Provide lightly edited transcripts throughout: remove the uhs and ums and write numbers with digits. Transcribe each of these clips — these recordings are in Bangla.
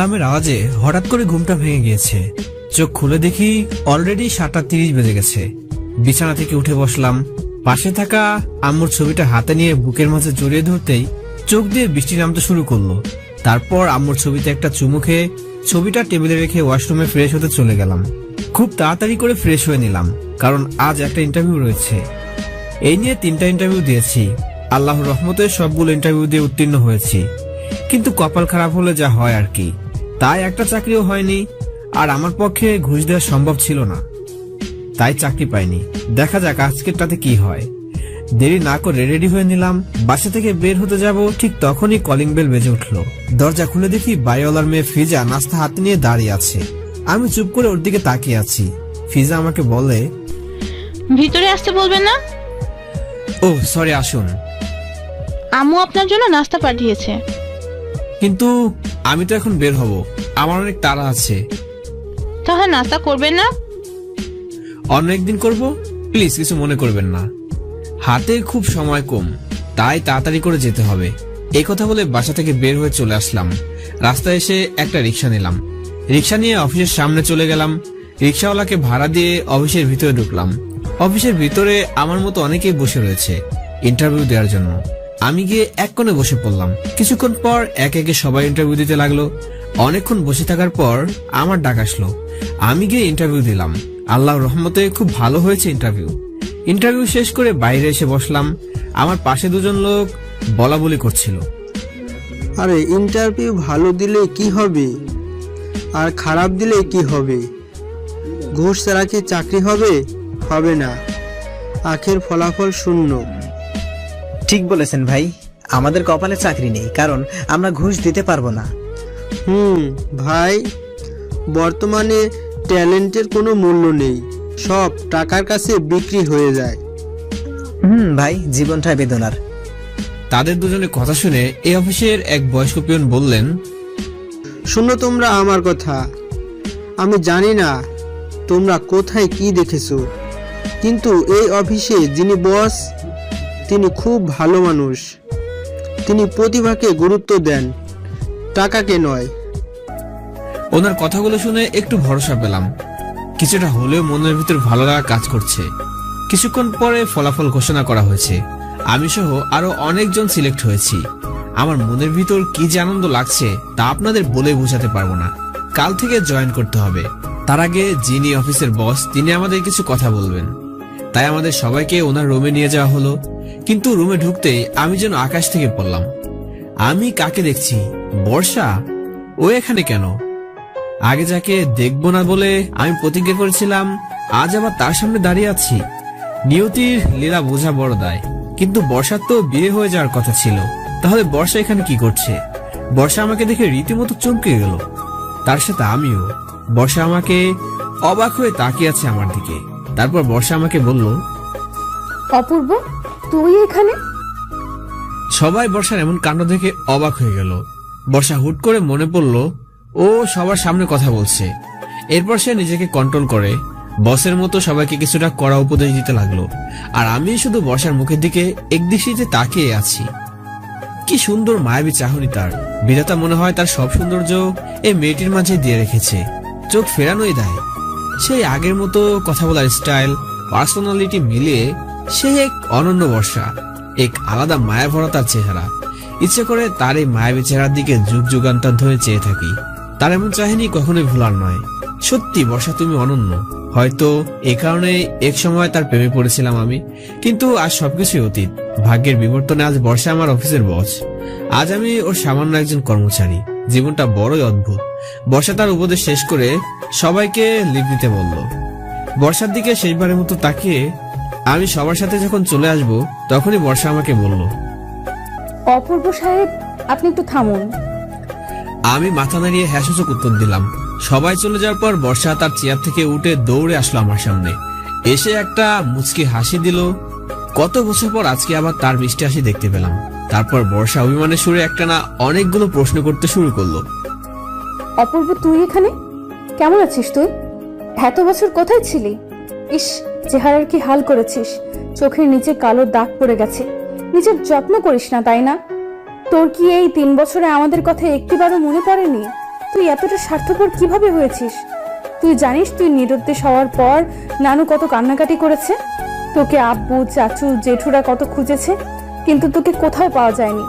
অ্যালার্মের আওয়াজে হঠাৎ করে ঘুমটা ভেঙে গিয়েছে। চোখ খুলে দেখি অলরেডি 7:30 বেজে গেছে। বিছানা থেকে উঠে বসলাম। পাশে থাকা আম্মুর ছবিটা হাতে নিয়ে বুকের মাঝে জড়িয়ে ধরতেই চোখ দিয়ে বৃষ্টি নামতে শুরু করলো। তারপর আম্মুর ছবিতে একটা চুমু খেয়ে ছবিটা টেবিলে রেখে ওয়াশরুমে ফ্রেশ হতে চলে গেলাম। খুব তাড়াতাড়ি করে ফ্রেশ হয়ে নিলাম, কারণ আজ একটা ইন্টারভিউ রয়েছে। এই নিয়ে 3টা ইন্টারভিউ দিয়েছি। আল্লাহর রহমতে সবগুলো ইন্টারভিউ দিয়ে উত্তীর্ণ হয়েছি, কিন্তু কপাল খারাপ হলে যা হয় আর কি। তাই একটা চাকরিও হয়নি, আর আমার পক্ষে ঘুষ দেওয়া সম্ভব ছিল না, তাই চাকরি পাইনি। দেখা যাক আজকেরটাতে কি হয়। দেরি না করে রেডি হয়ে নিলাম। বাসা থেকে বের হতে যাব, ঠিক তখনই কলিং বেল বেজে উঠলো। দরজা খুলে দেখি বাড়িওয়ালার মেয়ে ফিজা নাস্তা হাতে নিয়ে দাঁড়িয়ে আছে। আমি চুপ করে ওর দিকে তাকিয়ে আছি। ফিজা আমাকে বলে, ভিতরে আসতে বলবেন না? ও সরি, আসুন। আম্মু আপনার জন্য নাস্তা পাঠিয়েছে। কিন্তু আমি তো এখন বের হব, আমার অনেক তাড়া আছে। তাহলে নাস্তা করবেন না? অন্য একদিন করব, প্লিজ কিছু মনে করবেন না। হাতে খুব সময় কম, তাই তাড়াতাড়ি করে যেতে হবে। এই কথা বলে বাসা থেকে বের হয়ে চলে আসলাম। রাস্তায় এসে একটা রিক্সা নিলাম। রিক্সা নিয়ে অফিসের সামনে চলে গেলাম। রিক্সাওয়ালাকে ভাড়া দিয়ে অফিসের ভিতরে ঢুকলাম। অফিসের ভিতরে আমার মতো অনেকেই বসে রয়েছে ইন্টারভিউ দেওয়ার জন্য। আমি গিয়ে এক কোণে বসে পড়লাম। কিছুক্ষণ পর একে একে সবাই ইন্টারভিউ দিতে লাগলো। অনেকক্ষণ বসে থাকার পর আমার ডাক আসলো। আমি গিয়ে ইন্টারভিউ দিলাম। আল্লাহর রহমতে খুব ভালো হয়েছে ইন্টারভিউ। ইন্টারভিউ শেষ করে বাইরে এসে বসলাম। আমার পাশে দুজন লোক বলা বলি করছিল। আরে ইন্টারভিউ ভালো দিলে কি হবে, আর খারাপ দিলে কি হবে? ঘুষ ছাড়া কি চাকরি হবে? হবে না। আখের ফলাফল শূন্য। ঠিক বলেছেন ভাই, আমাদের কপালে চাকরি নেই, কারণ আমরা ঘুষ দিতে পারবো না। ভাই, বর্তমানে ট্যালেন্টের কোনো মূল্য নেই, সব টাকার কাছে বিক্রি হয়ে যায়। ভাই, জীবনটা বেদনার। তাদের দুজনের কথা শুনে এই অফিসের এক বয়স্ক পিয়ন বললেন, শুনো তোমরা আমার কথা। আমি জানি না তোমরা কোথায় কি দেখেছো, কিন্তু এই অফিসে যিনি বস, তিনি খুব ভালো মানুষ। তিনি প্রতিভাকে গুরুত্ব দেন, টাকাকে নয়। ওনার কথাগুলো শুনে একটু ভরসা পেলাম। কিছুটা হলেও মনের ভিতর ভালো লাগা কাজ করছে। কিছুক্ষণ পরে ফলাফল ঘোষণা করা হয়েছে। আমি সহ আরো অনেকজন সিলেক্ট হয়েছি। আমার মনের ভিতর কি যে আনন্দ লাগছে তা আপনাদের বলে বোঝাতে পারবো না। কাল থেকে জয়েন করতে হবে। তার আগে যিনি অফিসের বস, তিনি আমাদের কিছু কথা বলবেন। তাই আমাদের সবাইকে ওনার রুমে নিয়ে যাওয়া হলো। কিন্তু রুমে ঢুকতেই আমি যেন আকাশ থেকে পড়লাম। আমি কাকে দেখছি? বর্ষা। ও এখানে কেন? আগে যাকে দেখবো না বলে আমি প্রতিজ্ঞা করেছিলাম, আজ আবার তার সামনে দাঁড়িয়ে আছি। নিয়তির লীলা বোঝা বড় দায়। কিন্তু বর্ষার তো বিয়ে হয়ে যাওয়ার কথা ছিল, তাহলে বর্ষা এখানে কি করছে? বর্ষা আমাকে দেখে রীতিমতো চমকে গেল, তার সাথে আমিও। বর্ষা আমাকে অবাক হয়ে তাকিয়ে আছে আমার দিকে। তারপর বর্ষা আমাকে বলল, অপূর্ব, তুই এখানে? সবাই বর্ষার এমন কাণ্ড দেখে অবাক হয়ে গেল। বর্ষা হুট করে মনে পড়ল ও সবার সামনে কথা বলছে। এরপর সে নিজেকে কন্ট্রোল করে বসের মতো সবাইকে কিছুটা কড়া উপদেশ দিতে লাগলো। আর আমি শুধু বর্ষার মুখের দিকে একদৃষ্টিতে তাকিয়ে আছি। কি সুন্দর মায়াবী চাহনি তার। বিধাতা মনে হয় তার সব সৌন্দর্য এই মেয়েটির মাঝে দিয়ে রেখেছে। চোখ ফেরানোই দেয়। সেই আগের মতো কথা বলার স্টাইল, পার্সোনালিটি মিলিয়ে সে এক অনন্য বর্ষা, এক আলাদা মায়া ভরা তার চেহারা। ইচ্ছে করে তার এই মায়াবী চেহারার দিকে যুগ যুগান্তর ধরে চেয়ে থাকি। তার এমন চাহিনি কখনোই ভোলার নয়। সত্যি বর্ষা, তুমি অনন্য। হয়তো এ কারণে এক সময় তার প্রেমে পড়েছিলাম আমি, কিন্তু আজ সবকিছুই অতীত। ভাগ্যের বিবর্তনে আজ বর্ষা আমার অফিসের বস। আজ আমি ওর সামান্য একজন কর্মচারী। জীবনটা বড়ই অদ্ভুত। বর্ষা তার উপদেশ শেষ করে সবাইকে লিভ নিতে বলল। বর্ষার দিকে শেষবারের মতো তাকিয়ে আমি সবার সাথে যখন চলে আসব, তখনই বর্ষা আমাকে বলল, অপূর্ব সাহেব, আপনি একটু থামুন। আমি মাথা নাড়িয়ে হ্যাঁ সূচক উত্তর দিলাম। সবাই চলে যাওয়ার পর বর্ষা তার চেয়ার থেকে উঠে দৌড়ে আসলো আমার সামনে। এসে একটা মুচকি হাসি দিল। কত বছর পর আজকে আবার তার মিষ্টি হাসি দেখতে পেলাম। তারপর বর্ষা অভিমানের সুরে একটানা অনেকগুলো প্রশ্ন করতে শুরু করলো। অপূর্ব, তুই এখানে? কেমন আছিস তুই? এত বছর কোথায় ছিলি? ইস, চেহারার কি হাল করেছিস। চোখের নিচে কালো দাগ পড়ে গেছে। নিজের যত্ন করিস না, তাই না? তোর কি এই 3 বছরে আমাদের কথা একটিবারও মনে পড়েনি? তুই এতটা স্বার্থপর কিভাবে হয়েছিস? তুই জানিস তুই নিরুদ্দেশ হওয়ার পর নানু কত কান্নাকাটি করেছে? তোকে আব্বু, চাচু, জেঠুরা কত খুঁজেছে, কিন্তু তোকে কোথাও পাওয়া যায়নি।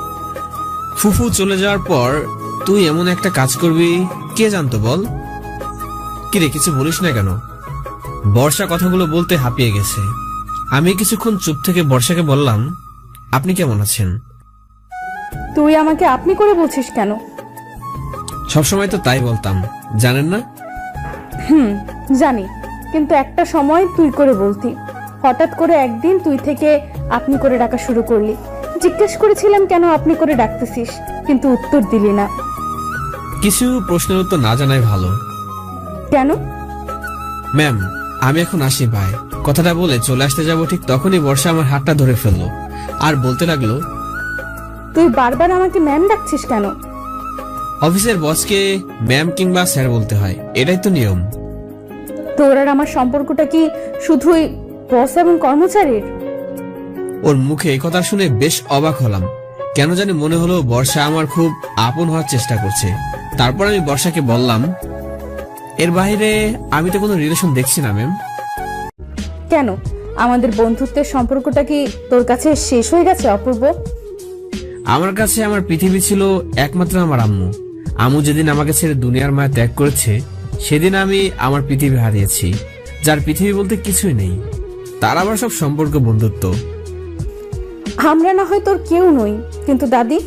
ফুফু চলে যাওয়ার পর তুই এমন একটা কাজ করবি কে জানতো বল? কিরে কিছু বলিস না কেন? বর্ষা কথাগুলো বলতে হাঁপিয়ে গেছে। আমি কিছুক্ষণ চুপ থেকে বর্ষাকে বললাম, আপনি কেমন আছেন? তুই আমাকে আপনি করে বলছিস কেন? সবসময় তো তাই বলতাম, জানেন না? জানি, কিন্তু একটা সময় তুই করে বলতি। হঠাৎ করে একদিন তুই থেকে আপনি করে ডাকা শুরু করলি। জিজ্ঞেস করেছিলাম কেন আপনি করে ডাকতেছিস, কিন্তু উত্তর দিলি না। কিছু প্রশ্নের উত্তর না জানাই ভালো। কেন? ম্যাম, আমি এখন আসি ভাই। কথাটা বলে চলে আসতে যাব ঠিক তখনই বর্ষা আমার হাতটা ধরে ফেললো আর বলতে লাগলো, তুই বারবার আমাকে ম্যাম ডাকছিস কেন? অফিসের বসকে ম্যাম কিংবা স্যার বলতে হয়, এটাই তো নিয়ম। তোর আর আমার সম্পর্কটা কি শুধুই বস এবং কর্মচারীর? ওর মুখে এই কথা শুনে বেশ অবাক হলাম। কেন জানি মনে হলো বর্ষা আমার খুব আপন হওয়ার চেষ্টা করছে। তারপর আমি বর্ষাকে বললাম, এর বাইরে আমি তো কোনো রিলেশন দেখছি না ম্যাম। কেন, আমাদের বন্ধুত্বের সম্পর্কটা কি তোর কাছে শেষ হয়ে গেছে অপূর্ব? আমার কাছে আমার পৃথিবী ছিল একমাত্র আমার আম্মু। আম্মু যেদিন আমাকে ছেড়ে দুনিয়ার মায়া ত্যাগ করেছে, সেদিন আমি আমার পৃথিবী হারিয়েছি, যার পৃথিবী বলতে কিছুই নেই। তার আবার সব সম্পর্ক বন্ধুত্ব। আমরা না হয় তোর কেউ নই, কিন্তু দাদি,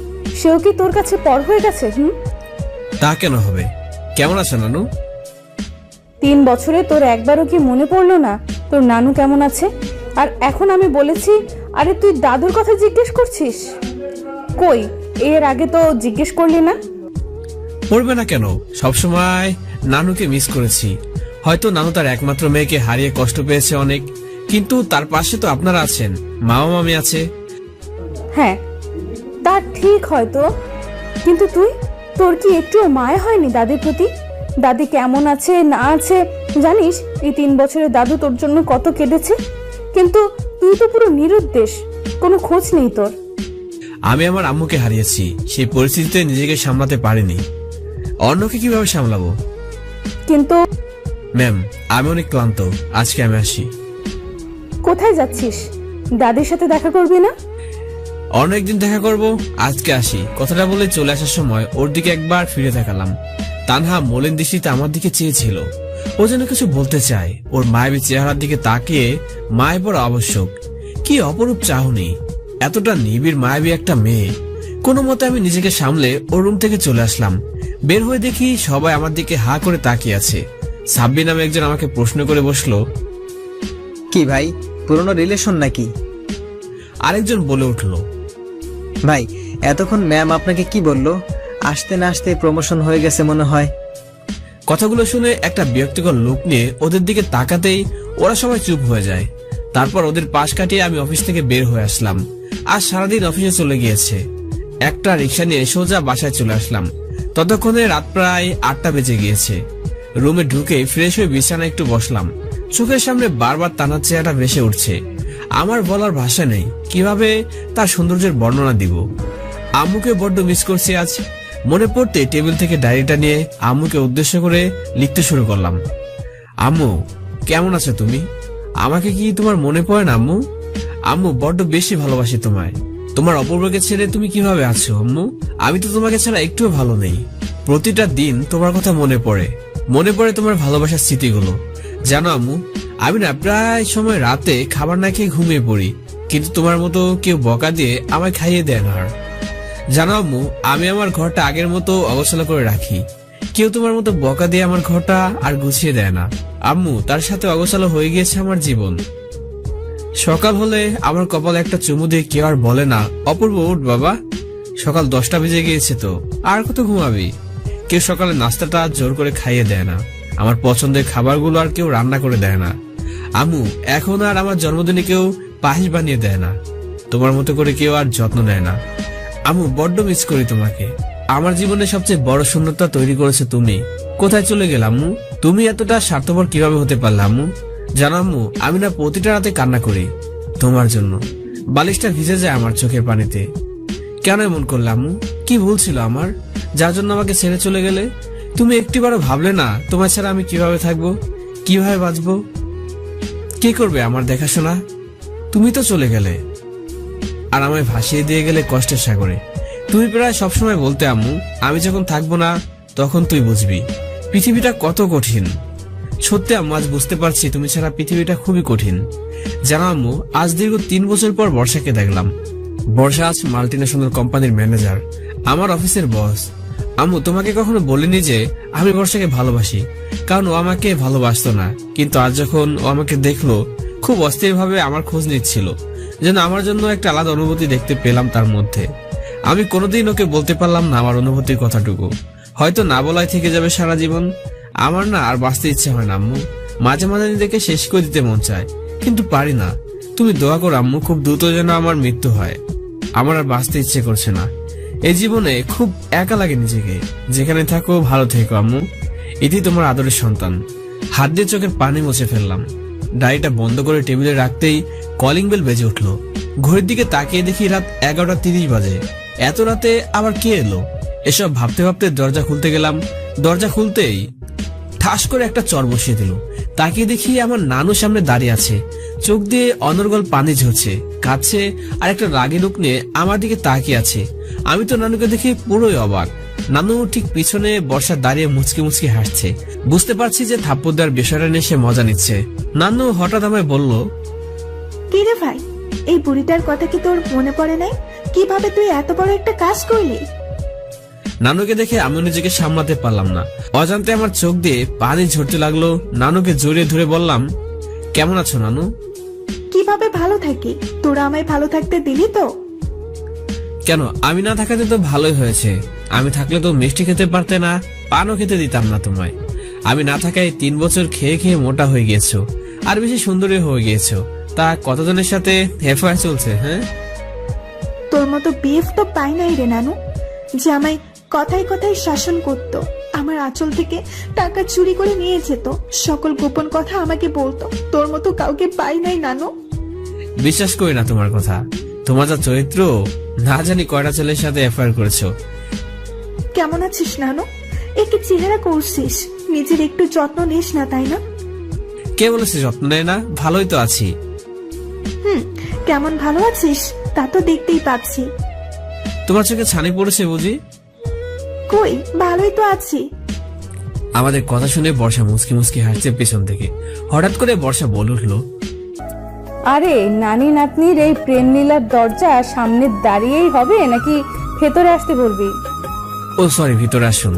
সেও কি তোর কাছে পর হয়ে গেছে? তা কেন হবে? কেমন আছে নানু? 3 বছরে তোর একবারও কি মনে পড়লো না তোর নানু কেমন আছে? আর এখন আমি বলেছি, আরে তুই দাদুর কথা জিজ্ঞেস করছিস? কই, এর আগে তো জিজ্ঞেস করলি না। পড়বে না কেন? সবসময় নানুকে মিস করেছি। হয়তো নানু তার একমাত্র মেয়েকে হারিয়ে কষ্ট পেয়েছে অনেক, কিন্তু তার পাশে তো আপনারা আছেন, মামা মামি আছে। হ্যাঁ, তা ঠিক হয়তো, কিন্তু তোর কি একটু মায়া হয়নি দাদির প্রতি? দাদি কেমন আছে না আছে জানিস? এই 3 বছরে দাদু তোর জন্য কত কেঁদেছে, কিন্তু তুই তো পুরো নিরুদ্দেশ, কোনো খোঁজ নেই তোর। আমি আমার আম্মুকে হারিয়েছি, সেই পরিস্থিতিতে নিজেকে সামলাতে পারিনি। অন্যকে কিভাবে সামলাবো? কিন্তু ম্যাম, আমি অনেক ক্লান্ত, আজকে আমি আসি। কোথায় যাচ্ছিস? দাদির সাথে দেখা করবি না? অনেকদিন দেখা করব, আজকে আসি। কথাটা বলে চলে আসার সময় ওর দিকে একবার ফিরে তাকালাম। তানহা মলিন দৃষ্টিতে আমার দিকে চেয়েছিল। ও যেন কিছু বলতে চায়। ওর মায়াবী চেহারার দিকে তাকিয়ে মায়ের বড় আবশ্যক। কি অপরূপ চাহনি, এতটা নিবিড় মায়াবী একটা মেয়ে। কোনো মতে আমি নিজেকে সামলে ওর রুম থেকে চলে আসলাম। বের হয়ে দেখি সবাই আমার দিকে হা করে তাকিয়ে আছে। সাব্বির নামে একজন আমাকে প্রশ্ন করে বসলো, কি ভাই, পুরনো রিলেশন নাকি? আরেকজন বলে উঠলো, ভাই, এতক্ষণ ম্যাম আপনাকে কি বললো? আসতে না আসতে প্রমোশন হয়ে গেছে মনে হয়। কথাগুলো শুনে একটা বিরক্তিকর লুক নিয়ে ওদের দিকে তাকাতেই ওরা সবাই চুপ হয়ে যায়। তারপর ওদের পাশ কাটিয়ে আমি অফিস থেকে বের হয়ে আসলাম। আজ সারাদিন অফিসে চলে গিয়েছে। একটা রিক্সা নিয়ে সোজা বাসায় চলে আসলাম। ততক্ষণে রাত প্রায় 8টা বেজে গিয়েছে। রুমে ঢুকে ফ্রেশ হয়ে বিছানায় একটু বসলাম। চোখের সামনে বারবার তানার চেহারাটা ভেসে উঠছে। আমার বলার ভাষা নেই, কিভাবে তার সৌন্দর্যের বর্ণনা দিব। আম্মুকে বড্ড মিস করছি আজ। মনে পড়তে টেবিল থেকে ডায়েরিটা নিয়ে আম্মুকে উদ্দেশ্য করে লিখতে শুরু করলাম। আম্মু, কেমন আছো তুমি? আমাকে কি তোমার মনে পড়ে না আম্মু? আম্মু, বড্ড বেশি ভালোবাসি তোমায়। তোমার অপূর্বকে ছেড়ে তুমি কিভাবে আছো আম্মু? আমি তো তোমাকে ছাড়া একটুও ভালো নেই। প্রতিটা দিন তোমার কথা মনে পড়ে তোমার ভালোবাসার স্মৃতিগুলো। জানো আম্মু, আমি না প্রায় সময় রাতে খাবার না খেয়ে ঘুমিয়ে পড়ি, কিন্তু তোমার মতো কেউ বকা দিয়ে আমায় খাইয়ে দেয় না। জানো আম্মু, আমি আমার ঘরটা আগের মতো অগোছালো করে রাখি। কেউ তোমার মতো বকা দিয়ে আমার ঘরটা আর গুছিয়ে দেয় না। আম্মু, তার সাথে অগোছালো হয়ে গিয়েছে আমার জীবন। সকাল হলে আমার কপালে একটা চুমু দিয়ে কেউ আর বলে না, অপূর্ব উঠ বাবা, সকাল 10টা বেজে গিয়েছে তো, আর কত ঘুমাবি। কেউ সকালে নাস্তাটা জোর করে খাইয়ে দেয় না। আমার পছন্দের খাবারগুলো আর কেউ রান্না করে দেয় না। আম্মু, এখন আর আমার জন্মদিনে কেউ পায়েস বানিয়ে দেয় না। তোমার মতো করে কেউ আর যত্ন নেয় না। আম্মু, বড্ড মিস করি তোমাকে। আমার জীবনে সবচেয়ে বড় শূন্যতা তৈরি করেছে তুমি। কোথায় চলে গেলে আম্মু? তুমি এতটা স্বার্থপর কিভাবে হতে পারলে আম্মু? জানো আম্মু, আমি না প্রতিটা রাতে কান্না করি তোমার জন্য। বালিশটা ভিজে যায় আমার চোখের পানিতে। কেন এমন করলে আম্মু? কি ভুল ছিল আমার, যার জন্য আমাকে ছেড়ে চলে গেলে? তুমি একটিবারও ভাবলে না তোমার ছাড়া আমি কিভাবে থাকবো, কিভাবে বাঁচবো? কে করবে আমার দেখাশোনা? তুমি তো চলে গেলে আর আমায় ভাসিয়ে দিয়ে গেলে কষ্টের সাগরে। তুমি প্রায় সবসময় বলতে, আম্মু আমি যখন থাকবো না তখন তুই বুঝবি পৃথিবীটা কত কঠিন। সত্যি আম্মু, আজ বুঝতে পারছি তুমি ছাড়া পৃথিবীটা খুবই কঠিন। জানো আম্মু, আজ দীর্ঘ 3 বছর পর বর্ষাকে দেখলাম। বর্ষা আজ মাল্টিন্যাশনাল কোম্পানির ম্যানেজার, আমার অফিসের বস। আম্মু, তোমাকে কখনো বলিনি যে আমি বর্ষাকে ভালোবাসি, কারণ ও আমাকে ভালোবাসতো না। কিন্তু আজ যখন ও আমাকে দেখলো, খুব অস্থির ভাবে আমার খোঁজ নিচ্ছিল, যেন আমার জন্য একটা আলাদা অনুভূতি দেখতে পেলাম তার মধ্যে। আমি কোনোদিন ওকে বলতে পারলাম না আমার অনুভূতির কথাটুকু, হয়তো না বলাই থেকে যাবে সারা জীবন। আমার না আর বাঁচতে ইচ্ছে হয় না আম্মু, মাঝে মাঝে নিজেকে শেষ করে দিতে মন চায়, কিন্তু পারি না। তুমি দোয়া করো আম্মু, খুব দ্রুত যেন আমার মৃত্যু হয়। আমার আর বাঁচতে ইচ্ছে করছে না। এই জীবনে খুব একা লাগে নিজেকে। যেখানে থাকো ভালো থেকো আম্মু, এটি তোমার আদরের সন্তান। হাত দিয়ে চোখের পানি মুছে ফেললাম। ডায়েরিটা বন্ধ করে টেবিলে রাখতেই কলিং বেল বেজে উঠলো। ঘড়ির দিকে তাকিয়ে দেখি রাত 11:30 বাজে। এত রাতে আবার কে এলো? এসব ভাবতে ভাবতে দরজা খুলতে গেলাম। দরজা খুলতেই ঠাস করে একটা চর বসিয়ে দিল। তাকিয়ে দেখি আমার নানু সামনে দাঁড়িয়ে আছে, চোখ দিয়ে অনর্গল পানি ঝরছে, কাঁদছে, আর একটা রাগী লোক নিয়ে আমার দিকে তাকিয়ে আছে। আমি তো নানুকে দেখে পুরোই অবাক। নানু ঠিক পিছনে বর্ষা দাঁড়িয়ে মুচকি মুচকি হাসছে। বুঝতে পারছি যে থাপ্পড় দেওয়ার বিষয়টা নিয়ে সে মজা নিচ্ছে। নানু হঠাৎ আমায় বলল, কি রে ভাই, এই বুড়িটার কথা কি তোর মনে পড়ে নাই? কিভাবে তুই এত বড় একটা কাজ করলি? নানুকে দেখে আমি নিজেকে সামলাতে পারলাম না। অজান্তে আমার চোখ দিয়ে পানি ঝরতে লাগলো। নানুকে জড়িয়ে ধরে বললাম, কেমন আছো নানু? কিভাবে ভালো থাকি? তোরা আমায় ভালো থাকতে দিলি তো? কেন, আমি না থাকাতে তো ভালোই হয়েছে। আমি থাকলে তো মিষ্টি খেতে পারতে না, পানও খেতে দিতাম না তোমায়। আমি না থাকায় 3 বছর খেয়ে খেয়ে মোটা হয়ে গিয়েছো, আর বেশি সুন্দরী হয়ে গিয়েছো। তা কতজনের সাথে এফআইআর চলছে? হ্যাঁ, তোর মতো বিএফ তো পাই নাই রে নানু, যে আমায় কথায় কথায় শাসন করত, আমার আঁচল থেকে টাকা চুরি করে নিয়ে যেত, সকল গোপন কথা আমাকে বলতো। তোর মতো কাউকে পাই নাই নানু। বিশ্বাস করি না তোমার কথা। তোমার যা চরিত্র, না জানি কয়টা ছেলের সাথে এফআইআর করেছো। কেমন আছিস নানু? একে চেহারা করছিস, নিজের একটু যত্ন নিস না, তাই না? কে বলেছে যত্ন নেয় না? ভালোই তো আছি। কেমন ভালো আছিস তা তো দেখতেই পাচ্ছি। তোমার চোখে ছানি পড়েছে বুঝি? কই, ভালোই তো আছি। আমাদের কথা শুনে বর্ষা মুচকি মুচকি হাসছে পেছন থেকে। হঠাৎ করে বর্ষা বলে উঠলো, আরে নানি নাতনির এই প্রেম লীলার দরজা সামনে দাঁড়িয়েই হবে নাকি ভেতরে আসতে বলবি? ও সরি, ভিতরে আসুন।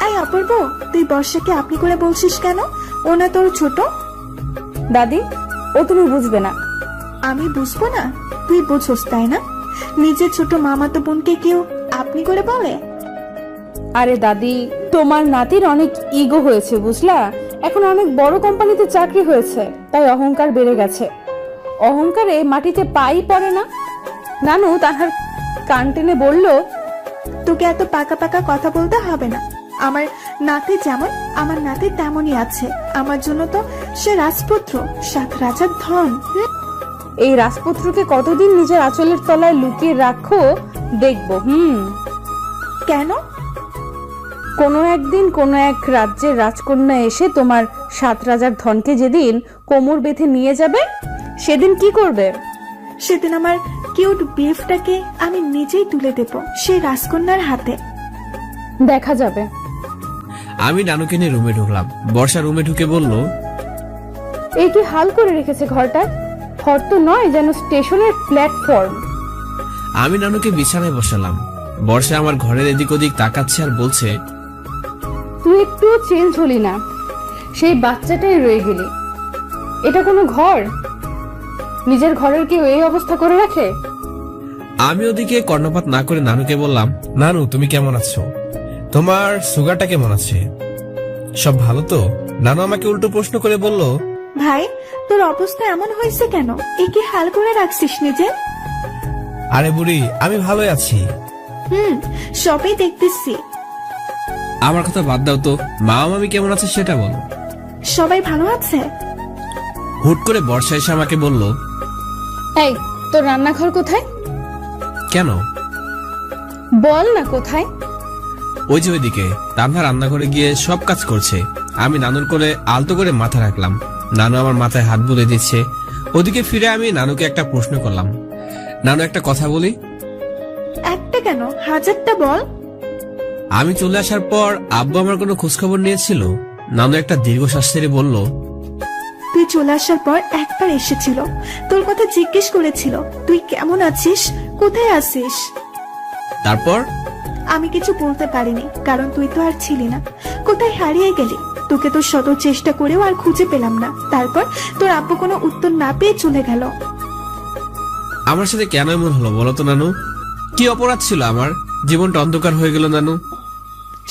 আই অপূর্ব, তুই বর্ষাকে আপনি করে বলছিস কেন? ও না তোর ছোট? দাদি, ও তুমি বুঝবে না। আমি বুঝবো না? তুই বুঝোস তাই না? নিজের ছোট মামাতো বোনকে কেউ আপনি করে বলে? আরে দাদি, তোমার নাতির অনেক ইগো হয়েছে বুঝলা। এখন অনেক বড় কোম্পানিতে চাকরি হয়েছে, তাই অহংকার বেড়ে গেছে। অহংকারে মাটিতে পাই পড়ে না। নানু তাহার কান টেনে বলল, তোকে এত পাকা পাকা কথা বলতে হবে না। আমার নাতি যেমন, আমার নাতি তেমনই আছে। আমার জন্য তো সে রাজপুত্র, 7 রাজার ধন। এই রাজপুত্রকে কতদিন নিজের আঁচলের তলায় লুকিয়ে রাখো দেখবো। কেন? কোনো একদিন কোনো এক রাজ্যের রাজকন্যা এসে তোমার 7 রাজার ধনকে যেদিন কোমর বেঁধে নিয়ে যাবে, সেদিন কি করবে? সেদিন আমার কিউট বিফটাকে আমি নিজেই তুলে দেব সেই রাজকন্যার হাতে। দেখা যাবে। আমি নানুকে নিয়ে রুমে ঢুকলাম। বর্ষা রুমে ঢুকে বলল, এই কি হাল করে রেখেছে ঘরটা? ঘর তো নয়, যেন স্টেশনের প্ল্যাটফর্ম। আমি নানুকে বিছানায় বসালাম। বর্ষা আমার ঘরের এদিক ওদিক তাকাচ্ছে আর বলছে, তুই একটু চেঞ্জ হলি না, সেই বাচ্চাটাই রয়ে গেলি। এটা কোনো ঘর? নিজের ঘরের কেউ এই অবস্থা করে রাখে? আমি ওদিকে কর্ণপাত না করে নানুকে বললাম, নানু তুমি কেমন আছো? তোমার সুগারটা কেমন আছে? সব ভালো তো? নানু আমাকে উল্টো প্রশ্ন করে বলল, ভাই, তোর অবস্থা এমন হয়েছে কেন? একে হাল করে রাখছিস নিজে? আরে বুড়ি, আমি ভালোই আছি। সবই দেখতেছি। আমার কথা বাদ দাও তো, মা মামি কেমন আছে সেটা বলো। সবাই ভালো আছে। হুট করে বর্ষা এসে আমাকে বলল, এই, তোর রান্নাঘর কোথায়? কেন? বল না কোথায়? ওই যে ওইদিকে তানহা রান্নাঘরে গিয়ে সব কাজ করছে। আমি নানুর কোলে আলতো করে মাথা রাখলাম, নানু আমার মাথায় হাত বুলিয়ে দিচ্ছে। ওদিকে ফিরে আমি নানুকে একটা প্রশ্ন করলাম, নানু একটা কথা বলি। একটা কেন, হাজারটা বল। আমি চলে আসার পর আব্বু আমার কোনো খোঁজখবর নিয়েছিল? নানু একটা দীর্ঘশ্বাস ছেড়ে বলল, তুই চলে আসার পর একবার এসেছিল, তোর কথা জিজ্ঞেস করেছিল তুই কেমন আছিস, কোথায় আছিস। তারপর? আমি কিছু বলতে পারিনি, কারণ তুই তো আর ছিলি না, কোথায় হারিয়ে গেলি। তোকে তো শত চেষ্টা করেও আর খুঁজে পেলাম না। তারপর তোর আব্বু কোনো উত্তর না পেয়ে চলে গেল। আমার সাথে কেন এমন হলো বলো তো নানু? কি অপরাধ ছিল আমার? জীবনটা অন্ধকার হয়ে গেল নানু।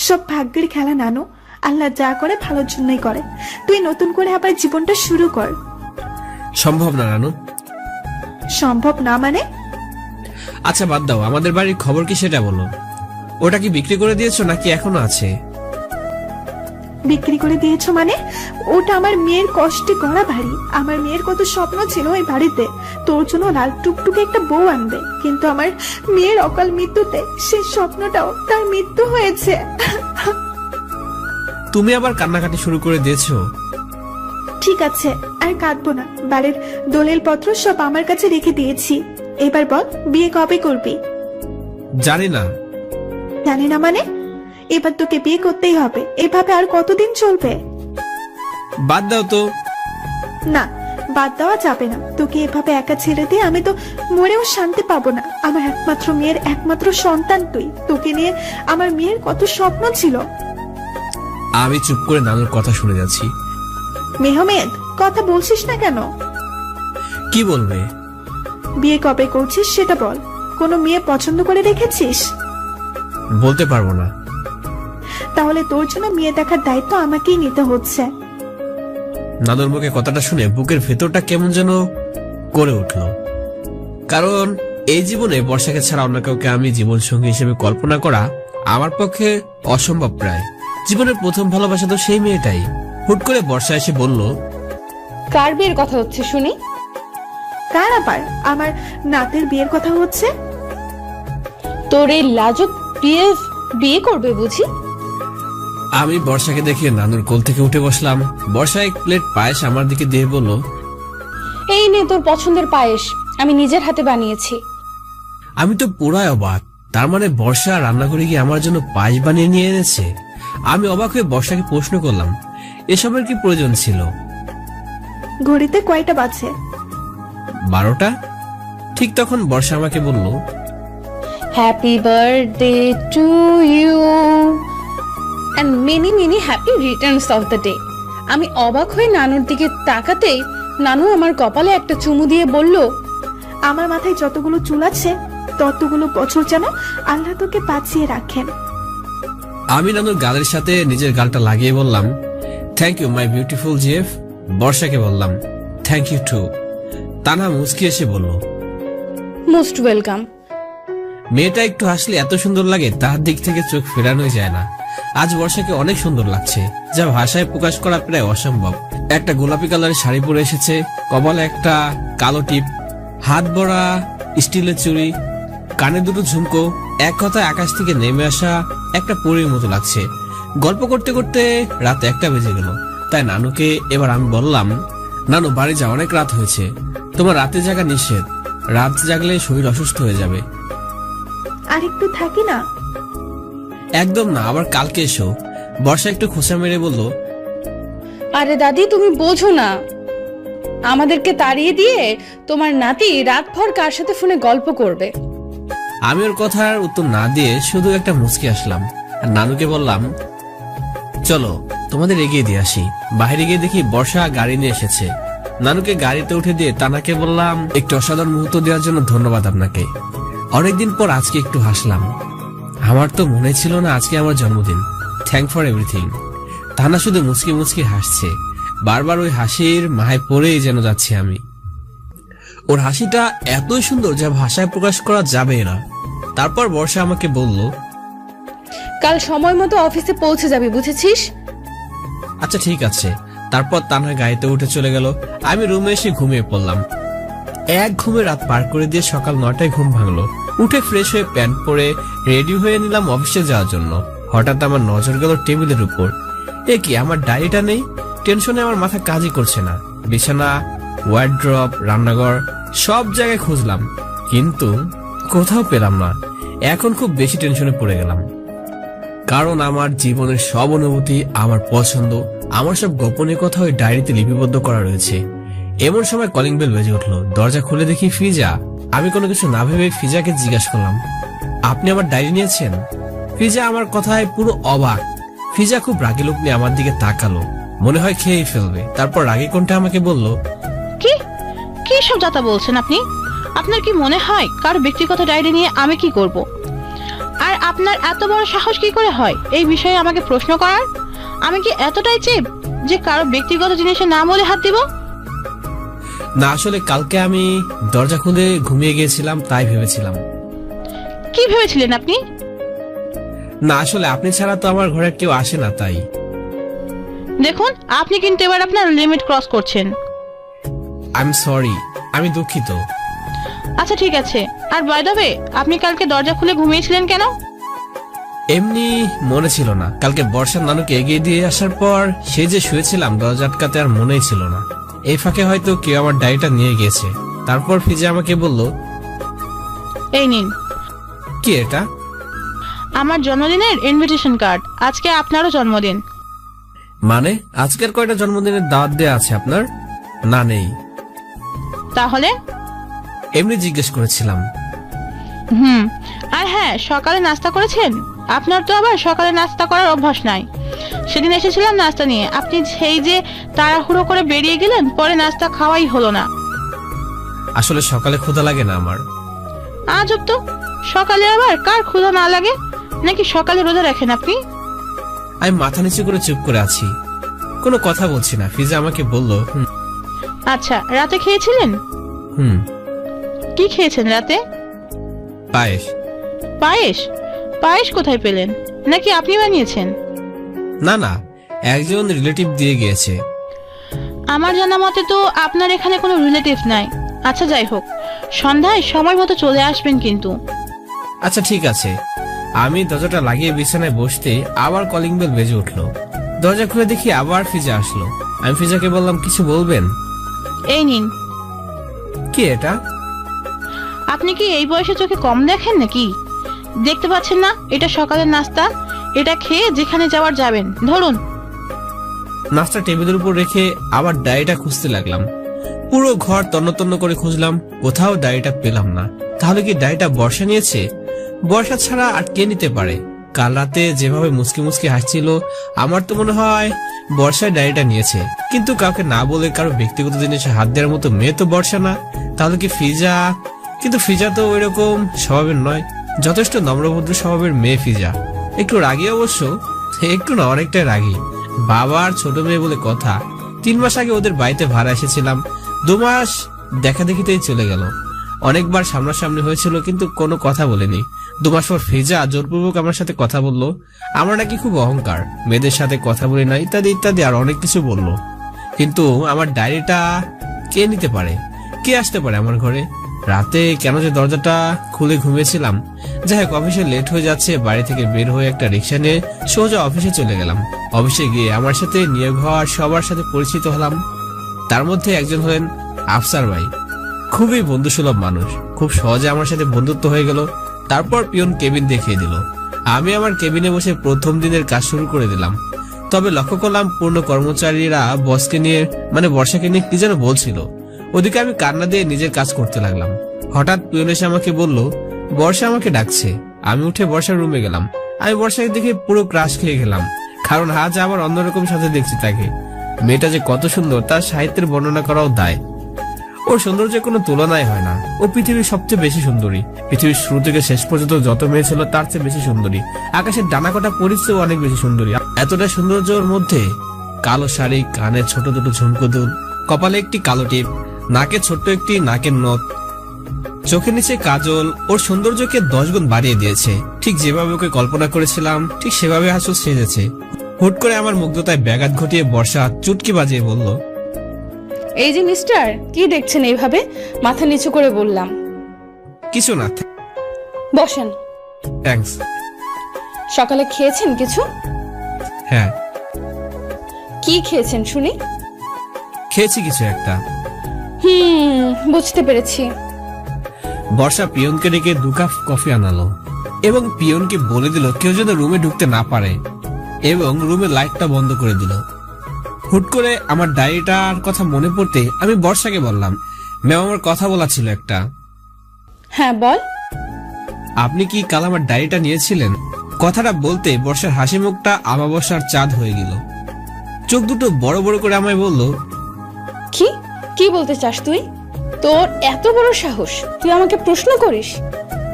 সব ভাগ্যের খেলা নানু, আল্লাহ যা করে ভালোর জন্যই করে। তুই নতুন করে আবার জীবনটা শুরু কর। সম্ভব না নানু। সম্ভব না মানে? আচ্ছা বাদ দাও, আমাদের বাড়ির খবর কি সেটা বলো। ওটা কি বিক্রি করে দিয়েছো নাকি এখনো আছে? বিক্রি করে দিয়েছো মানে? ওটা আমার মেয়ের কষ্টে গড়া বাড়ি। আমার মেয়ের কত স্বপ্ন ছিল ওই বাড়িতে, তোর জন্য লাল টুকটুকে একটা বউ আনবে, কিন্তু আমার মেয়ের অকাল মৃত্যুতে সেই স্বপ্নটাও তার মৃত্যু হয়েছে। তুমি আবার কান্নাকাটি শুরু করে দিয়েছো। ঠিক আছে, আর কাঁদবো না। বাড়ির দলিল পত্র সব আমার কাছে রেখে দিয়েছি। এবার বল, বিয়ে কবে করবি? জানি না। জানি না মানে? এবার তোকে বিয়ে করতেই হবে। এভাবে আর কতদিন চলবে? বাদ দাও তো। না, বাদ দেওয়া যাবে না। তোকে এভাবে একা ছেড়ে দিয়ে আমি তো মরেও শান্তি পাবো না। আমার একমাত্র মেয়ের একমাত্র সন্তান তুই। তোকে নিয়ে আমার মেয়ের কত স্বপ্ন ছিল। আমি চুপ করে নানুর কথা শুনে যাচ্ছি। মেহমেদ, কথা বলছিস না কেন? কি বলবে? বিয়ে কবে করছিস সেটা বল। কোনো মেয়ে পছন্দ করে রেখেছিস? বলতে পারবো না। তাহলে তোর জন্য মেয়ে দেখার দায়িত্ব আমাকেই নিতে হচ্ছে। নানুর মুখে কথাটা শুনে বুকের ভেতরটা কেমন যেন করে উঠল। কারণ এই জীবনে বর্ষাকে ছাড়া অন্য কাউকে আমি জীবন সঙ্গী হিসেবে কল্পনা করা আমার পক্ষে অসম্ভব প্রায়। জীবনের প্রথম ভালোবাসা তো সেই মেয়েটাই। হুট করে বর্ষা এসে বলল, কার বিয়ের কথা হচ্ছে শুনি? কার আবার? আমার নাতের বিয়ের কথা হচ্ছে। তোর এই লাজুক বিয়ে করবে বুঝি? আমি বর্ষাকে দেখে নানুর কোল থেকে উঠে বসলাম। বর্ষা এক প্লেট পায়েস আমার দিকে দিয়ে বলল, এই নে তোর পছন্দের পায়েস, আমি নিজের হাতে বানিয়েছি। আমি তো পুরাই অবাক। তার মানে বর্ষা রান্নাঘরে গিয়ে আমার জন্য পায়েস বানিয়ে নিয়ে এনেছে। আমি অবাক হয়ে বর্ষাকে প্রশ্ন করলাম, এসবের কি প্রয়োজন ছিল? ঘড়িতে কয়টা বাজে? 12টা। ঠিক তখন বর্ষা আমাকে বলল, happy birthday to you and many many happy returns of the day. আমি অবাক হয়ে নানুর দিকে তাকাতেই নানু আমার কপালে একটা চুমু দিয়ে বলল, আমার মাথায় যতগুলো চুল আছে ততগুলো বছর যেন আল্লাহ তোকে বাঁচিয়ে রাখেন। আমি নানুর গালের সাথে নিজের গালটা লাগিয়ে বললাম, thank you my beautiful GF. বর্ষাকে বললাম, থ্যাংক ইউ টু। তানহা মুচকি এসে বলল, মোস্ট ওয়েলকাম। মেয়েটা একটু হাসলে এত সুন্দর লাগে, তার দিক থেকে চোখ ফেরানোই যায় না। আজ বর্ষাকে অনেক সুন্দর লাগছে, যা ভাষায় প্রকাশ করা প্রায় অসম্ভব। একটা গোলাপি কালারের শাড়ি পরে এসেছে, কপালে একটা কালো টিপ, হাত ভরা স্টিলের চুড়ি, কানে দুটো ঝুমকো। এক কথায় আকাশ থেকে নেমে আসা একটা পরীর মতো লাগছে। গল্প করতে করতে রাত 1টা বেজে গেল। তাই নানুকে এবার আমি বললাম, নানু বাড়ি যা, অনেক রাত হয়েছে। তোমার রাতে জাগা নিষেধ, রাত জাগলে শরীর অসুস্থ হয়ে যাবে। আর একটু থাকি না? একদম না, আবার কালকে এসো। বর্ষা একটু খোঁচা মেরে বলল, আরে দাদি তুমি বোঝো না, আমাদেরকে তাড়িয়ে দিয়ে তোমার নাতি রাতভর কার সাথে ফোনে গল্প করবে। আমি ওর কথার উত্তর না দিয়ে শুধু একটা মুচকি আসলাম আর নানুকে বললাম, চলো তোমাদের এগিয়ে দিয়ে আসি। বাইরে গিয়ে দেখি বর্ষা গাড়ি নিয়ে এসেছে। নানুকে গাড়িতে উঠে দিয়ে তানাকে বললাম, একটু অসাধারণ মুহূর্ত দেওয়ার জন্য ধন্যবাদ আপনাকে। অনেকদিন পর আজকে একটু হাসলাম। আমার তো মনে ছিল না আজকে আমার জন্মদিন। Thank for everything. তানা শুধু মুচকি মুচকি হাসছে। বারবার ওই হাসির মায়ায় পড়েই যেন যাচ্ছি আমি। ওর হাসিটা এতই সুন্দর যা ভাষায় প্রকাশ করা যাবে না। তারপর বর্ষা আমাকে বলল, কাল সময় মতো অফিসে পৌঁছে যাবি, বুঝেছিস? আচ্ছা ঠিক আছে। তারপর তানহা গাড়িতে উঠে চলে গেল। আমি রুমে এসে ঘুমিয়ে পড়লাম। এক ঘুমে রাত পার করে দিয়ে সকাল 9টায় ঘুম ভাঙলো। উঠে ফ্রেশ হয়ে প্যান্ট পরে রেডি হয়ে নিলাম অফিসে যাওয়ার জন্য। হঠাৎ আমার নজর গেল টেবিলের উপর। এ কি, আমার ডায়েরিটা নেই! টেনশনে আমার মাথা কাজই করছে না। বিছানা, ওয়ার্ড্রপ, রান্নাঘর সব জায়গায় খুঁজলাম, কিন্তু কোথাও পেলাম না। এখন খুব বেশি টেনশনে পড়ে গেলাম, কারণ আমার জীবনের সব অনুভূতি, আমার পছন্দ, আমার সব গোপনীয় কথা ওই ডায়েরিতে লিপিবদ্ধ করা রয়েছে। এমন সময় কলিং বেল বেজে উঠলো। দরজা খুলে দেখি ফিজা। আমি কোনো কিছু না ভেবে ফিজাকে জিজ্ঞাসা করলাম, আপনি আমার ডায়েরি নিয়েছেন? ফিজা আমার কথায় পুরো অবাক। ফিজা খুব রাগী লোক নিয়ে আমার দিকে তাকালো, মনে হয় খেয়েই ফেলবে। তারপর রাগী কণ্ঠে আমাকে বলল, কি কি সব যাতা বলছেন আপনি? আপনার কি মনে হয় কার ব্যক্তিগত ডায়েরি নিয়ে আমি কি করব? আর আপনার এত বড় সাহস কি করে হয় এই বিষয়ে আমাকে প্রশ্ন করার? আমি কি এতটাই চিপ যে কারো ব্যক্তিগত জিনিসে না বলে হাত দিব? না, আসলে কালকে আমি দরজা খুলে ঘুমিয়ে গিয়েছিলাম, তাই ভেবেছিলাম। কি ভেবেছিলেন আপনি? না, আসলে আপনি ছাড়া তো আমার ঘরে কেউ আসে না, তাই। দেখুন, আপনি কিন্তু এবার আপনার লিমিট ক্রস করছেন। আই এম সরি, আমি দুঃখিত। আচ্ছা ঠিক আছে। আর বাই দ্য ওয়ে, আপনি কালকে দরজা খুলে ঘুমিয়েছিলেন কেন? এমনি মনে ছিল না। কালকে বর্ষার নানুকে এগিয়ে দিয়ে আসার পর সে যে শুয়েছিলাম দরজা আটকাতে, আর মনেই ছিল না। এই ফাঁকে হয়তো কেউ আমার ডায়েরিটা নিয়ে গেছে। তারপর ফিজা আমাকে বলল, এই নিন, কি এটা? আমার জন্মদিনের ইনভিটেশন কার্ড। আজকে আপনারও জন্মদিন। মানে আজকের কয়টা জন্মদিনের দাওয়াত দেয়া আছে আপনার? না, নেই। তাহলে? এমনি জিজ্ঞেস করেছিলাম। আর হ্যাঁ, সকালে নাস্তা করেছেন? আপনার তো আবার সকালে নাস্তা করার অভ্যাস নাই। সেদিন এসেছিলাম নাস্তা নিয়ে, আপনি সেই যে তাড়াহুড়ো করে বেরিয়ে গেলেন, পরে নাস্তা খাওয়াই হলো না। আসলে সকালে ক্ষুধা লাগে না আমার। আজব তো, সকালে আবার কার ক্ষুধা না লাগে? নাকি সকালে রোজা রাখেন আপনি? আমি মাথা নিচু করে চুপ করে আছি, কোনো কথা বলছি না। ফিজা আমাকে বলল, আচ্ছা, রাতে খেয়েছিলেন? কি খেয়েছেন রাতে? পায়েস। পায়েস? পায়েস কোথায় পেলেন? নাকি আপনি বানিয়েছেন? না না, একজন রিলেটিভ দিয়ে গিয়েছে। আমার জানা মতে তো আপনার এখানে কোনো রিলেটিভ নাই। আচ্ছা যাই হোক, সন্ধ্যায় সময় মতো চলে আসবেন কিন্তু। আচ্ছা ঠিক আছে। আমি দরজাটা লাগিয়ে বিছানায় বসতে আবার কলিং বেল বেজে উঠলো। দরজা খুলে দেখি আবার ফিজা আসলো। আমি ফিজাকে বললাম, কিছু বলবেন? এই নিন। কি এটা? আপনি কি এই বয়সে চোখে কম দেখেন নাকি? দেখতে পাচ্ছেন না এটা সকালের নাস্তা? এটা খেয়ে যেখানে যাওয়ার যাবেন। ধরুন। নাস্তা টেবিলের উপর রেখে আবার ডায়েরিটা খুঁজতে লাগলাম। পুরো ঘর তন্ন করে খুঁজলাম, কোথাও ডায়েরিটা পেলাম না। তাহলে কি ডায়েরিটা বর্ষা নিয়েছে? বর্ষা ছাড়া আর কে নিতে পারে? কাল রাতে যেভাবে মুসকি মুসকি হাসছিল, আমার তো মনে হয় বর্ষায় ডায়েরিটা নিয়েছে। কিন্তু কাউকে না বলে কারো ব্যক্তিগত জিনিসে হাত দেওয়ার মতো মেয়ে তো বর্ষা না। তাহলে কি ফিজা? কিন্তু ফিজা তো ওইরকম স্বভাবের নয়, যথেষ্ট নম্রভদ্র স্বভাবের মেয়ে ফিজা। একটু রাগী অবশ্য, একটু না অনেকটাই রাগী। বাবার ছোট মেয়ে বলে কথা। 3 মাস আগে ওদের বাড়িতে ভাড়া এসেছিলাম, 2 মাস দেখা দেখিতেই চলে গেল। অনেকবার সামনাসামনি হয়েছিল, কিন্তু কোনো কথা বলেনি। 2 মাস পর ফিজা জোরপূর্বক আমার সাথে কথা বললো। আমার নাকি খুব অহংকার, মেয়েদের সাথে কথা বলি না, ইত্যাদি ইত্যাদি আর অনেক কিছু বললো। কিন্তু আমার ডায়েরিটা কে নিতে পারে? কে আসতে পারে আমার ঘরে? রাতে কেন যে দরজাটা খুলে ঘুমিয়েছিলাম। যাই হোক, অফিসে লেট হয়ে যাচ্ছে। বাড়ি থেকে বের হয়ে একটা রিক্সা নিয়ে সোজা অফিসে চলে গেলাম। অফিসে গিয়ে আমার সাথে নিয়োগ হওয়ার সবার সাথে পরিচিত হলাম। তার মধ্যে একজন হলেন আফসার ভাই। খুবই বন্ধুসুলভ মানুষ, খুব সহজে আমার সাথে বন্ধুত্ব হয়ে গেল। তারপর পিয়ন কেবিন দেখিয়ে দিল। আমি আমার কেবিনে বসে প্রথম দিনের কাজ শুরু করে দিলাম। তবে লক্ষ্য করলাম পূর্ণ কর্মচারীরা বসকে নিয়ে, মানে বর্ষাকে নিয়ে কি যেন বলছিল। ওদিকে আমি কান্না দিয়ে নিজের কাজ করতে লাগলাম। হঠাৎ পিয়ন এসে আমাকে বলল, বর্ষা আমাকে ডাকছে। আমি উঠে বর্ষার রুমে গেলাম। আমি বর্ষাকে দেখে পুরো ক্রাশ খেয়ে গেলাম, কারণ আজ আবার অন্যরকম সাথে দেখছি তাকে। মেয়েটা যে কত সুন্দর তার সাহিত্যের বর্ণনা করাও দায়। ওর সৌন্দর্যের কোনো তুলনাই হয় না। ও পৃথিবীর সবচেয়ে বেশি সুন্দরী। পৃথিবীর শুরু থেকে শেষ পর্যন্ত যত মেয়ে ছিল তার চেয়ে বেশি সুন্দরী। আকাশের ডানা কটা পরিচয় অনেক বেশি সুন্দরী। এতটা সৌন্দর্যের মধ্যে কালো শাড়ি, কানে ছোট দুটো ঝুমকো দুল, কপালে একটি কালো টিপ, নাকে ছোট্ট একটি নাকের নথ, চোখের নিচে কাজল ওর সৌন্দর্যকে 10 গুণ বাড়িয়ে দিয়েছে। ঠিক যেভাবে ওকে কল্পনা করেছিলাম ঠিক সেভাবে আসল সেজেছে। হুট করে আমার মুগ্ধতায় ব্যাঘাত ঘটিয়ে বর্ষা চুটকি বাজিয়ে বলল, এই যে মিস্টার, কি দেখছেন এইভাবে? মাথা নিচু করে বললাম। কিছু না, বসেন। থ্যাঙ্কস। সকালে খেয়েছেন কিছু? হ্যাঁ, কি খেয়েছেন শুনি? খেয়েছি কিছু একটা। বুঝতে পেরেছি। বর্ষা পিয়নকে ডেকে 2 কাপ কফি আনালো এবং পিয়নকে বলে দিল কেউ যেন রুমে ঢুকতে না পারে এবং রুমের লাইটটা বন্ধ করে দিল। হুট করে আমার ডায়েরিটার কথা মনে পড়তে আমি বর্ষাকে বললাম, ম্যাম আমার কথা বলা ছিল একটা। হ্যাঁ বল। আপনি কি কাল আমার ডায়েরিটা নিয়েছিলেন? কথাটা বলতে বর্ষার হাসি মুখটা আমাবস্যার চাঁদ হয়ে গেল। চোখ দুটো বড় বড় করে আমায় বলল, কি কি বলতে চাস তুই? তোর এত বড় সাহস, তুই আমাকে প্রশ্ন করিস?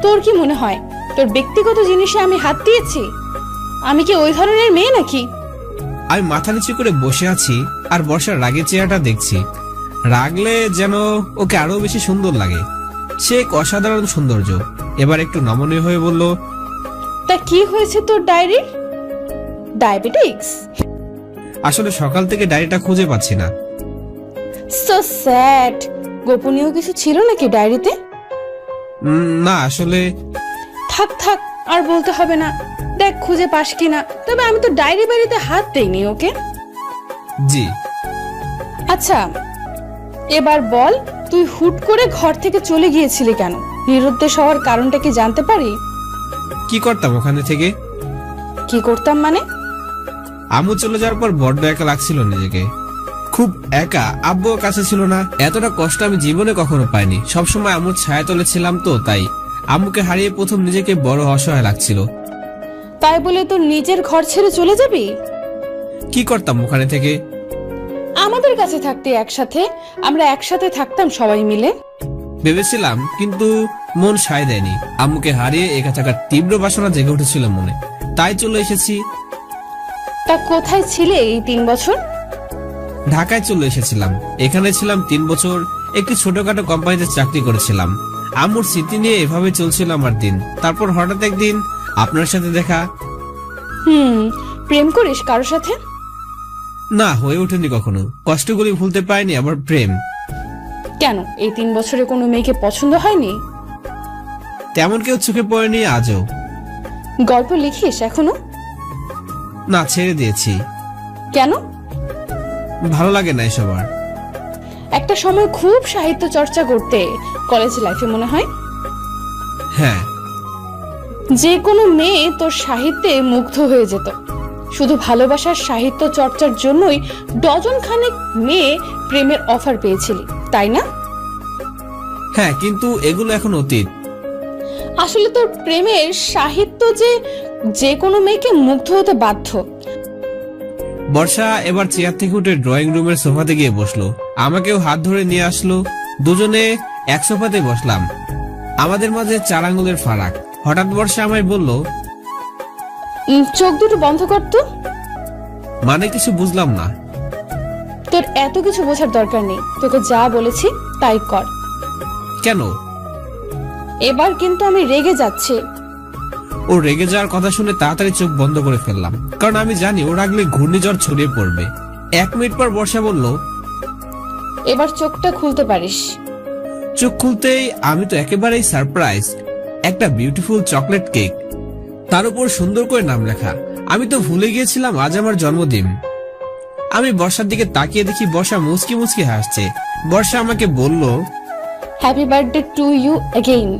তোর কি মনে হয় তোর ব্যক্তিগত জিনিসে আমি হাত দিয়েছি? আমি কি ওই ধরনের মেয়ে নাকি? আমি মাথা নিচু করে বসে আছি আর বর্ষার রাগের চেহারাটা দেখছি। রাগলে যেন ওকে আরো বেশি সুন্দর লাগে। সে এক অসাধারণ সৌন্দর্য। এবার একটু নমনীয় হয়ে বলল, তা কি হয়েছে তোর ডায়েরির? ডায়াবেটিক্স? আসলে সকাল থেকে ডায়েরিটা খুঁজে পাচ্ছি না। So sad. গোপনীয় কিছু ছিল নাকি ডায়েরিতে? না আসলে। থাক থাক, আর বলতে হবে না। দেখ খুঁজে পাস কিনা। তবে আমি তো ডায়েরি বাড়িতে হাত দেইনি। ওকে জি। আচ্ছা এবার বল, তুই হুট করে ঘর থেকে চলে গিয়েছিলি কেন? নিরুদ্দেশ হওয়ার কারণটা কি জানতে পারি? কি করতাম ওখানে থেকে? কি করতাম মানে? আম্মু চলে যাওয়ার পর বড্ড একা লাগছিল নিজেকে, খুব একা। আব্বুও কাছে ছিল না। এতটা কষ্ট আমি জীবনে কখনো পাইনি। সবসময় আম্মুর ছায়া তলে ছিলাম, তো তাই আম্মুকে হারিয়ে প্রথম নিজেকে বড় অসহায় লাগছিল। তাই বলে তোর নিজের ঘর ছেড়ে চলে যাবি? কি করতাম ওখানে থেকে? আমাদের কাছে থাকতে একসাথে, আমরা একসাথে থাকতাম সবাই মিলে। ভেবেছিলাম, কিন্তু মন সায় দেয়নি। আম্মুকে হারিয়ে একা থাকার তীব্র বাসনা জেগে উঠেছিল মনে, তাই চলে এসেছি। তা কোথায় ছিলে এই 3 বছর? ঢাকায় চলে এসেছিলাম। এখানে ছিলাম 3 বছর। একটি ছোটখাটো কোম্পানিতে চাকরি করেছিলাম। আম্মুর স্মৃতি নিয়ে এভাবে চলছিল আমার দিন। তারপর হঠাৎ একদিন আপনার সাথে দেখা। প্রেম করিস কারোর সাথে? না, হয়ে ওঠেনি কখনো। কষ্টগুলি ভুলতে পারিনি আবার প্রেম। কেন এই 3 বছরে কোনো মেয়েকে পছন্দ হয়নি? তেমন কেউ চোখে পড়েনি আজও। গল্প লিখিস এখনো? না, ছেড়ে দিয়েছি। কেন? ভালো লাগে না এসব আর। একটা সময় খুব সাহিত্য চর্চা করতে, কলেজ লাইফে মনে হয়। হ্যাঁ, যে কোনো মেয়ে তোর সাহিত্যে মুগ্ধ হয়ে যেত। শুধু ভালোবাসার সাহিত্য চর্চার জন্যই ডজন খানেক মেয়ে প্রেমের অফার পেয়েছিলি, তাই না? হ্যাঁ, কিন্তু এগুলো এখন অতীত। আসলে তোর প্রেমের সাহিত্য যে কোনো মেয়েকে মুগ্ধ হতে বাধ্য। বর্ষা এবার চেয়ার থেকে উঠে ড্রয়িং রুমের সোফাতে গিয়ে বসলো। আমাকেও হাত ধরে নিয়ে আসলো। দুজনে এক সোফাতে বসলাম। আমাদের মাঝে 4 আঙ্গুলের ফারাক। হঠাৎ বর্ষা আমায় বলল, চোখ দুটো বন্ধ কর তো। মানে কিছু বুঝলাম না। তোর এত কিছু বোঝার দরকার নেই। তোকে যা বলেছি তাই কর। কেন? এবার কিন্তু আমি রেগে যাচ্ছি। ও রেগে যাওয়ার কথা শুনে তাড়াতাড়ি চোখ বন্ধ করে ফেললাম, কারণ আমি জানি ও রাগলে ঘূর্ণিঝড় ছড়িয়ে পড়বে। 1 মিনিট পর বর্ষা বলল, এবার চোখটা খুলতে পারিস। চোখ খুলতেই আমি তো একেবারেই সারপ্রাইজ। একটা বিউটিফুল চকলেট কেক, তার উপর সুন্দর করে নাম লেখা। আমি তো ভুলে গিয়েছিলাম আজ আমার জন্মদিন। আমি বর্ষার দিকে তাকিয়ে দেখি বর্ষা মুচকি মুচকি হাসছে। বর্ষা আমাকে বলল, happy birthday to you again.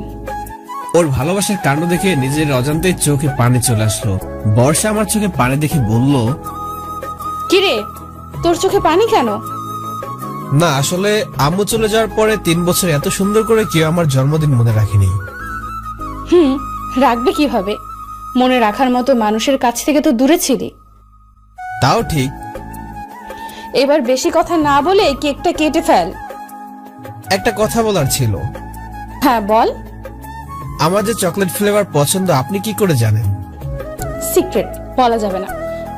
ওর ভালোবাসার কাণ্ড দেখে নিজের অজান্তে চোখে পানি চলে আসলো। বর্ষা আমার চোখে পানি দেখে বলল, কিরে তোর চোখে পানি কেন? না আসলে আম্মু চলে যাওয়ার পরে 3 বছর এত সুন্দর করে কেউ আমার জন্মদিন মনে রাখেনি। রাখবে কিভাবে? মনে রাখার মতো মানুষের কাছ থেকে তো দূরে ছিলি। তাও ঠিক। এবার বেশি কথা না বলে কেকটা কেটে ফেল। একটা কথা বলার ছিল। হ্যাঁ বল। আমার যে চকলেট ফ্লেভার পছন্দ আপনি কি করে জানেন? সিক্রেট বলা যাবে না।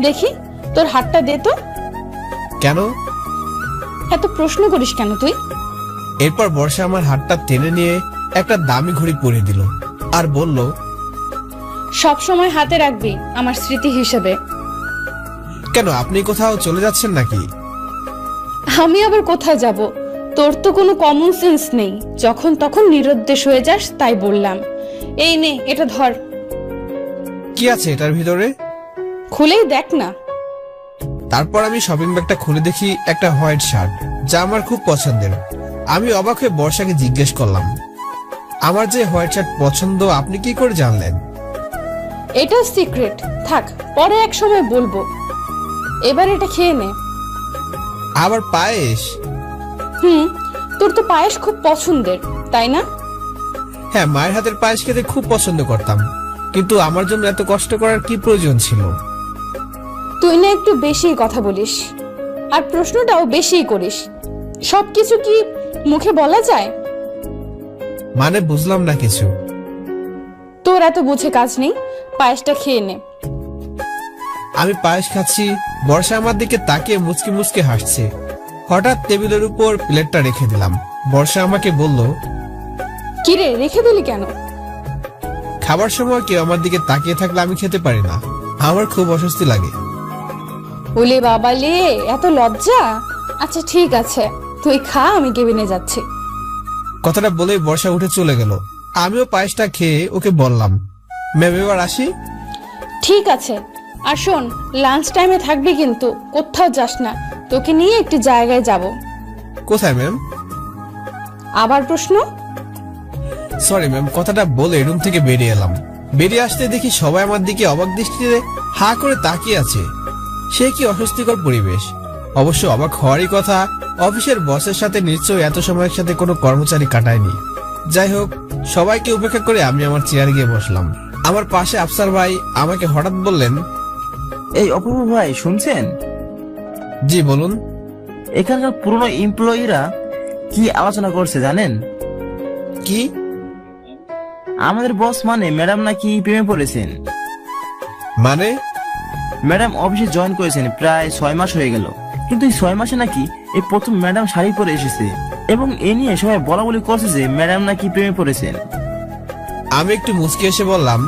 দেখি তোর হাতটা দে তো। কেন? এত প্রশ্ন করিস কেন তুই? এরপর বর্ষা আমার হাতটা টেনে নিয়ে একটা দামি ঘড়ি পরিয়ে দিল আর বলল, সব সময় হাতে রাখবি আমার স্মৃতি হিসেবে। কেন, আপনি কোথাও চলে যাচ্ছেন নাকি? আমি আবার কোথায় যাব? তোর তো কোনো কমন সেন্স নেই। যখন তখন নিরুদ্দেশ হয়ে যাস, তাই বললাম। এই নে এটা ধর। কি আছে এটার ভিতরে? খুলেই দেখ না। তারপর আমি শপিং ব্যাগটা খুলে দেখি একটা হোয়াইট শার্ট, যা আমার খুব পছন্দের। আমি অবাক হয়ে বর্ষাকে জিজ্ঞেস করলাম, আমার যে হোয়াইট শার্ট পছন্দ আপনি কি করে জানলেন? এটা সিক্রেট, থাক পরে এক সময় বলবো। এবার এটা খেয়ে নে। আবার পায়েস? তোর তো পায়েস খুব পছন্দের, তাই না? হ্যাঁ, মায়ের হাতের পায়েস খেতে খুব পছন্দ করতাম, কিন্তু আমার জন্য এত কষ্ট করার কি প্রয়োজন ছিল? তুই না একটু বেশিই কথা বলিস, আর প্রশ্নটাও বেশিই করিস। সবকিছু কি মুখে বলা যায়? মানে বুঝলাম না কিছু। তোর এত বুঝে কাজ নেই, পায়েসটা খেয়ে নে। আমি পায়েস খাচ্ছি, বর্ষা আমার দিকে তাকিয়ে মুচকি মুচকি হাসছে। হঠাৎ টেবিলের উপর প্লেটটা রেখে দিলাম। বর্ষা আমাকে বলল, কিরে রেখে দিলি কেন? খাবার সময় কেউ আমার দিকে তাকিয়ে থাকলে আমি খেতে পারি না, আমার খুব অস্বস্তি লাগে। ওলে বাবা লে, এত লজ্জা। আচ্ছা ঠিক আছে, তুই খা, আমি কেবিনে যাচ্ছি। কথাটা বলেই বর্ষা উঠে চলে গেল। আমিও পায়েসটা খেয়ে ওকে বললাম, ম্যাম এবার আসি। ঠিক আছে, আর শোন, লাঞ্চ টাইমে থাকবি কিন্তু, কোথাও যাস না। তোকে নিয়ে একটি জায়গায় যাব। কোথায় ম্যাম? আবার প্রশ্ন? সরি ম্যাম, কথাটা বলে রুম থেকে বেরিয়ে এলাম। বেরিয়ে আসতে দেখি সবাই আমার দিকে অবাক দৃষ্টিতে হা করে তাকিয়ে আছে। সে কি অস্বস্তিকর পরিবেশ। অবশ্য অবাক হওয়ারই কথা, অফিসের বসের সাথে নিশ্চয়ই এত সময় একসাথে কোনো কর্মচারী কাটায়নি। যাই হোক, সবাইকে উপেক্ষা করে আমি আমার চেয়ারে গিয়ে বসলাম। আমার পাশে আফসার ভাই আমাকে হঠাৎ বললেন, এই অপূর্ব ভাই শুনছেন? জি বলুন। এখানকার পুরনো এমপ্লয়িরা কি আলোচনা করছে জানেন? কি? আমাদের বস মানে ম্যাডাম নাকি প্রেমে পড়েছেন। মানে? ম্যাডাম অফিসে জয়েন করেছেন প্রায় 6 মাস হয়ে গেল, কিন্তু এই 6 মাসে নাকি এই প্রথম ম্যাডাম শাড়ি পরে এসেছে, এবং এ নিয়ে সবাই বলা বলি করছে যে ম্যাডাম নাকি প্রেমে পড়েছেন। আমি একটু মুচকি এসে বললাম,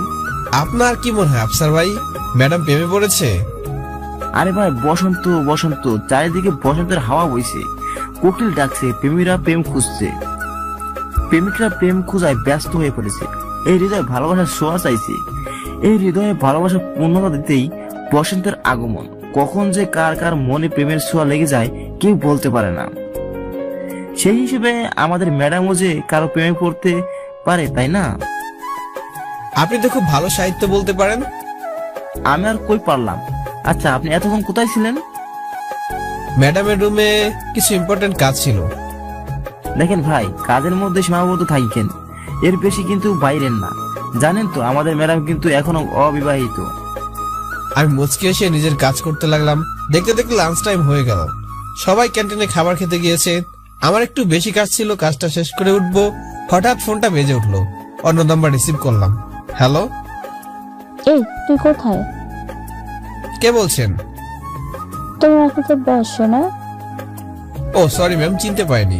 আপনার কি মনে হয় আফসার ভাই, ম্যাডাম প্রেমে পড়েছে? আরে ভাই, বসন্ত বসন্ত, চারিদিকে বসন্তের হাওয়া বইছে, কোকিল ডাকছে, প্রেমীরা প্রেম খুঁজছে, প্রেমিকরা প্রেম খোঁজায় ব্যস্ত হয়ে পড়েছে। এই হৃদয় ভালোবাসার ছোঁয়া চাইছে, এই হৃদয়ে ভালোবাসা পূর্ণতা দিতেই বসন্তের আগমন। কখন যে কার কার মনে প্রেমের ছোঁয়া লেগে যায় কেউ বলতে পারে না। সেই হিসেবে আমাদের ম্যাডামও যে কারো প্রেমে পড়তে পারে, তাই না? আপনি তো খুব ভালো সাহিত্য বলতে পারেন। আমি আর কই পারলাম। আচ্ছা, আপনি এতক্ষণ কোথায় ছিলেন? ম্যাডামের রুমে কিছু ইম্পর্টেন্ট কাজ ছিল। দেখেন ভাই, কাজের মধ্যে সীমাবদ্ধ থাকেন, এর বেশি কিন্তু বাইরের না। জানেন তো আমাদের ম্যাডাম কিন্তু এখনো অবিবাহিত। আমি মুচকি এসে নিজের কাজ করতে লাগলাম। দেখতে দেখতে লাঞ্চ টাইম হয়ে গেল। সবাই ক্যান্টিনে খাবার খেতে গিয়েছে। আমার একটু বেশি কাজ ছিল, কাজটা শেষ করে উঠবো। হঠাৎ ফোনটা বেজে উঠলো। অন্য নাম্বার রিসিভ করলাম। হ্যালো, এই তুই কোথায়? কে বলছেন? তোমার অফিসের বস না? ও সরি ম্যাম, চিনতে পারিনি।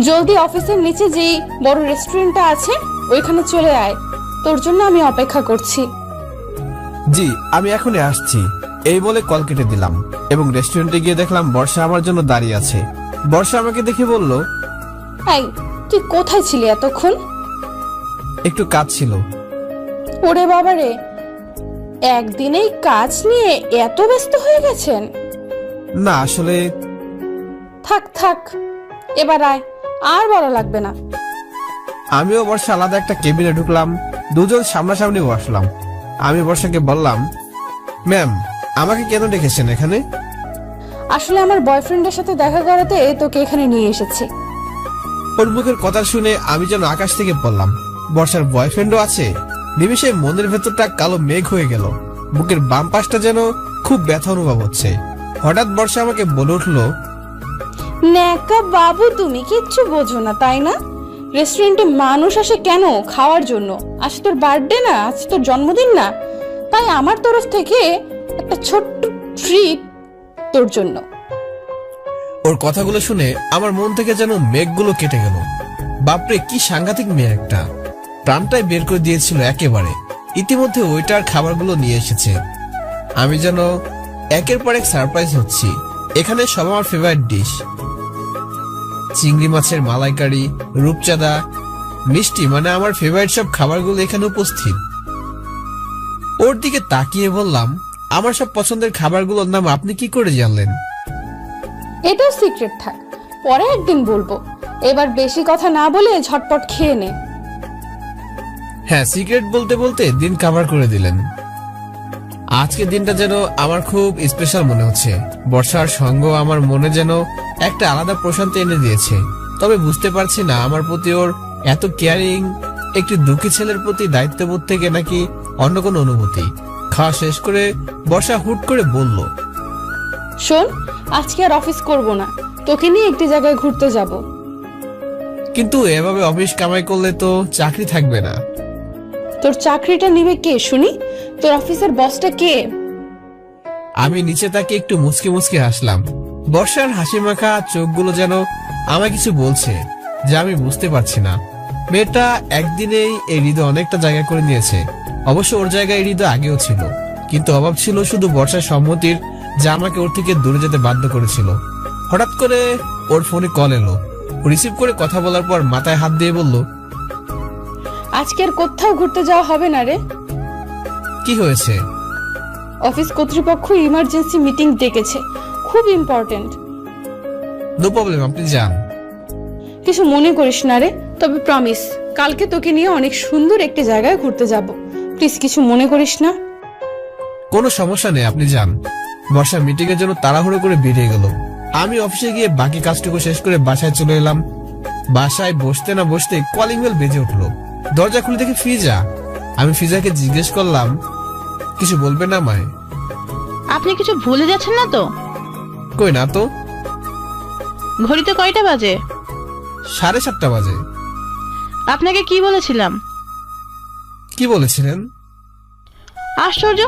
জলদি অফিসের নিচে যেই বড় রেস্টুরেন্টটা আছে ওইখানে চলে আয়, তোর জন্য আমি অপেক্ষা করছি। জি, আমি এখনই আসছি, এই বলে কল কেটে দিলাম এবং রেস্টুরেন্টে গিয়ে দেখলাম বর্ষা আমার জন্য দাঁড়িয়ে আছে। বর্ষা আমাকে দেখে বলল, এই তুই কোথায় ছিলি এতক্ষণ? একটু কাজ ছিল। ওরে বাবারে, একদিনেই কাজ নিয়ে এত ব্যস্ত হয়ে গেছেন? না আসলে। থাক থাক, এবার আয়, আর বলা লাগবে না। আমিও বর্ষা আলাদা একটা কেবিনে ঢুকলাম। দুজন সামনাসামনি বসলাম। আমি বর্ষাকে বললাম, ম্যাম আমাকে কেন ডেকেছেন এখানে? আসলে আমার বয়ফ্রেন্ডের সাথে দেখা করাতে তোকে এখানে নিয়ে এসেছি। ওর মুখের কথা শুনে আমি যেন আকাশ থেকে পড়লাম। বর্ষার বয়ফ্রেন্ডও আছে? নিমেষে মনের ভেতরটা কালো মেঘ হয়ে গেল। বুকের বাম পাশটা যেন খুব ব্যথা অনুভব হচ্ছে। হঠাৎ বর্ষা আমাকে বলে উঠলো, ন্যাকা বাবু, তুমি কিচ্ছু বোঝো না তাই না? রেস্টুরেন্টে মানুষ আসে কেন? খাওয়ার জন্য। আজ তোর বার্থডে না, আজ তোর জন্মদিন না, তাই আমার তরফ থেকে একটা ছোট্ট ট্রিট তোর জন্য। ওর কথাগুলো শুনে আমার মন থেকে যেন মেঘগুলো কেটে গেল। বাপরে, কি সাংঘাতিক মেয়ে একটা! প্রাণটাই বের করে দিয়েছিল একেবারে। ইতিমধ্যে ওইটার খাবারগুলো নিয়ে এসেছে। আমি যেন একের পর এক সারপ্রাইজ হচ্ছি। এখানে সব আমার ফেভারিট ডিশ, চিংড়ি মাছের মালাইকারি, রূপচাঁদা, মিষ্টি, মানে আমার ফেভারিট সব খাবারগুলো এখানে উপস্থিত। ওর দিকে তাকিয়ে বললাম, আমার সব পছন্দের খাবারগুলোর নাম আপনি কি করে জানলেন? এটাও সিক্রেট থাক, পরে একদিন বলবো। এবার বেশি কথা না বলে ঝটপট খেয়ে নে। হ্যাঁ, সিক্রেট বলতে বলতে দিন কাভার করে দিলেন। আজকের দিনটা যেন আমার খুব স্পেশাল মনে হচ্ছে। বর্ষার সঙ্গ আমার মনে যেন একটা আলাদা প্রশান্তি এনে দিয়েছে। তবে বুঝতে পারছি না আমার প্রতি ওর এত কেয়ারিং একটি দুঃখী ছেলের প্রতি দায়িত্ববোধ থেকে নাকি অন্য কোনো অনুভূতি। খাওয়া শেষ করে বর্ষা হুট করে বলল, শোন, আজকে আর অফিস করব না, তোকে নিয়ে একটি জায়গায় ঘুরতে যাব। কিন্তু এভাবে অফিস কামাই করলে তো চাকরি থাকবে না। তোর চাকরিটা নিবে কে শুনি? তোর অফিসের বসটা কে? আমি নিচে তাকে একটু মুচকি মুচকি হাসলাম। বর্ষার হাসি মাখা চোখগুলো যেন আমায় কিছু বলছে যা আমি বুঝতে পারছি না। মেয়েটা একদিনেই এই হৃদয় অনেকটা জায়গা করে নিয়েছে। অবশ্য ওর জায়গায় এই হৃদয় আগেও ছিল, কিন্তু অভাব ছিল শুধু বর্ষার সম্মতির, যা আমাকে ওর থেকে দূরে যেতে বাধ্য করেছিল। হঠাৎ করে ওর ফোনে কল এলো। রিসিভ করে কথা বলার পর মাথায় হাত দিয়ে বলল, আজকে আর কোথাও ঘুরতে যাওয়া হবে না রে। কি হয়েছে? অফিস কর্তৃপক্ষ ইমার্জেন্সি মিটিং ডেকেছে, খুব ইম্পর্টেন্ট। নো প্রবলেম, আপনি যান। কিছু মনে করিস না রে, তবে প্রমিস কালকে তোকে নিয়ে অনেক সুন্দর একটি জায়গায় ঘুরতে যাব। প্লিজ কিছু মনে করিস না। কোনো সমস্যা নেই, আপনি যান। বর্ষা মিটিং এর জন্য তাড়াহুড়ো করে বেরিয়ে গেল। আমি অফিসে গিয়ে বাকি কাজটুকু শেষ করে বাসায় চলে এলাম। বাসায় বসতে না বসতে কলিং বেল বেজে উঠলো। দরজা খুলে দেখি ফিজা। আমি ফিজাকে জিজ্ঞেস করলাম, কিছু বলবে না মায়? আপনি কিছু ভুলে যাচ্ছেন না তো? কই না তো। ঘড়িতে কয়টা বাজে? 7:30 বাজে। আপনাকে কি বলেছিলাম? কি বলেছিলেন? আশ্চর্য,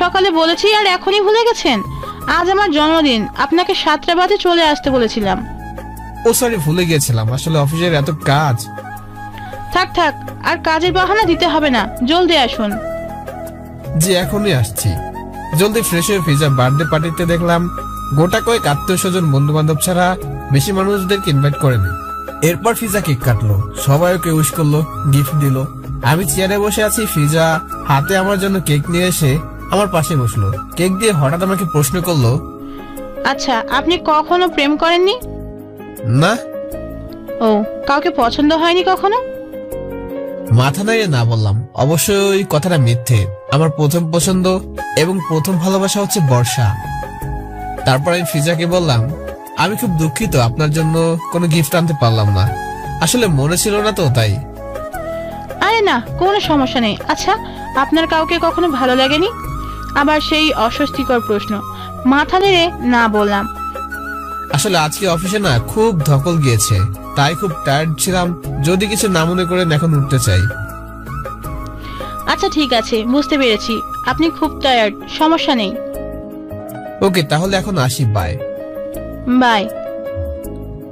সকালে বলেছি আর এখনই ভুলে গেছেন? আজ আমার জন্মদিন, আপনাকে 7টা বাজে চলে আসতে বলেছিলাম। ও সরি, ভুলে গিয়েছিলাম। আসলে অফিসের এত কাজ। থাক থাক, আর কাজের বাহানা দিতে হবে না, জলদি আসুন। জি, এখনই আসছি। জলদি ফ্রেশ হয়ে ফিজা বার্থডে পার্টিতে দেখলাম গোটা কয়েক আত্মীয় স্বজন বন্ধু বান্ধব ছাড়া বেশি মানুষদেরকে ইনভাইট করেনি। এরপর ফিজা কেক কাটলো, সবাই ওকে উইশ করলো, গিফট দিল। আমি চেয়ারে বসে আছি, ফিজা হাতে আমার জন্য কেক নিয়ে এসে আমার পাশে বসলো। কেক দিয়ে হঠাৎ আমাকে প্রশ্ন করলো, আচ্ছা, আপনি কখনো প্রেম করেননি? না। ও, কাউকে পছন্দ হয়নি কখনো? মাথা নাড়িয়ে না বললাম। অবশ্যই কথাটা মিথ্যে। আমার প্রথম পছন্দ এবং প্রথম ভালোবাসা হচ্ছে বর্ষা। তারপর আমি ফিজাকে বললাম, আমি খুব দুঃখিত আপনার জন্য কোনো গিফট আনতে পারলাম না। আসলে মনে ছিল না তো, তাই। আরে না, কোনো সমস্যা নেই। আচ্ছা, আপনার কাউকে কখনো ভালো লাগেনি? আবার সেই অস্বস্তিকর প্রশ্ন। মাথা নেড়ে না বললাম। আসলে আজকে অফিসে না খুব ধকল গিয়েছে, তাই খুব টায়ার্ড ছিলাম। যদি কিছু না মনে করেন, এখন উঠতে চাই। আচ্ছা ঠিক আছে, বুঝতে পেরেছি আপনি খুব টায়ার্ড, সমস্যা নেই। ওকে, তাহলে এখন আসি, বাই। বাই।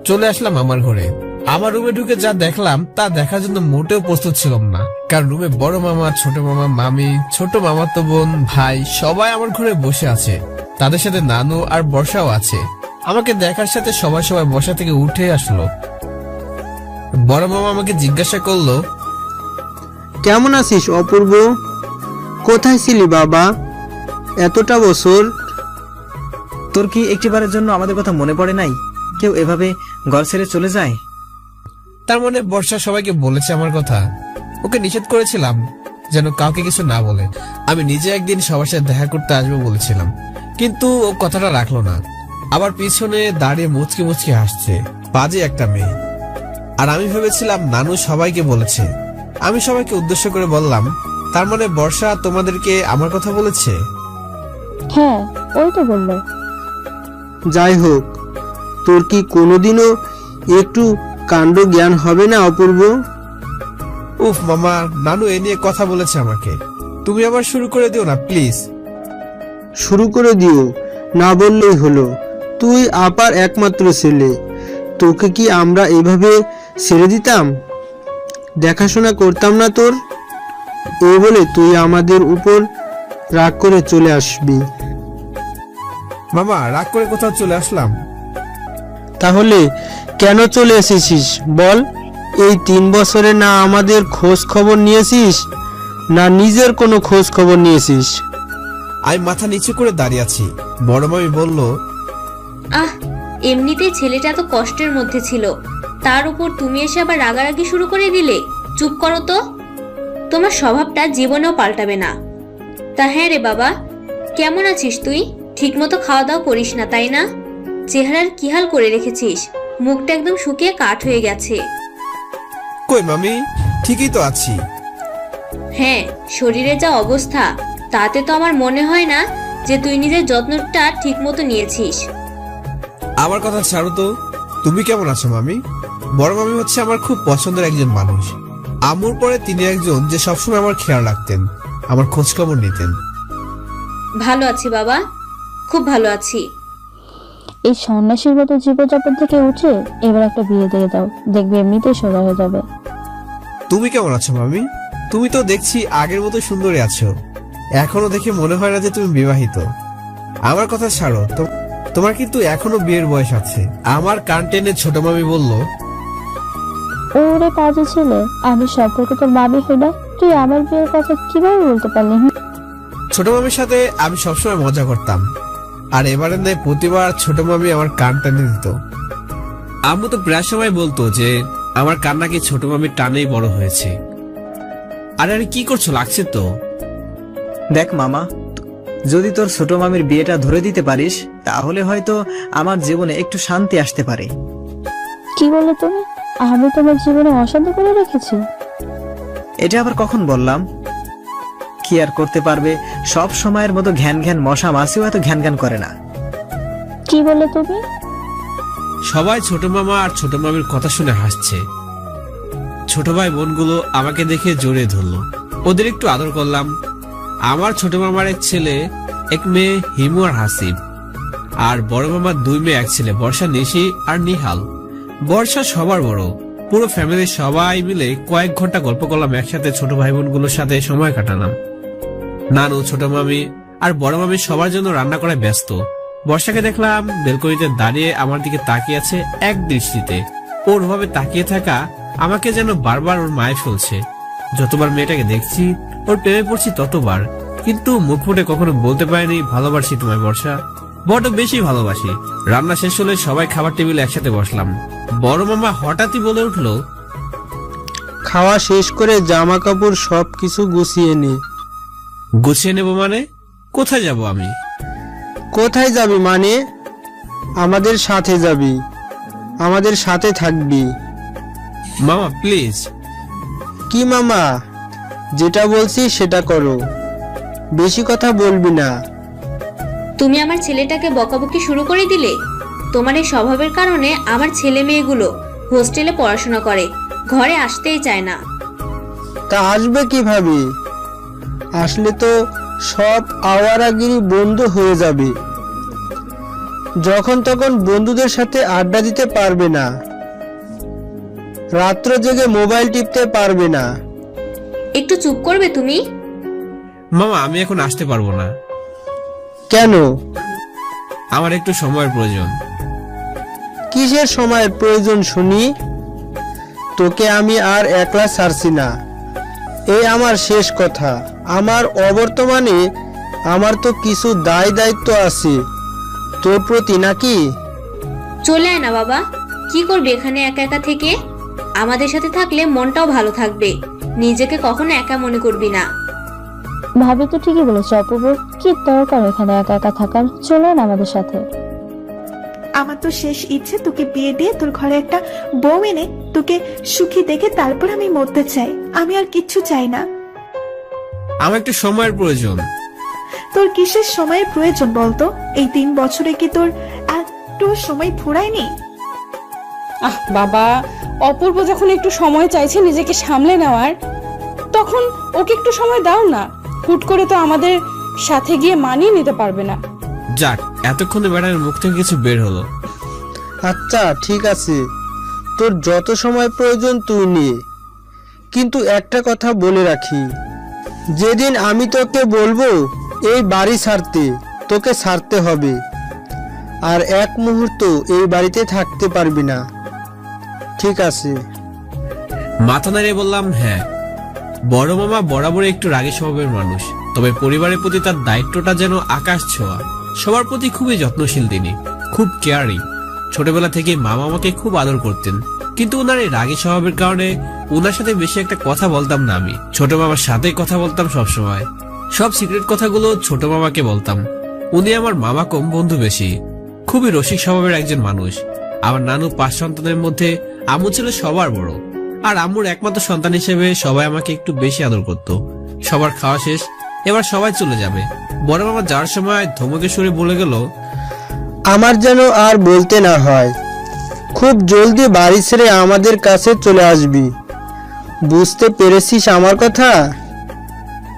চলে আসলাম আমার ঘরে। আমার রুমে ঢুকে যা দেখলাম তা দেখার জন্য মোটেও প্রস্তুত ছিলাম না। কারণ রুমে বড় মামা, ছোট মামা, মামি, ছোট মামাতো বোন, ভাই সবাই আমার ঘরে বসে আছে। তাদের সাথে নানু আর বর্ষাও আছে। আমাকে দেখার সাথে সবাই সবাই বসা থেকে উঠে আসলো। বড় মামা আমাকে জিজ্ঞাসা করলো, কেমন আছিস অপূর্ব? কোথায় ছিলি বাবা এতটা বছর? তোর কি একটিবারের জন্য আমাদের কথা মনে পড়ে নাই? কেউ এভাবে ঘর ছেড়ে চলে যায়? তার মানে বর্ষা সবাইকে বলেছে আমার কথা। ওকে নিষেধ করেছিলাম যেন কাউকে কিছু না বলে। আমি নিজে একদিন সবার সাথে দেখা করতে আসবো বলেছিলাম, কিন্তু ও কথাটা রাখলো না। আবার পিছনে দাঁড়িয়ে মুচকি মুচকি হাসছে, বাজে একটা মেয়ে। আর আমি ভেবেছিলাম নানু সবাইকে বলেছে। আমি সবাইকে উদ্দেশ্য করে বললাম, তার মানে বর্ষা তোমাদেরকে আমার কথা বলেছে? হ্যাঁ, ওই তো বললো। যাই হোক, তোর কি কোনোদিনও একটু কাণ্ড জ্ঞান হবে না অপূর্ব? উফ মামা, নানু এ নিয়ে কথা বলেছে আমাকে। তুমি আবার শুরু করে দিও না প্লিজ। শুরু করে দিও না বললেই হলো। তুই আপার একমাত্র ছেলে, তোকে কি আমরা এভাবে ছেড়ে দিতাম? দেখাশোনা করতাম না তোর? এই বলে তুই আমাদের উপর রাগ করে চলে আসবি? মামা, রাগ করে কোথাও চলে আসলাম? তাহলে কেন চলে এসেছিস বল? এই 3 বছরে না আমাদের খোঁজ খবর নিয়েছিস, না নিজের কোনো খোঁজ খবর নিয়েছিস? আমি মাথা নিচু করে দাঁড়িয়ে আছি। বড় মামি বলল, আহ, এমনিতেই ছেলেটা এত কষ্টের মধ্যে ছিল, তার উপর তুমি এসে আবার রাগারাগি শুরু করে দিলে। চুপ করো তো, তোমার স্বভাবটা জীবনেও পাল্টাবে না। তা হ্যাঁ রে বাবা, কেমন আছিস তুই? ঠিকমতো খাওয়া দাওয়া করিস না তাই না? চেহারার কি হাল করে রেখেছিস, মুখটা একদম শুকিয়ে কাঠ হয়ে গেছে। কই মামি, ঠিকই তো আছি। হ্যাঁ, শরীরে যা অবস্থা তাতে তো আমার মনে হয় না যে তুই নিজের যত্নটা ঠিক মতো নিয়েছিস। আমার কথা ছাড়ো তো, তুমি কেমন আছো মামি? বড় মামি হচ্ছে আমার খুব পছন্দের একজন মানুষ। আম্মুর পরে তিনি একজন যে সবসময় আমার খেয়াল রাখতেন, আমার খোঁজ খবর নিতেন। ভালো আছি বাবা, খুব ভালো আছি। এই সন্ন্যাসীর মতো জীবনযাপন থেকে উঠে এবার একটা বিয়ে দিয়ে দাও, দেখবে এমনিতেই সোজা হয়ে যাবে। তুমি কেমন আছো মামি? তুমি তো দেখছি আগের মতো সুন্দরী আছো, এখনো দেখে মনে হয় না যে তুমি বিবাহিত। আমার কথা ছাড়ো, তোমার কিন্তু এখনো বিয়ের বয়স আছে। আমার কান টেনে ছোট মামি বলল, ওরে কাজে ছেলে, আমি সম্পর্কে তোর মামি হই না, তুই আমার বিয়ের কথা কিভাবে বলতে পারলি? ছোট মামির সাথে আমি সবসময় মজা করতাম, আর এবারে নেই প্রতিবার ছোট মামি আমার কান টেনে দিত। আম্মু তো প্রায় সময় বলতো যে আমার কান নাকি ছোট মামির টানেই বড় হয়েছে। আরে আরে কি করছো, লাগছে তো। দেখ মামা, যদি তোর ছোট মামির বিয়েটা ধরে দিতে পারিস তাহলে হয়তো আমার জীবনে একটু শান্তি আসতে পারে। কি বলে তুমি? আমি তোমার জীবনে অশান্তি করে রেখেছি? এটা আবার কখন বললাম? কি আর করতে পারবে, সব সময়ের মতো ঘ্যান ঘ্যান মশা মাছিও এত ঘ্যান ঘ্যান করে না। কি বলে তুমি? সবাই ছোট মামা আর ছোট মামির কথা শুনে হাসছে। ছোট ভাই বোনগুলো আমাকে দেখে জড়িয়ে ধরলো, ওদের একটু আদর করলাম। আমার ছোট মামার এক ছেলে, এক মেয়ে হিমু আর হাসিব, আর বড় মামার 2 মেয়ে, এক ছেলে বর্ষা, নিশি আর নিহাল। বর্ষা সবার বড়। পুরো ফ্যামিলির সবাই মিলে কয়েক ঘন্টা গল্প করলাম একসাথে, ছোট ভাই বোনগুলোর সাথে সময় কাটালাম। নানু, ছোট মামি আর বড় মামি সবার জন্য রান্না করায় ব্যস্ত। বর্ষাকে দেখলাম বেলকনিতে দাঁড়িয়ে আমার দিকে তাকিয়ে আছে এক দৃষ্টিতে। ওর ভাবে তাকিয়ে থাকা আমাকে যেন বারবার ওর মায়ে ফেলছে। যতবার মেয়েটাকে দেখছি ওর প্রেমে পড়ছি ততবার, কিন্তু মুখ ফুটে কখনো বলতে পারিনি ভালোবাসি তোমায় বর্ষা, বড় বেশি ভালোবাসি। রান্না শেষ হলে সবাই খাবার টেবিলে একসাথে বসলাম। বড় মামা হঠাৎই বলে উঠলো, খাওয়া শেষ করে জামা কাপড় সবকিছু গুছিয়ে নে। গুছিয়ে নেবো মানে? কোথায় যাব আমি? কোথায় যাবি মানে? আমাদের সাথে যাবি, আমাদের সাথে থাকবি। মামা প্লিজ। কি মামা, যেটা বলছি সেটা করো, বেশি কথা বলবি না। তুমি আমার ছেলেটাকে বকাবকি শুরু করে দিলে। তোমার এই স্বভাবের কারণে আমার ছেলে মেয়েগুলো হোস্টেলে পড়াশোনা করে, ঘরে আসতেই চায় না। তা আসবে কিভাবে? আসলে তো সব আওয়ারাগিরি বন্ধ হয়ে যাবে। যখন তখন বন্ধুদের সাথে আড্ডা দিতে পারবে না, রাত্র জেগে মোবাইল টিপতে পারবে না। একটু চুপ করবে তুমি? মামা আমি এখন আসতে পারবো না। কেন? আমার একটু সময়ের প্রয়োজন। কিসের সময়ের প্রয়োজন শুনি? তোকে আমি আর একলা ছাড়ছি না, এই আমার শেষ কথা। আমার অবর্তমানে আমার তো কিছু দায় দায়িত্ব আছে তোর প্রতি, নাকি? চলে আয় না বাবা, কি করবে এখানে একা একা থেকে? আমাদের সাথে থাকলে মনটাও ভালো থাকবে, নিজেকে কখনো একা মনে করবি না। ভাবি তো ঠিকই বলেছে অপূর্ব, কি দরকার এখানে একা একা থাকার, চলো না আমাদের সাথে। আমার তো শেষ ইচ্ছে তোকে বিয়ে দিয়ে তোর ঘরে একটা বউ এনে তোকে সুখী দেখে তারপর আমি মরতে চাই। আমি আর কিচ্ছু চাই না। আমার একটু সময়ের প্রয়োজন। তোর কিসের সময়ের প্রয়োজন বলতো? এই 3 বছরে কি তোর একটু সময় ফুরায়নি? আহ বাবা, অপূর্ব যখন একটু সময় চাইছে নিজেকে সামলে নেওয়ার, তখন ওকে একটু সময় দাও না। হুট করে তো আমাদের সাথে গিয়ে মানিয়ে নিতে পারবে না। যাক, এতক্ষণে ম্যাডামের মুখ থেকে কিছু বের হলো। আচ্ছা ঠিক আছে, তোর যত সময় প্রয়োজন তুই নে, কিন্তু একটা কথা বলে রাখি, যেদিন আমি তোকে বলবো এই বাড়ি ছাড়তে, তোকে ছাড়তে হবে, আর এক মুহূর্ত এই বাড়িতে থাকতে পারবি না, ঠিক আছে? মাথা নাড়িয়ে বললাম হ্যাঁ। বড় মামা বরাবরই একটু রাগী স্বভাবের মানুষ, তবে পরিবারের প্রতি তার দায়িত্বটা যেন আকাশ ছোঁয়া। সবার প্রতি খুবই যত্নশীল তিনি, খুব কেয়ারিং। ছোটবেলা থেকে মামা আমাকে খুব আদর করতেন, কিন্তু ওনার এই রাগী স্বভাবের কারণে ওনার সাথে বেশি একটা কথা বলতাম না আমি। ছোট মামার সাথেই কথা বলতাম সবসময়, সব সিক্রেট কথাগুলো ছোট মামাকে বলতাম। উনি আমার মামা কম, বন্ধু বেশি। খুবই রসিক স্বভাবের একজন মানুষ। আমার নানু 5 সন্তানের মধ্যে আম্মু ছিল সবার বড়, আর আম্মুর একমাত্র সন্তান হিসেবে সবাই আমাকে একটু বেশি আদর করত। সবার খাওয়া শেষ, এবার সবাই চলে যাবে। বড় মামা যাওয়ার সময় ধমকে সরে বলে গেল, আমার যেন আর বলতে না হয়, খুব জলদি বাড়ি ছেড়ে আমাদের কাছে চলে আসবি। বুঝতে পেরেছিস আমার কথা?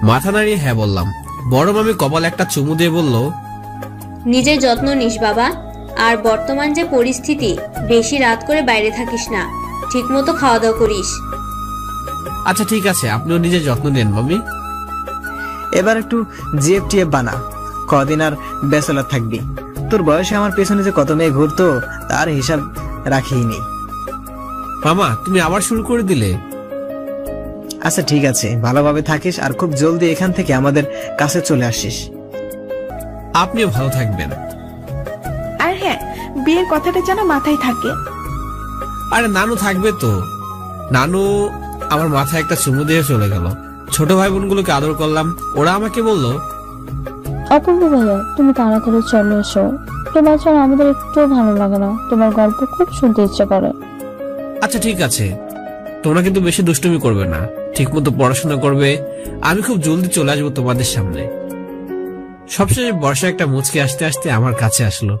মাথা নাড়িয়ে হ্যাঁ বললাম। বড় মামি কপালে একটা চুমু দিয়ে বলল, নিজের যত্ন নিস বাবা। আর বর্তমান যে পরিস্থিতি, বেশি রাত করে বাইরে থাকিস না, ঠিক মতো খাওয়া দাওয়া করিস। আচ্ছা ঠিক আছে, আপনিও নিজের যত্ন নেন মামি। এবার একটু জিএফ টিএফ বানা, কদিন আর ব্যাচেলর থাকবি। তোর বয়সে আমার পেছনে যে কত মেয়ে ঘুরতো তার হিসাব রাখিই নেই। মামা তুমি আবার শুরু করে দিলে। আচ্ছা ঠিক আছে, ভালোভাবে থাকিস আর খুব জলদি এখান থেকে আমাদের কাছে চলে আসিস। আপনিও ভালো থাকবেন। আর হ্যাঁ, বিয়ের কথাটা যেন মাথায় থাকে। আরে নানু থাকবে তো। নানু আমার মাথায় একটা চুমু দিয়ে চলে গেল। ছোট ভাই বোনগুলোকে আদর করলাম, ওরা আমাকে বলল, অপূর্ব ভাইয়া তুমি তাড়াতাড়ি চলে এসো, তোমার ছাড়া আমাদের একটু ভালো লাগে না, তোমার গল্প খুব শুনতে ইচ্ছে করে। আচ্ছা ঠিক আছে, তোমরা কিন্তু বেশি দুষ্টুমি করবে না, ঠিক মতো পড়াশোনা করবে। আমি খুব জলদি চলে আসবো তোমাদের সামনে। সবশেষে বর্ষা একটা মুচকি আসতে আসতে আমার কাছে আসলো।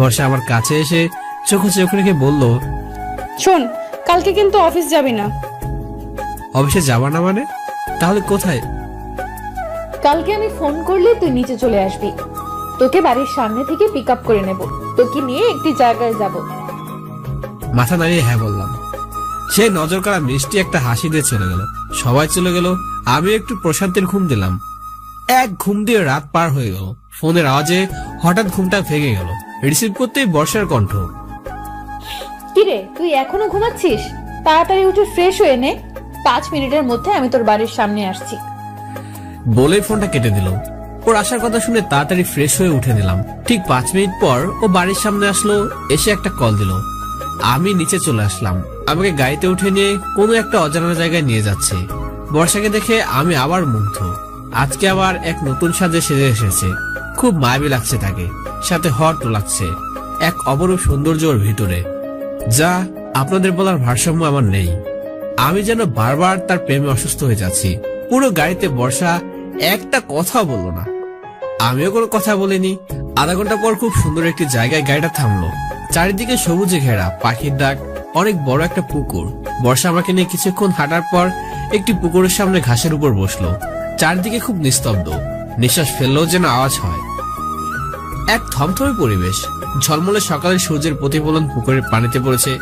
বর্ষা আমার কাছে এসে চোখে চোখ রেখে বলল, শোন, কালকে কিন্তু অফিস যাবি না। অফিসে যাবা না মানে? তাহলে কোথায়? কালকে আমি ফোন করলে তুই নিচে চলে আসবি, তোকে বাড়ির সামনে থেকে পিক আপ করে নেব, তোকে নিয়ে একটি জায়গায় যাব। মাথা নাড়িয়ে হ্যাঁ বললাম। সে নজর করা মিষ্টি একটা হাসি দিয়ে চলে গেল। সবাই চলে গেল, আমি একটু প্রশান্তির ঘুম দিলাম। এক ঘুম দিয়ে রাত পার হয়ে গেল। ফোনের আওয়াজে হঠাৎ ঘুমটা ভেঙে গেল। রিসিভ করতেই বর্ষার কণ্ঠ। কিরে, তুই এখনো ঘুমাচ্ছিস? তাড়াতাড়ি উঠে ফ্রেশ হয়ে নে, 5 মিনিটের মধ্যে আমি তোর বাড়ির সামনে আসছি। বলেই ফোনটা কেটে দিল। ওর আসার কথা শুনে তাড়াতাড়ি ফ্রেশ হয়ে উঠে নিলাম। ঠিক 5 মিনিট পর ও বাড়ির সামনে আসলো, এসে একটা কল দিল। আমি নিচে চলে আসলাম। আমাকে গাড়িতে উঠে নিয়ে কোনো একটা অজানা জায়গায় নিয়ে যাচ্ছে। বর্ষাকে দেখে আমি আবার মুগ্ধ। আজকে আবার এক নতুন সাজে সেজে এসেছে। খুব মায়াবী লাগছে তাকে, সাথে হট লাগছে। এক অপরূপ সৌন্দর্য ওর ভিতরে, যা আপনাদের বলার ভারসাম্য আমার নেই। আমি যেন বারবার তার প্রেমে অসুস্থ হয়ে যাচ্ছি। পুরো গাড়িতে বর্ষা একটা কথা বললো না, আমিও কোনো কথা বলিনি। আধা ঘন্টা পর খুব সুন্দর একটি জায়গায় গাড়িটা থামলো। চারিদিকে সবুজে ঘেরা, পাখির ডাক, অনেক বড় একটা পুকুর। বর্ষা আমাকে নিয়ে কিছুক্ষণ হাঁটার পর একটি পুকুরের সামনে ঘাসের উপর বসলো। চারিদিকে খুব নিস্তব্ধ, নিঃশ্বাস ফেললেও যেন আওয়াজ হয়। এক থমথমে পরিবেশ। ঝলমলে সকালের সূর্যের প্রতিফলন পুকুরের পানিতে পড়েছে।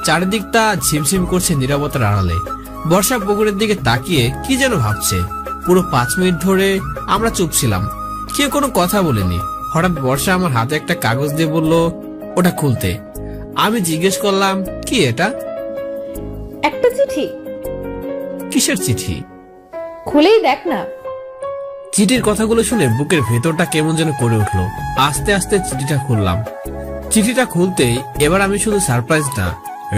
চারিদিকটা ঝিমঝিম করছে নীরবতার আড়ালে। বর্ষা পুকুরের দিকে তাকিয়ে কি যেন ভাবছে। পুরো 5 মিনিট ধরে আমরা চুপ ছিলাম, কেউ কোনো কথা বলেনি। হঠাৎ বর্ষা আমার হাতে একটা কাগজ দিয়ে বলল, ওটা খুলতে। আমি জিজ্ঞেস করলাম, কি এটা? একটা চিঠি। কিসের চিঠি? খুলেই দেখ না। চিঠির কথাগুলো শুনে বুকের ভেতরটা কেমন যেন করে উঠলো। আস্তে আস্তে চিঠিটা খুললাম। চিঠিটা খুলতেই এবার আমি শুধু সারপ্রাইজ না,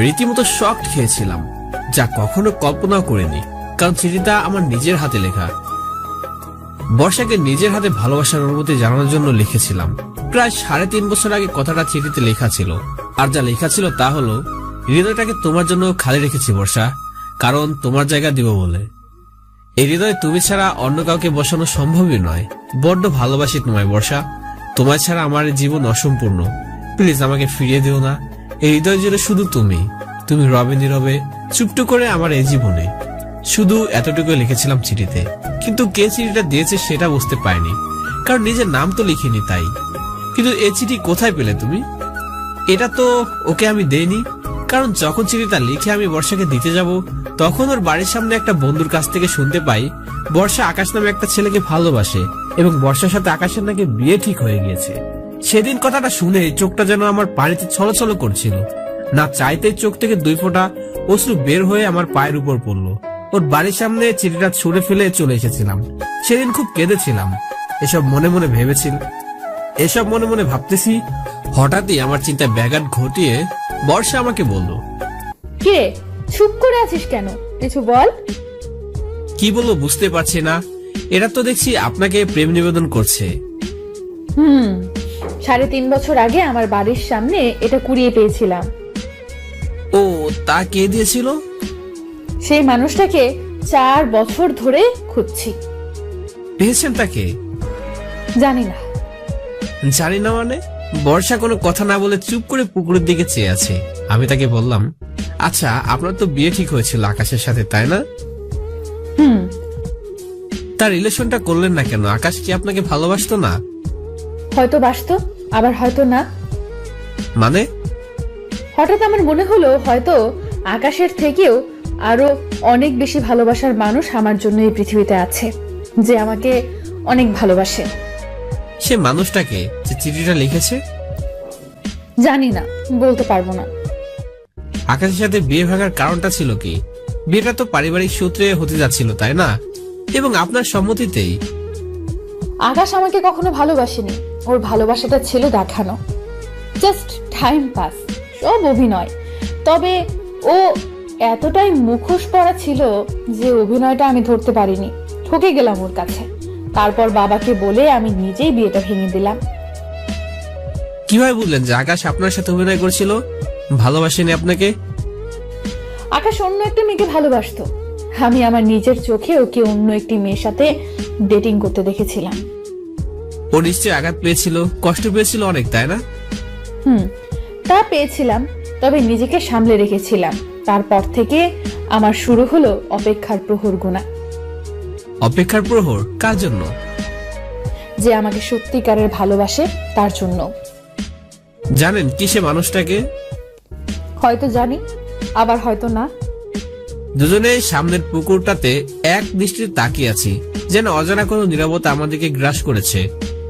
রীতিমতো শক খেয়েছিলাম, যা কখনো কল্পনাও করিনি। কারণ চিঠিটা আমার নিজের হাতে লেখা। বর্ষাকে নিজের হাতে ভালোবাসার অনুভূতি জানানোর জন্য লিখেছিলাম। প্রায় 3.5 বছর আগে কথাটা চিঠিতে লেখা ছিল। আর যা লেখা ছিল তা হলো, হৃদয়টাকে তোমার জন্য খালি রেখেছি বর্ষা, কারণ তোমার জায়গা দিব বলে। এই হৃদয় তুমি ছাড়া অন্য কাউকে বসানো সম্ভবই নয়। বড্ড ভালোবাসি তোমায় বর্ষা, তোমায় ছাড়া আমার জীবন অসম্পূর্ণ। প্লিজ আমাকে ফিরিয়ে দিও না। এই হৃদয় জুড়ে শুধু তুমি, তুমি রবে নীরবে চুপটু করে আমার এই জীবনে। শুধু এতটুকু লিখেছিলাম চিঠিতে, কিন্তু কে চিঠিটা দিয়েছে সেটা বুঝতে পারিনি, কারণ নিজের নাম তো লিখিনি তাই। কিন্তু এই চিঠি কোথায় পেলে তুমি? এটা তো ওকে আমি দেইনি, কারণ যখন চিঠিটা লিখে আমি বর্ষাকে দিতে যাব, তখন ওর বাড়ির সামনে একটা বন্ধুর কাছ থেকে শুনতে পাই বর্ষা আকাশ নামে একটা ছেলেকে ভালোবাসে এবং বর্ষার সাথে আকাশের নাকি বিয়ে ঠিক হয়ে গিয়েছে। সেদিন কথাটা শুনে চোখটা যেন আমার পানিতে ছলছল করছিল। না চাইতেই চোখ থেকে 2 ফোঁটা অশ্রু বের হয়ে আমার পায়ের উপর পড়লো। ওর বাড়ির সামনে চিঠিটা ছুঁড়ে ফেলে চলে এসেছিলাম। সেদিন খুব কেঁদেছিলাম। এসব মনে মনে ভাবতেছি, হঠাৎই আমার চিন্তায় ব্যাঘাত ঘটিয়ে বর্ষা আমাকে বলল, কে চুপ করে আছিস কেন? কিছু বল। কি বলবো বুঝতে পারছি না। এরা তো দেখছি আপনাকে প্রেম নিবেদন করছে। 3.5 বছর আগে আমার বাড়ির সামনে এটা কুড়িয়ে পেয়েছিলাম। ও, তা কে দিয়েছিল? সেই মানুষটাকে 4 বছর ধরে খুঁজছি। পেয়েছেন তাকে? জানি না। জানি না মানে? বর্ষা কোনো কথা না বলে চুপ করে পুকুরের দিকে চেয়ে আছে। আমি তাকে বললাম, আচ্ছা আপনার তো বিয়ে ঠিক হয়েছিল আকাশের সাথে, তাই না? তার রিলেশনটা করলেন না কেন? আকাশ কি আপনাকে ভালোবাসতো না? হয়তো বাসতো, আবার হয়তো না। মানে? হঠাৎ আমার মনে হলো হয়তো আকাশের থেকেও আরো অনেক বেশি ভালোবাসার মানুষ আমার জন্য এই পৃথিবীতে আছে, যে আমাকে অনেক ভালোবাসে। সে মানুষটাকে যে চিঠিটা লিখেছে? জানি না, বলতে পারবো না। আকাশের সাথে বিয়ে ভাঙার কারণটা ছিল কি? বিয়েটা তো পারিবারিক সূত্রে হতে যাচ্ছিল, তাই না? এবং আপনার সম্মতিতেই। আকাশ আমাকে কখনো ভালোবাসেনি। ওর ভালোবাসাটা ছিল দেখানো, জাস্ট টাইম পাস, সব অভিনয়। তবে ও এতটাই মুখোশ পরা ছিল যে অভিনয়টা আমি ধরতে পারিনি, ঠকে গেলাম ওর কাছে। তারপর বাবাকে বলে আমি নিজেই বিয়েটা ভেঙে দিলাম। কিভাবে বুঝলেন যে আকাশ আপনার সাথে অভিনয় করছিল, ভালোবাসেনি আপনাকে? আকাশ অন্য একটা মেয়েকে ভালোবাসতো। আমি আমার নিজের চোখে ওকে অন্য একটি মেয়ের সাথে ডেটিং করতে দেখেছিলাম। ও নিশ্চয়ই আঘাত পেয়েছিল, কষ্ট পেয়েছিল অনেক, তাই না? তা পেয়েছিলাম, তবে নিজেকে সামলে রেখেছিলাম। তারপর থেকে আমার শুরু হলো অপেক্ষার প্রহর গোনা। অপেক্ষার প্রহর কার জন্য? যে আমাকে সত্যিকারের ভালোবাসে তার জন্য। জানেন কি সে মানুষটাকে? হয়তো জানি, আবার হয়তো না। দুজনে সামনের পুকুরটাতে এক দৃষ্টিতে তাকিয়ে আছি, যেন অজানা কোনো নীরবতা আমাদেরকে গ্রাস করেছে।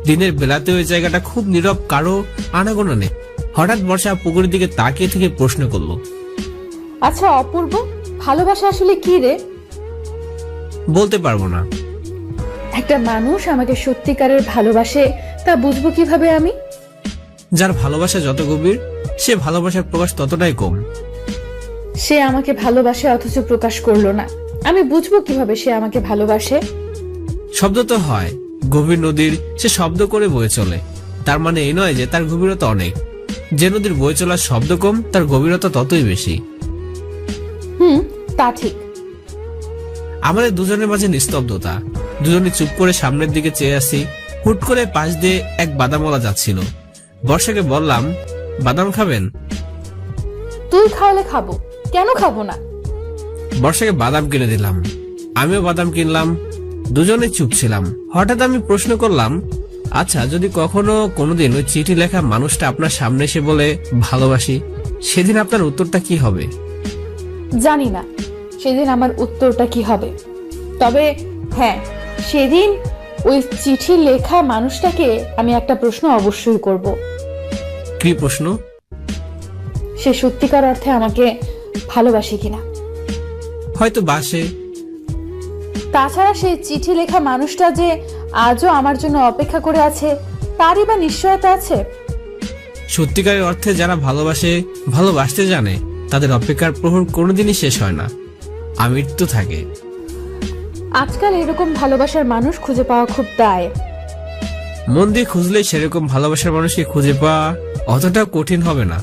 দিনের বেলাতে ওই জায়গাটা খুব নীরব, কারো আনাগোনা নেই। হঠাৎ বর্ষা পুকুরের দিকে তাকিয়ে থেকে প্রশ্ন করলো, আচ্ছা অপূর্ব, ভালোবাসা আসলে কি রে? বলতে পারবো না। একটা মানুষ আমাকে সত্যিকারের ভালোবাসে, তা বুঝবো কিভাবে আমি? যার ভালোবাসা যত গভীর, সে ভালোবাসার প্রকাশ ততটাই কম। সে আমাকে ভালোবাসে অথচ প্রকাশ করলো না, আমি বুঝবো কিভাবে সে আমাকে ভালোবাসে? শব্দ তো হয়, গভীর নদীর সে শব্দ করে বয়ে চলে, তার মানে এই নয় যে তার গভীরতা অনেক। যে নদীর বয়ে চলার শব্দ কম, তার গভীরতা ততই বেশি। তা ঠিক। আমাদের দুজনের মাঝে নিস্তব্ধতা, দুজনে চুপ করে সামনের দিকে চেয়ে আসি। হুট করে পাশ দিয়ে এক বাদামওয়ালা যাচ্ছিল। বর্ষাকে বললাম, বাদাম খাবেন? তুই খাওয়ালে খাবো, কেন খাবো না? বর্ষাকে বাদাম কিনে দিলাম, আমিও বাদাম কিনলাম। দুজনে চুপ ছিলাম। হঠাৎ আমি প্রশ্ন করলাম, আচ্ছা যদি কখনো কোনোদিন ওই চিঠি লেখা মানুষটা আপনার সামনে এসে বলে ভালোবাসি, সেদিন আপনার উত্তরটা কি হবে? জানি না সেদিন আমার উত্তরটা কি হবে, তবে হ্যাঁ, সেদিন ওই চিঠি লেখা মানুষটাকে আমি একটা প্রশ্ন অবশ্যই করব। কি প্রশ্ন? সে সত্যিকার অর্থে আমাকে ভালোবাসে কিনা। হয়তো বাসে। তাছাড়া সেই চিঠি লেখা মানুষটা যে আজও আমার জন্য অপেক্ষা করে আছে, তারই বা নিশ্চয়তা আছে? সত্যিকারের অর্থে যারা ভালোবাসে, ভালোবাসতে জানে, তাদের অপেক্ষার প্রহর কোনোদিনই শেষ হয় না, আমৃত্যু থাকে। আজকাল এরকম ভালোবাসার মানুষ খুঁজে পাওয়া খুব দায়। মন দিয়ে খুঁজলে সেরকম ভালোবাসার মানুষকে খুঁজে পাওয়া অতটা কঠিন হবে না।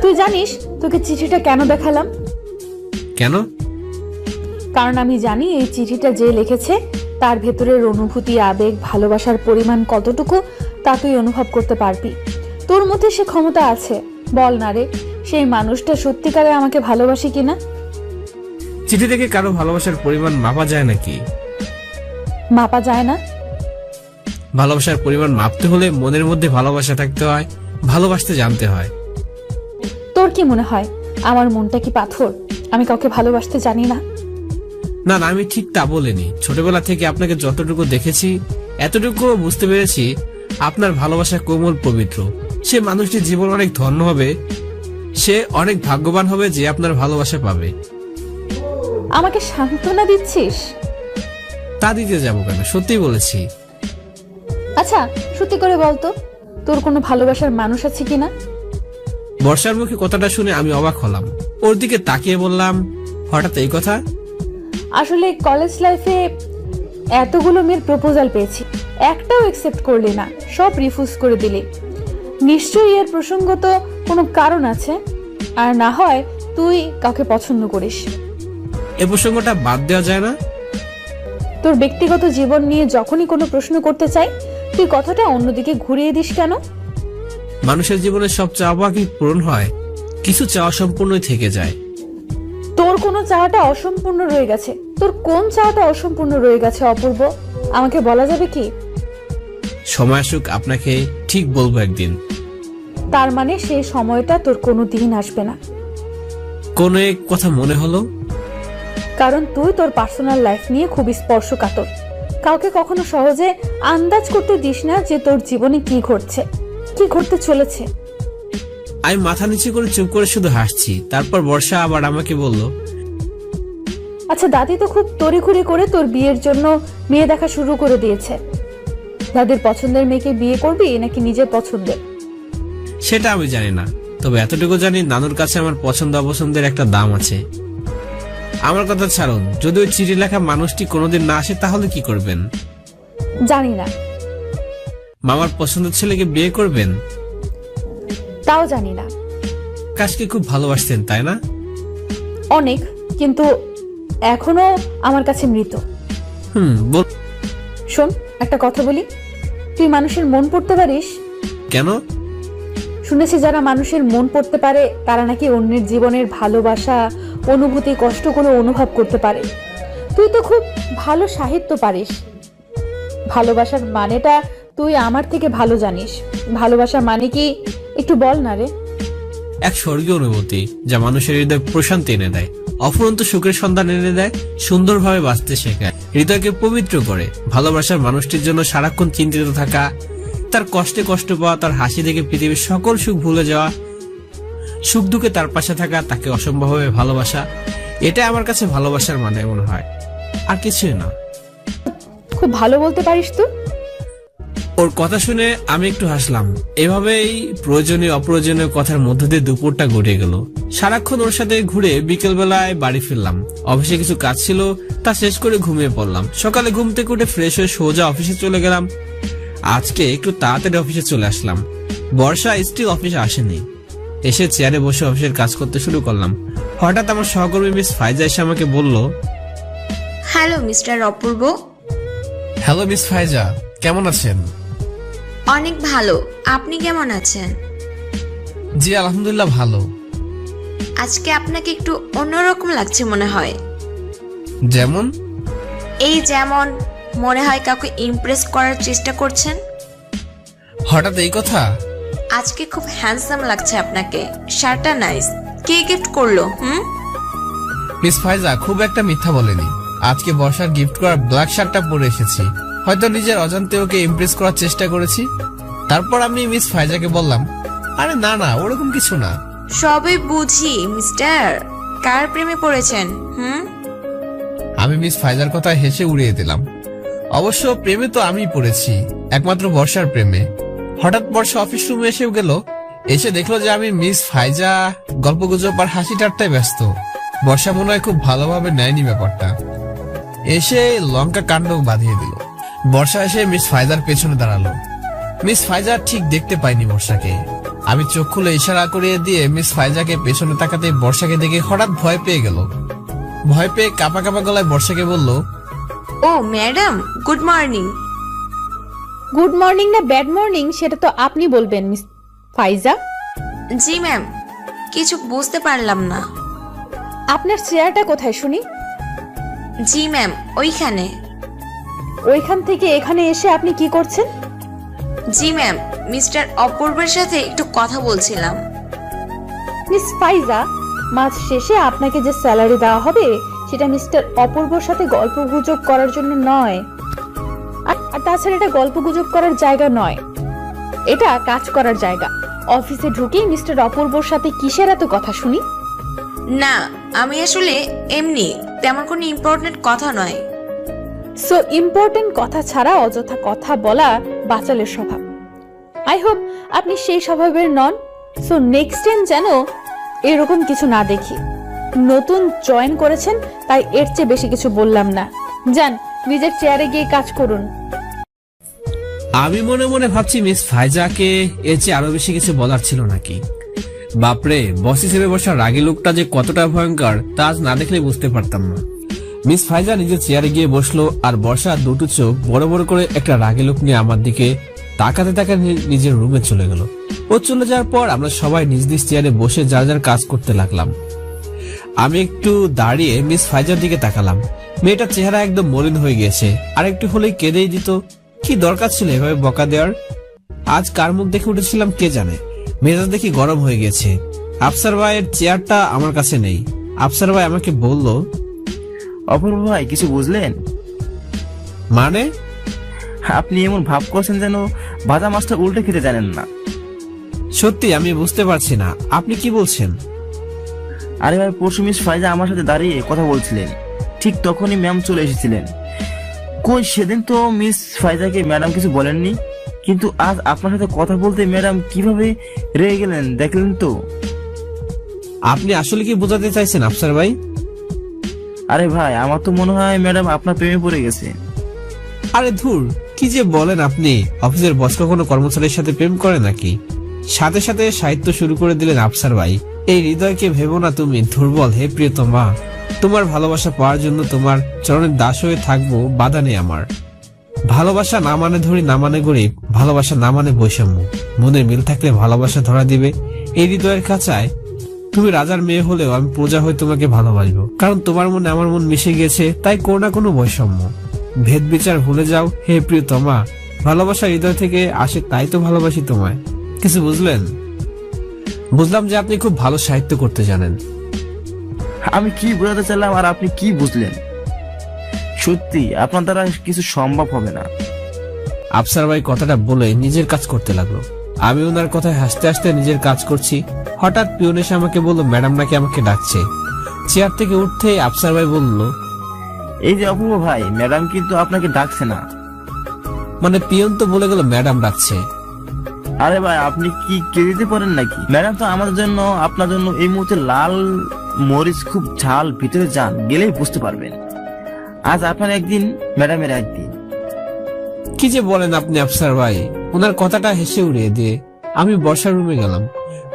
তুই জানিস তোকে চিঠিটা কেন দেখালাম? কেন? কারণ আমি জানি এই চিঠিটা যে লিখেছে তার ভেতরের অনুভূতি, আবেগ, ভালোবাসার পরিমাণ কতটুকু তা তুই অনুভব করতে পারবি। তোর মধ্যে সে ক্ষমতা আছে। বল না রে, সেই মানুষটা সত্যিকারে আমাকে ভালোবাসে কিনা? চিঠি থেকে কারো ভালোবাসার পরিমাণ মাপা যায় নাকি? মাপা যায় না। ভালোবাসার পরিমাণ মাপতে হলে মনের মধ্যে ভালোবাসা থাকতে হয়, ভালোবাসতে জানতে হয়। তোর কি মনে হয় আমার মনটা কি পাথর? আমি কাউকে ভালোবাসতে জানি না? না না, আমি ঠিক তা বলিনি। ছোটবেলা থেকে আপনাকে যতটুকু দেখেছি, এতটুকু বুঝতে পেরেছি আপনার ভালোবাসা কোমল, পবিত্র। সে মানুষটির জীবন অনেক ধন্য হবে, সে অনেক ভাগ্যবান হবে যে আপনার ভালোবাসা পাবে। আমাকে সান্ত্বনা দিচ্ছিস? তা দিতে যাবো কেন, সত্যি বলেছি। আচ্ছা সত্যি করে বলতো, তোর কোনো ভালোবাসার মানুষ আছে কিনা? বর্ষার মুখে কথাটা শুনে আমি অবাক হলাম। ওর দিকে তাকিয়ে বললাম, হঠাৎ এই কথা? আসলে কলেজ লাইফে এতগুলো মেয়ের প্রপোজাল পেয়েছি, একটাও একসেপ্ট করলি না, সব রিফিউজ করে দিলি। নিশ্চয়ই এর প্রসঙ্গত কোনো কারণ আছে, আর না হয় তুই কাউকে পছন্দ করিস। এ প্রসঙ্গটা বাদ দেওয়া যায় না? তোর ব্যক্তিগত জীবন নিয়ে যখনই কোনো প্রশ্ন করতে চাই, তুই কথাটা অন্যদিকে ঘুরিয়ে দিস কেন? মানুষের জীবনে সব চাওয়া কি পূরণ হয়? কিছু চাওয়া সম্পূর্ণই থেকে যায়। তোর কোনো চাওয়াটা অসম্পূর্ণ রয়ে গেছে। তোর কোন চাওয়াটা অসম্পূর্ণ রয়ে গেছে অপূর্ব, আমাকে বলা যাবে কি? সময় আসুক, আপনাকে ঠিক বলবো একদিন। তার মানে সেই সময়টা তোর কোনো দিন আসবে না। কোন এক কথা মনে হলো? কারণ তুই তোর পার্সোনাল লাইফ নিয়ে খুব স্পর্শকাতর। কাউকে কখনো সহজে আন্দাজ করতে দিস না যে তোর জীবনে কি ঘটছে, কি ঘটতে চলেছে। আমি মাথা নিচু করে চুপ করে শুধু হাসছি। তারপর বর্ষা আবার আমাকে বলল, আচ্ছা দাদি তো খুব তড়িঘড়ি করে তোর বিয়ের জন্য মেয়ে দেখা শুরু করে দিয়েছে। দাদির পছন্দের মেয়েকে বিয়ে করবি নাকি নিজের পছন্দের? সেটা আমি জানি না, তবে এতটুকু জানি নানুর কাছে আমার পছন্দ অপছন্দের একটা দাম আছে। আমার কথা ছাড়ুন, যদি ওই চিঠি লেখা মানুষটি কোনোদিন না আসে তাহলে কি করবেন? জানি না। মামার পছন্দের ছেলেকে বিয়ে করবেন? তাও জানি না। আকাশকে খুব ভালোবাসতেন তাই না? অনেক, কিন্তু এখনো আমার কাছে মৃত। বল। শোন, একটা কথা বলি, তুই মানুষের মন পড়তে পারিস? কেন? শুনেছি যারা মানুষের মন পড়তে পারে তারা নাকি অন্যের জীবনের ভালোবাসা, অনুভূতি, কষ্টগুলো অনুভব করতে পারে। তুই তো খুব ভালো সাহিত্য পারিস। ভালোবাসার মানেটা তুই আমার থেকে ভালো জানিস। ভালোবাসা মানে কি একটু বল না রে। এক স্বর্গীয় অনুভূতি যা মানুষের হৃদয় প্রশান্তি এনে দেয়, অফুরন্ত সুখের সন্ধান এনে দেয়, সুন্দরভাবে বাঁচতে শেখায়, হৃদয়কে পবিত্র করে। ভালোবাসার মানুষটির জন্য সারাক্ষণ চিন্তিত থাকা, তার কষ্টে কষ্ট পাওয়া, তার হাসি দেখে পৃথিবীর সকল সুখ ভুলে যাওয়া, সুখ দুঃখে তার পাশে থাকা, তাকে অসম্ভবভাবে ভালোবাসা, এটা আমার কাছে ভালোবাসার মানে মনে হয়, আর কিছুই না। খুব ভালো বলতে পারিস তো। ওর কথা শুনে আমি একটু হাসলাম। এভাবেই প্রয়োজনীয় অপ্রয়োজনীয় কথার মধ্য দিয়ে দুপুরটা গড়িয়ে গেল। সারাক্ষণ ওর সাথে ঘুরে বিকেল বেলায় বাড়ি ফিরলাম। অফিসে কিছু কাজ ছিল, তা শেষ করে ঘুমিয়ে পড়লাম। সকালে ঘুম থেকে উঠে ফ্রেশ হয়ে সোজা অফিসে চলে গেলাম। আজকে একটু তাড়াতাড়ি অফিসে চলে আসলাম। বর্ষা স্টিল অফিসে আসেনি। এসে চেয়ারে বসে অফিসের কাজ করতে শুরু করলাম। হঠাৎ আমার সহকর্মী মিস ফাইজা এসে আমাকে বলল, হ্যালো মিস্টার অপূর্ব। হ্যালো মিস ফাইজা, কেমন আছেন? অনেক ভালো, আপনি কেমন আছেন? জি আলহামদুলিল্লাহ ভালো। আজকে আপনাকে একটু অন্যরকম লাগছে মনে হয়। যেমন? এই যেমন মনে হয় কাউকে ইমপ্রেস করার চেষ্টা করছেন। হঠাৎ এই কথা? আজকে খুব হ্যান্ডসাম লাগছে আপনাকে, শার্টটা নাইস। কে গিফট করলো? মিস ফাইজা খুব একটা মিথ্যা বলেনি। আজকে বর্ষার গিফট করা ব্ল্যাক শার্টটা পরে এসেছি। হয়তো নিজের অজান্তে ওকে ইমপ্রেস করার চেষ্টা করেছি। তারপর আমি মিস ফাইজাকে বললাম, আরে না না, ওরকম কিছু না। সবই বুঝি মিস্টার, কার প্রেমে পড়েছেন? আমি মিস ফাইজার কথা হেসে উড়িয়ে দিলাম। অবশ্য প্রেমে তো আমি পড়েছি, একমাত্র বর্ষার প্রেমে। হঠাৎ বর্ষা অফিস রুমে এসেও গেল। এসে দেখলো যে আমি মিস ফাইজা গল্পগুজব আর হাসি ঠাট্টায় ব্যস্ত। বর্ষা মনে হয় খুব ভালোভাবে নেয়নি ব্যাপারটা। এসে লঙ্কা কাণ্ড বাঁধিয়ে দিল। বর্ষা এসে মিস ফাইজার পেছনে দাঁড়ালো। মিস ফাইজা ঠিক দেখতে পাইনি বর্ষাকে। আমি চোখ খুলে ইশারা করিয়ে দিয়ে মিস ফাইজাকে পেছনে তাকাতে বর্ষাকে দেখে হঠাৎ ভয় পেয়ে গেল। ভয় পেয়ে কাঁপা কাঁপা গলায় বর্ষাকে বলল, ও madam, good morning. Good morning না ব্যাড মর্নিং সেটা তো আপনি বলবেন মিস ফাইজা। জি ম্যাম, কিছু বুঝতে পারলাম না। আপনার চেয়ারটা কোথায় শুনি? জি ম্যাম, ওইখানে। ওইখান থেকে এখানে এসে আপনি কি করছেন? জি ম্যাম, মিস্টার অপূর্বের সাথে একটু কথা বলছিলাম। মিস ফাইজা, মাস শেষে আপনাকে যে স্যালারি দেওয়া হবে সেটা মিস্টার অপূর্বর সাথে গল্পগুজব করার জন্য নয়। আর তাছাড়া এটা গল্পগুজব করার জায়গা নয়, এটা কাজ করার জায়গা। অফিসে ঢুকেই মিস্টার অপূর্বর সাথে কিসের এত কথা শুনি? না আমি আসলে এমনি, তেমন কোনো ইম্পর্টেন্ট কথা নয়। সো ইম্পর্টেন্ট কথা ছাড়া অযথা কথা বলা বাচালের স্বভাব। আই হোপ আপনি সেই স্বভাবের নন। সো নেক্সট টাইম যেন এরকম কিছু না দেখি। নতুন জয়েন করেছেন তাই এর চেয়ে বেশি কিছু বললাম না। যান নিজের চেয়ারে গিয়ে কাজ করুন। আমি মনে মনে ভাবছি মিস ফাইজাকে এর চেয়ে আরো বেশি কিছু বলার ছিল নাকি। বাপরে, বস হিসেবে বসা রাগী লোকটা যে কতটা ভয়ঙ্কর তা আজ না দেখলে বুঝতে পারতাম না। মিস ফাইজা নিজের চেয়ারে গিয়ে বসলো আর বর্ষা দুটো চোখ বড় বড় করে একটা রাগী লোক নিয়ে আমার দিকে তাকাতে তাকাতে নিজের রুমে চলে গেল। ও চলে যাওয়ার পর আমরা সবাই নিজ নিজ চেয়ারে বসে যার যার কাজ করতে লাগলাম। আমি একটু দাঁড়িয়ে মিস ফাইজার দিকে তাকালাম। মেয়েটার চেহারা একদম মলিন হয়ে গেছে, আর একটু হলেই কেঁদেই দিত। কি দরকার ছিল এভাবে বকা দেওয়ার? আজ কার মুখ দেখে উঠেছিলাম কে জানে। মেজাজ দেখি গরম হয়ে গেছে। আফসার ভাইয়ের চেয়ারটা আমার কাছে নেই। আফসার ভাই আমাকে বলল, অপূর্ব ভাই কিছু বুঝলেন? মানে? আপনি এমন ভাব করছেন যেন ভাজা মাছটা উল্টে খেতে জানেন না। সত্যি আমি বুঝতে পারছি না আপনি কি বলছেন। আরে ভাই, পরশু মিস ফাইজা আমার সাথে দাঁড়িয়ে কথা বলছিলেন, ঠিক তখনই ম্যাম চলে এসেছিলেন। কই সেদিন তো মিস ফাইজাকে ম্যাডাম কিছু বলেননি, কিন্তু আজ আপনার সাথে কথা বলতে ম্যাডাম কিভাবে রেগে গেলেন দেখলেন তো। আপনি আসলে কি বোঝাতে চাইছেন আফসার ভাই? আরে ভাই, আমার তো মনে হয় ম্যাডাম আপনার প্রেমে পড়ে গেছে। আরে ধুর, কি যে বলেন আপনি। অফিসের বস কখনো কর্মচারীর সাথে প্রেম করে নাকি? সাথে সাথে সাহিত্য শুরু করে দিলেন আফসার ভাই। এই হৃদয়কে ভেবো না তুমি দুর্বল। হে প্রিয়তমা, তোমার ভালোবাসা পাওয়ার জন্য তোমার চরণের দাস হয়ে থাকবো, বাধা নেই আমার। ভালোবাসা না মানে ধরি, না মানে গরিব। ভালোবাসা না মানে বৈষম্য। মনের মিল থাকলে ভালোবাসা ধরা দিবে এই হৃদয়ের কাঁচায়। তুমি রাজার মেয়ে হলেও আমি প্রজা হয়ে তোমাকে ভালোবাসবো, কারণ তোমার মনে আমার মন মিশে গেছে। তাই কোনো না কোনো বৈষম্য, ভেদ বিচার ভুলে যাও হে প্রিয়তমা। ভালোবাসা হৃদয় থেকে আসে, তাই তো ভালোবাসি তোমায়। কিছু বুঝলেন? বুঝলাম যে আপনি খুব ভালো সাহিত্য করতে জানেন। আমি কি বোঝাতে চাইলাম আর আপনি কি বুঝলেন? সত্যি আপনার দ্বারা কিছু সম্ভব হবে না। আফসার ভাই কথাটা বলে নিজের কাজ করতে লাগলো। আমি ওনার কথায় হাসতে হাসতে নিজের কাজ করছি। হঠাৎ পিয়ন এসে আমাকে বললো ম্যাডাম নাকি আমাকে ডাকছে। চেয়ার থেকে উঠতে আফসার ভাই বলল, এই যে অপূর্ব ভাই, ম্যাডাম কিন্তু আপনাকে ডাকছে না। মানে পিয়ন তো বলে গেল ম্যাডাম ডাকছে। আরে ভাই, আপনি কি কে দিতে পারেন নাকি? ম্যাডাম তো আমাদের জন্য, আপনার জন্য এই মুহূর্তে লাল মরিচ খুব ঝাল। ভিতরে যান, গেলেই বুঝতে পারবেন। আজ আপনার একদিন, ম্যাডামের একদিন। কি যে বলেন আপনি আফসার ভাই। ওনার কথাটা হেসে উড়িয়ে দিয়ে আমি বর্ষার রুমে গেলাম।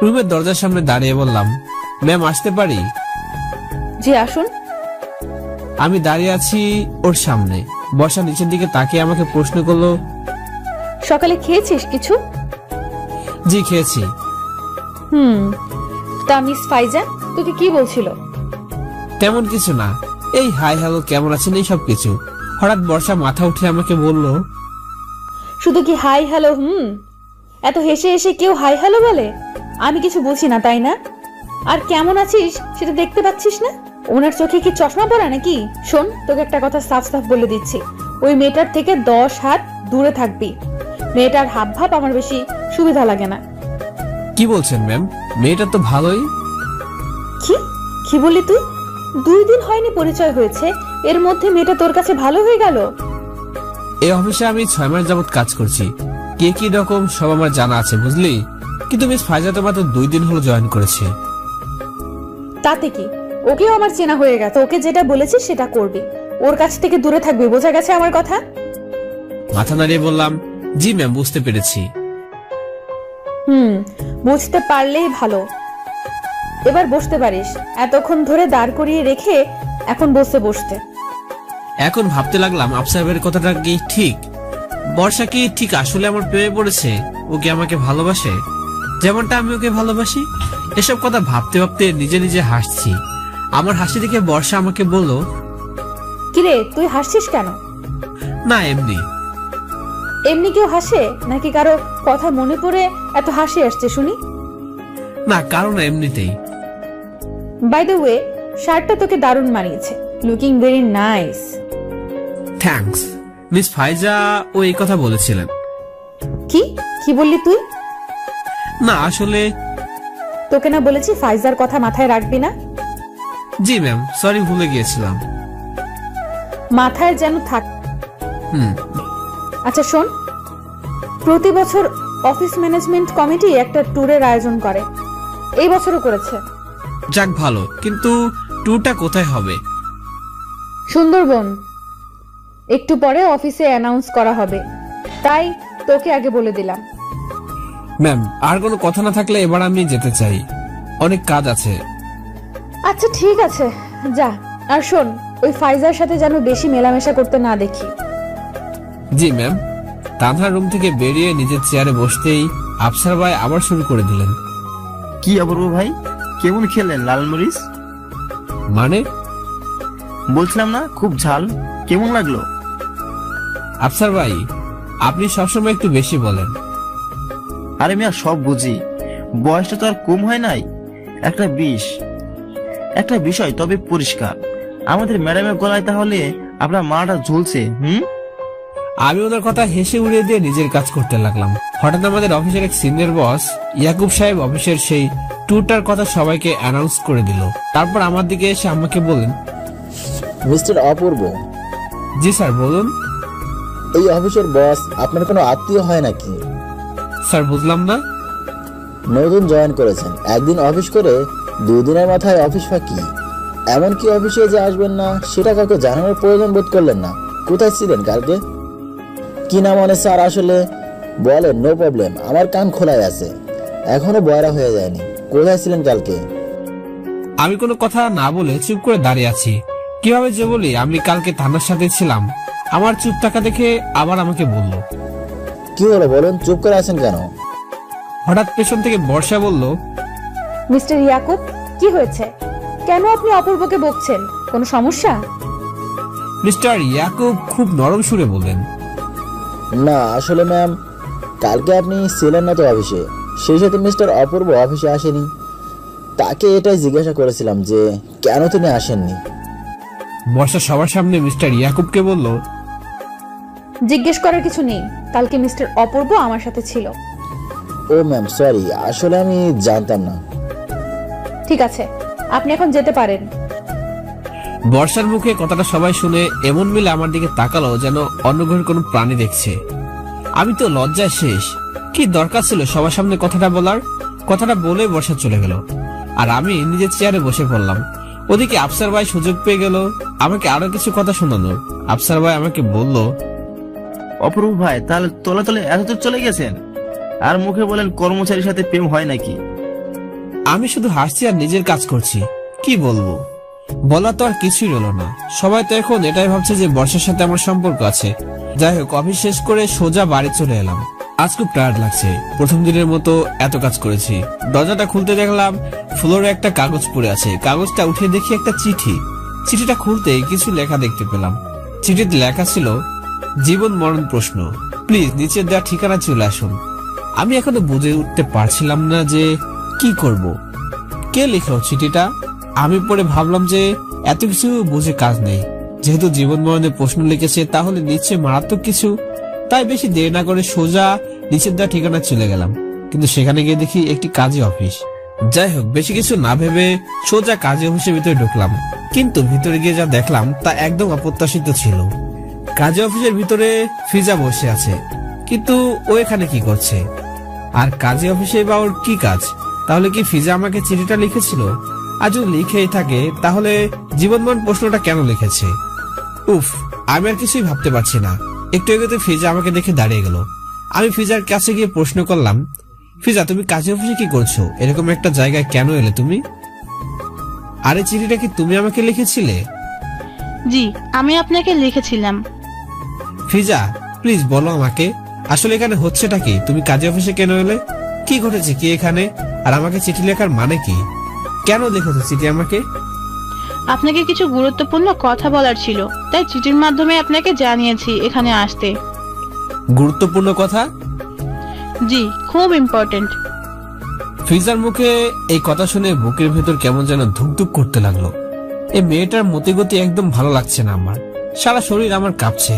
রুমের দরজার সামনে দাঁড়িয়ে বললাম, ম্যাম আসতে পারি? জি আসুন। আমি দাঁড়িয়ে আছি ওর সামনে। বর্ষা নিচের দিকে তাকিয়ে আমাকে প্রশ্ন করলো, সকালে খেয়েছিস কিছু? জি খেয়েছি। তা মিস ফাইজা তোকে কি বলছিল? তেমন কিছু না, এই হাই হ্যালো কেমন আছেন এই সব কিছু। হঠাৎ বর্ষা মাথা উঠে আমাকে বলল, শুধু কি হাই হ্যালো? এত হেসে হেসে কেউ হাই হ্যালো বলে? আমি কিছু বুঝি না তাই না? আর কেমন আছিস সেটা দেখতে পাচ্ছিস না? ওনার চোখে কি চশমা পরা নাকি? শোন, তোকে একটা কথা সাফ সাফ বলে দিচ্ছি, ওই মেয়েটার থেকে 10 হাত দূরে থাকবি। মেয়েটার হাব ভাব আমার বেশি সুবিধা লাগে না। কি বলছেন ম্যাম? মেয়েটা তো ভালোই। কি কি বললি তুই? 2 দিন হয়নি পরিচয় হয়েছে, এর মধ্যে মেয়েটা তোর কাছে ভালো হয়ে গেল? এই অফিসে আমি 6 মাস যাবত কাজ করছি। কে কি রকম সব আমার জানা আছে বুঝলি। কিন্তু মিস ফাইজা তো মাত্র 2 দিন হলো জয়েন করেছে। তাতে কি? ওকেও আমার চেনা হয়ে গেছে। ওকে যেটা বলেছিস সেটা করবি, ওর কাছ থেকে দূরে থাকবি। বোঝা গেছে আমার কথা? মাথা নাড়িয়ে বললাম, জি ম্যাম বুঝতে পেরেছি। বুঝতে পারলেই ভালো। এবার বসতে পারিস। এতক্ষণ ধরে দাঁড় করিয়ে রেখে এখন বসতে। এখন ভাবতে লাগলাম আফসারের কথাটা কি ঠিক? বর্ষা কি ঠিক আসলে আমার প্রেমে পড়েছে? ও কি আমাকে ভালোবাসে যেমনটা আমি ওকে ভালোবাসি? এসব কথা ভাবতে ভাবতে নিজে নিজে হাসছি। আমার হাসি দেখে বর্ষা আমাকে বলল, কিরে তুই হাসছিস কেন? না এমনি। এমনি কেউ হাসে নাকি কারো কথা মনে পড়ে এত হাসি আসছে শুনি? না কারণ এমনিতেই। বাই দ্য ওয়ে, শার্টটা তোকে দারুণ মানিয়েছে। Looking very nice. Thanks. Miss Faiza ও এই কথা বলেছিলেন। কি কি বললি তুই? না আসলে তোকে না বলেছি ফাইজার কথা মাথায় রাখবি না? জি ম্যাম, সরি, ভুলে গিয়েছিলাম। মাথায় যেন থাক। হুম। আচ্ছা শোন, প্রতি বছর অফিস ম্যানেজমেন্ট কমিটি একটা ট্যুরের আয়োজন করে, এই বছরও করেছে। যাক ভালো, কিন্তু ট্যুরটা কোথায় হবে? সুন্দরবন। একটু পরে অফিসে অ্যানাউন্স করা হবে, তাই তোকে আগে বলে দিলাম। ম্যাম, আর কোনো কথা না থাকলে এবার আমি যেতে চাই, অনেক কাজ আছে। আচ্ছা ঠিক আছে, যা। আর শোন, ওই ফাইজার সাথে যেন বেশি মেলামেশা করতে না দেখি। জি ম্যাম। তানহার রুম থেকে বেরিয়ে নিজের চেয়ারে বসতেই আফসার ভাই আবার শুরু করে দিলেন। কি অপূর্ব ভাই, কেমন খেলেন লাল মরিচ? মানে? বলছিলাম না খুব ঝাল, কেমন লাগলো? আফসার ভাই, আপনি সবসময় একটু বেশি বলেন। আরে মিয়া, সব বুঝি, বয়সটা তো আর কম হয় নাই। একটা বিষয় তবে পরিষ্কার, আমাদের ম্যাডামের গলায় তাহলে আপনার মাটা ঝুলছে। আমি ওদের কথা হেসে উড়িয়ে দিয়ে নিজের কাজ করতে লাগলাম। হঠাৎ আমাদের অফিসের এক সিনিয়র বস ইয়াকুব সাহেব অফিসের সেই ট্যুরটার কথা সবাইকে অ্যানাউন্স করে দিল। তারপর আমার দিকে এসে আমাকে বলেন, মিস্টার অপূর্ব। জি স্যার, বলুন। এই অফিসের বস আপনার কোনো আত্মীয় হয় নাকি? স্যার, বুঝলাম না। নতুন জয়েন করেছেন, একদিন অফিস করে 2 দিনের মাথায় অফিস ফাঁকি। এমনকি অফিসে যে আসবেন না সেটা কাউকে জানানোর প্রয়োজন বোধ করলেন না। কোথায় ছিলেন কালকে? কি না মানে স্যার, আসলে বলেন, নো প্রবলেম, আমার কান খোলাই আছে, এখনো বয়রা হয়ে যায়নি। কোথায় ছিলেন কালকে? আমি কোনো কথা না বলে চুপ করে দাঁড়িয়ে আছি। কিভাবে যে বলি আমি কালকে থানার সাথে ছিলাম। আমার চুপ থাকা দেখে আবার আমাকে বলল, কি হলো বলুন, চুপ করে আছেন কেন? হঠাৎ পেছন থেকে বর্ষা বলল, মিস্টার ইয়াকুব, কি হয়েছে? কেন আপনি অপূর্বকে বকছেন? কোনো সমস্যা? মিস্টার ইয়াকুব খুব নরম সুরে বললেন, না আসলে ম্যাম, কালকে আপনি ছিলেন না তো অফিসে, সেই সাথে মিস্টার অপূর্ব অফিসে আসেনি। তাকে এটাই জিজ্ঞাসা করেছিলাম যে কেন তিনি আসেননি। বর্ষা সবার সামনে মিস্টার ইয়াকুবকে বলল, জিজ্ঞেস করার কিছু নেই, কালকে মিস্টার অপূর্ব আমার সাথে ছিল। ও ম্যাম, সরি, আসলে আমি জানতাম না। ঠিক আছে, আপনি এখন যেতে পারেন। বর্ষার মুখে কথাটা সবাই শুনে এমন মিলে আমার দিকে তাকালো যেন অন্য গ্রহের কোনো প্রাণী দেখছে। আমি তো লজ্জায় শেষ। কি দরকার ছিল সবার সামনে কথাটা বলার? কথাটা বলে বর্ষা চলে গেল, আর আমি নিজের চেয়ারে বসে পড়লাম। ওদিকে আফসার ভাই সুযোগ পেয়ে গেল আমাকে আরো কিছু কথা শোনানোর। আফসার ভাই আমাকে বলল, অপূর্ব ভাই, তাহলে তলে তলে এতদূর চলে গেছেন, আর মুখে বলেন কর্মচারীর সাথে প্রেম হয় নাকি? আমি শুধু হাসছি আর নিজের কাজ করছি। কি বলবো, বলা তো আর কিছুই রইল না। সবাই তো এখন এটাই ভাবছে যে বর্ষার সাথে আমার সম্পর্ক আছে। যাই হোক, অফিস শেষ করে সোজা বাড়ি চলে এলাম। আজ খুব টায়ার্ড লাগছে, প্রথম দিনের মতো এত কাজ করেছি। দরজাটা খুলতে দেখলাম ফ্লোরে একটা কাগজ পড়ে আছে। কাগজটা উঠে দেখি একটা চিঠি। চিঠিটা খুলতে কিছু লেখা দেখতে পেলাম। চিঠিতে লেখা ছিল, জীবন মরণ প্রশ্ন, প্লিজ নিচে দেওয়া ঠিকানা চলে আসুন। আমি এখনো বুঝে উঠতে পারছিলাম না যে কি করব। কে লিখলো চিঠিটা? আমি পরে ভাবলাম যে এত কিছু বুঝে কাজ নেই, যেহেতু জীবন মরণের প্রশ্ন লিখেছে তাহলে নিশ্চয় মারাত্মক কিছু। তাই বেশি দেরি না করে সোজা নিচের দেওয়া ঠিকানা চলে গেলাম। কিন্তু সেখানে গিয়ে দেখি একটি কাজী অফিস। যাই হোক, বেশি কিছু না ভেবে সোজা কাজী অফিসের ভিতরে ঢুকলাম। কিন্তু ভিতরে গিয়ে যা দেখলাম তা একদম অপ্রত্যাশিত ছিল। কাজী অফিসের ভিতরে ফিজা বসে আছে, কিন্তু ও এখানে কি করছে? আর কাজী অফিসে বা ওর কি কাজ? তাহলে কি ফিজা আমাকে চিঠিটা লিখেছিল? আর যদি লিখেই থাকে তাহলে জীবনমরণ প্রশ্নটা কেন লিখেছে? উফ, আমি আর কিছুই ভাবতে পারছি না। একটু এগোতে ফিজা আমাকে দেখে দাঁড়িয়ে গেল। আমি ফিজার কাছে গিয়ে প্রশ্ন করলাম, ফিজা, তুমি কাজী অফিসে কি করছো? এরকম একটা জায়গায় কেন এলে তুমি? আরে চিঠিটা কি তুমি আমাকে লিখেছিলে? জি, আমি আপনাকে লিখেছিলাম। ফিজা, প্লিজ বলো আমাকে, আসলে এখানে হচ্ছেটা কি? তুমি কাজী অফিসে কেন এলে? কি ঘটেছে কি এখানে? আর আমাকে চিঠি লেখার মানে কি? কেন লিখেছো চিঠি আমাকে? আপনাকে কিছু গুরুত্বপূর্ণ কথা বলার ছিল, তাই চিঠির মাধ্যমে আপনাকে জানিয়েছি এখানে আসতে। গুরুত্বপূর্ণ কথা? জি, খুব ইম্পর্টেন্ট। ফিজার মুখে এই কথা শুনে বুকের ভেতর কেমন যেন ধুকধুক করতে লাগলো। এই মেয়েটার মতিগতি একদম ভালো লাগছে না আমার। সারা শরীর আমার কাঁপছে।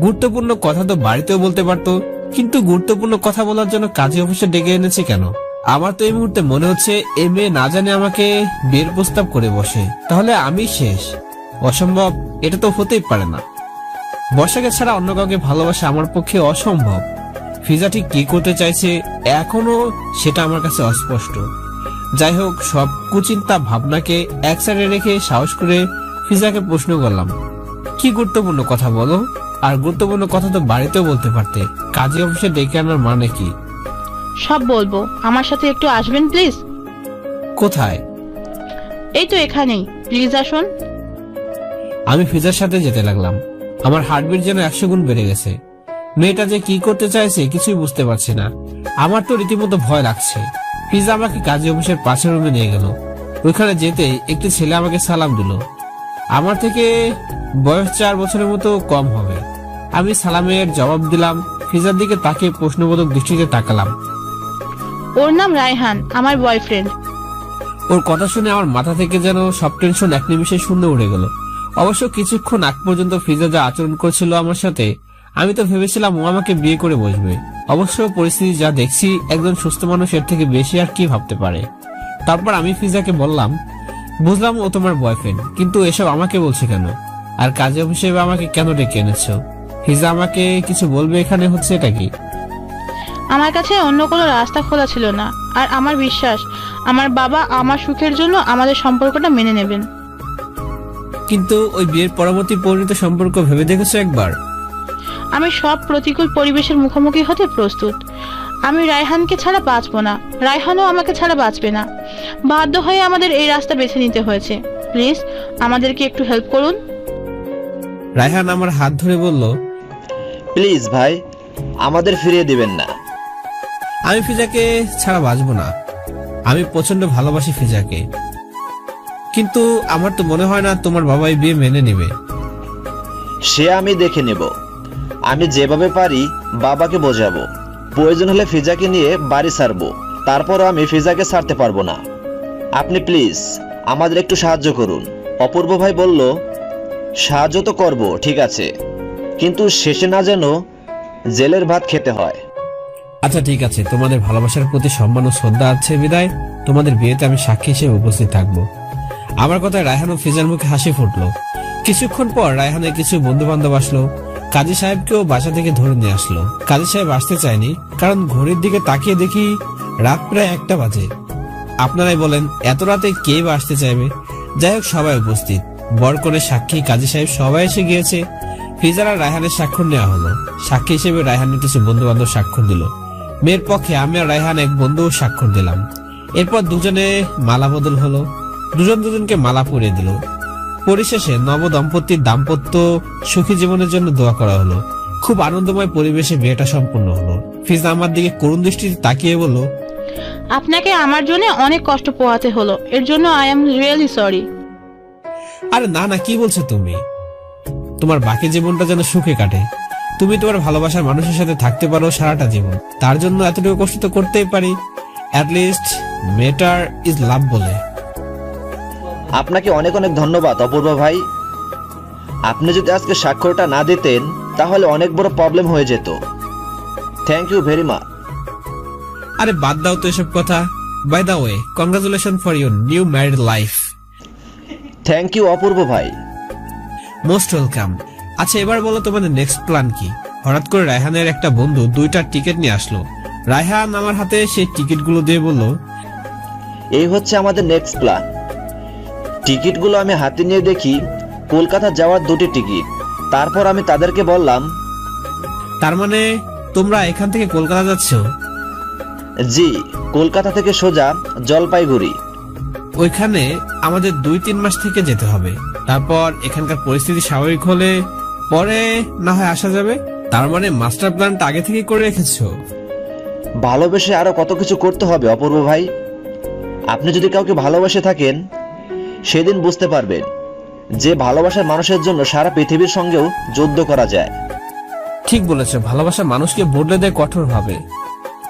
গুরুত্বপূর্ণ কথা তো বাড়িতেও বলতে পারতো, কিন্তু গুরুত্বপূর্ণ কথা বলার জন্য কাজী অফিসে ডেকে এনেছে কেন? আমার তো এই মুহূর্তে মনে হচ্ছে এই মেয়ে না জানে আমাকে বিয়ের প্রস্তাব করে বসে, তাহলে আমি শেষ। অসম্ভব, এটা তো হতেই পারে না। বর্ষাকে ছাড়া অন্য কাউকে ভালোবাসা আমার পক্ষে অসম্ভব। ফিজা ঠিক কি করতে চাইছে এখনো সেটা আমার কাছে অস্পষ্ট। যাই হোক, সব কুচিন্তা ভাবনাকে এক সাইডে রেখে সাহস করে ফিজাকে প্রশ্ন করলাম, কি গুরুত্বপূর্ণ কথা বলো? আর গুরুত্বপূর্ণ কথা তো বাড়িতেও বলতে পারতে, কাজী অফিসে ডেকে আনার মানে কি? সব বলবো, আমার সাথে একটু আসবেন প্লিজ। কোথায়? এই তো এখানেই, প্লিজ আসুন। আমি ফিজার সাথে যেতে লাগলাম। আমার হার্টবিট যেন 100 গুণ বেড়ে গেছে। মেয়েটা যে কি করতে চাইছে কিছুই বুঝতে পারছি না। আমার তো রীতিমতো ভয় লাগছে। ফিজা আমাকে কাজী অফিসের পাশের রুমে নিয়ে গেল। ওইখানে যেতেই একটি ছেলে আমাকে সালাম দিল। আমার থেকে বয়স 4 বছরের মতো কম হবে। আমি সালামের জবাব দিলাম। ফিজার দিকে তাকিয়ে প্রশ্নবোধক দৃষ্টিতে তাকালাম। ওর নাম রায়হান, আমার বয়ফ্রেন্ড। ওর কথা শুনে আমার মাথা থেকে যেন সব টেনশন এক নিমিষে শূন্য উড়ে গেল। অবশ্য কিছুক্ষণ আগ পর্যন্ত ফিজা যা আচরণ করছিল আমার সাথে, আমি তো ভেবেছিলাম ও আমাকে বিয়ে করে বসবে। অবশ্য পরিস্থিতি যা দেখছি, একজন সুস্থ মানুষ এর থেকে বেশি আর কি ভাবতে পারে। তারপর আমি ফিজাকে বললাম, বুঝলাম ও তোমার বয়ফ্রেন্ড, কিন্তু এসব আমাকে বলছে কেন? আর কাজে হিসেবে আমাকে কেন ডেকে এনেছো? ফিজা আমাকে কিছু বলবে এখানে হচ্ছে এটা কি? আমার কাছে অন্য কোনো রাস্তা খোলা ছিল না, আর আমার বিশ্বাস আমার বাবা আমার সুখের জন্য আমাদের সম্পর্কটা মেনে নেবেন। কিন্তু ওই বিয়ের পরবর্তী পরিণত সম্পর্ক ভেবে দেখেছো একবার? আমি সব প্রতিকূল পরিবেশের মুখোমুখি হতে প্রস্তুত। আমি রায়হানকে ছাড়া বাঁচবো না, রায়হানও আমাকে ছাড়া বাঁচবে না। বাধ্য হয়ে আমাদের এই রাস্তা বেছে নিতে হয়েছে। প্লিজ আমাদেরকে একটু হেল্প করুন। রায়হান আমার হাত ধরে বলল, প্লিজ ভাই, আমাদের ফিরিয়ে দিবেন না। আমি ফিজাকে ছাড়া বাঁচবো না। আমি প্রচন্ড ভালোবাসি ফিজাকে, কিন্তু আমার তো মনে হয় না তোমার বাবা এই বিয়ে মেনে নেবে। সে আমি দেখে নেব। আমি যেভাবে পারি বাবাকে বোঝাবো। প্রয়োজন হলে ফিজাকে নিয়ে বাড়ি ছাড়বো, তারপরও আমি ফিজাকে ছাড়তে পারবো না। আপনি প্লিজ আমাদের একটু সাহায্য করুন। অপূর্ব ভাই বলল, সাহায্য তো করব, ঠিক আছে, কিন্তু শেষে না যেন জেলের ভাত খেতে হয়। আচ্ছা ঠিক আছে, তোমাদের ভালোবাসার প্রতি সম্মান ও শ্রদ্ধা আছে বিদায় তোমাদের বিয়েতে আমি সাক্ষী হিসেবে উপস্থিত থাকবো। আমার কথায় রায়হান ও ফিজার মুখে হাসি ফুটলো। কিছুক্ষণ পর রায়হানের কিছু বন্ধু বান্ধব আসলো। কাজী সাহেবকেও বাসা থেকে ধরে নিয়ে আসলো। কাজী সাহেব আসতে চায়নি, কারণ ঘড়ির দিকে তাকিয়ে দেখি রাত প্রায় 1টা বাজে। আপনারাই বলেন এত রাতে কে বা আসতে চাইবে? যাই হোক, সবাই উপস্থিত। বরকনের সাক্ষী, কাজী সাহেব সবাই এসে গিয়েছে। ফিজার আর রায়হানের স্বাক্ষর নেওয়া হলো। সাক্ষী হিসেবে রায়হানের কিছু বন্ধু বান্ধব স্বাক্ষর দিল। মেয়ের পক্ষে আমি আর রায়হান এক বন্ধু স্বাক্ষর দিলাম। এরপর দুজনে মালা বদল হলো। দুজন দুজনকে মালা পরিয়ে দিল। পরিশেষে নব দম্পতির দাম্পত্য সুখী জীবনের জন্য দোয়া করা হলো। খুব আনন্দময় পরিবেশে বিয়েটা সম্পূর্ণ হলো। ফিজা আমার দিকে করুণ দৃষ্টিতে তাকিয়ে বলল, আপনাকে আমার জন্য অনেক কষ্ট পোহাতে হলো, এর জন্য আই এম রিয়েলি সরি। আরে না না, কি বলছো তুমি? তোমার বাকি জীবনটা যেন সুখে কাটে। তুমি তোমার ভালোবাসার মানুষের সাথে থাকতে পারো সারাটা জীবন। তার জন্য এতটুকু কষ্ট তো করতেই পারি। At least matter is love বলে। আপনাকে অনেক অনেক ধন্যবাদ অপূর্ব ভাই। আপনি যদি আজকে স্বাক্ষরটা না দিতেন তাহলে অনেক বড় প্রবলেম হয়ে যেত। Thank you very much. আরে বাদ দাও তো এসব কথা। By the way, congratulation for your new married life. Thank you Apurba ভাই। Most welcome. আচ্ছা এবার বলো তোমাদের নেক্সট প্ল্যান কি? হঠাৎ করে রায়হানের একটা বন্ধু 2টা টিকিট নিয়ে আসলো। রায়হান আমার হাতে সেই টিকিটগুলো দিয়ে বলল, এই হচ্ছে আমাদের নেক্সট প্ল্যান। টিকিটগুলো আমি হাতে নিয়ে দেখি কলকাতা যাওয়ার 2টি টিকিট। তারপর আমি তাদেরকে বললাম, তার মানে তোমরা এখান থেকে কলকাতা যাচ্ছ? জি, কলকাতা থেকে সোজা জলপাইগুড়ি। ওইখানে আমাদের 2-3 মাস থেকে যেতে হবে। তারপর এখানকার পরিস্থিতি স্বাভাবিক হলে পরে না হয় আসা যাবে। তার মানে মাস্টার প্ল্যানটা আগে থেকে করে রেখেছো? ভালোবেসে আরো কত কিছু করতে হবে অপূর্ব ভাই। আপনি যদি কাউকে ভালোবেসে থাকেন সেদিন বুঝতে পারবেন যে ভালোবাসার মানুষের জন্য সারা পৃথিবীর সঙ্গেও যুদ্ধ করা যায়। ঠিক বলেছো, ভালোবাসা মানুষকে বদলে দেয় কঠোর ভাবে।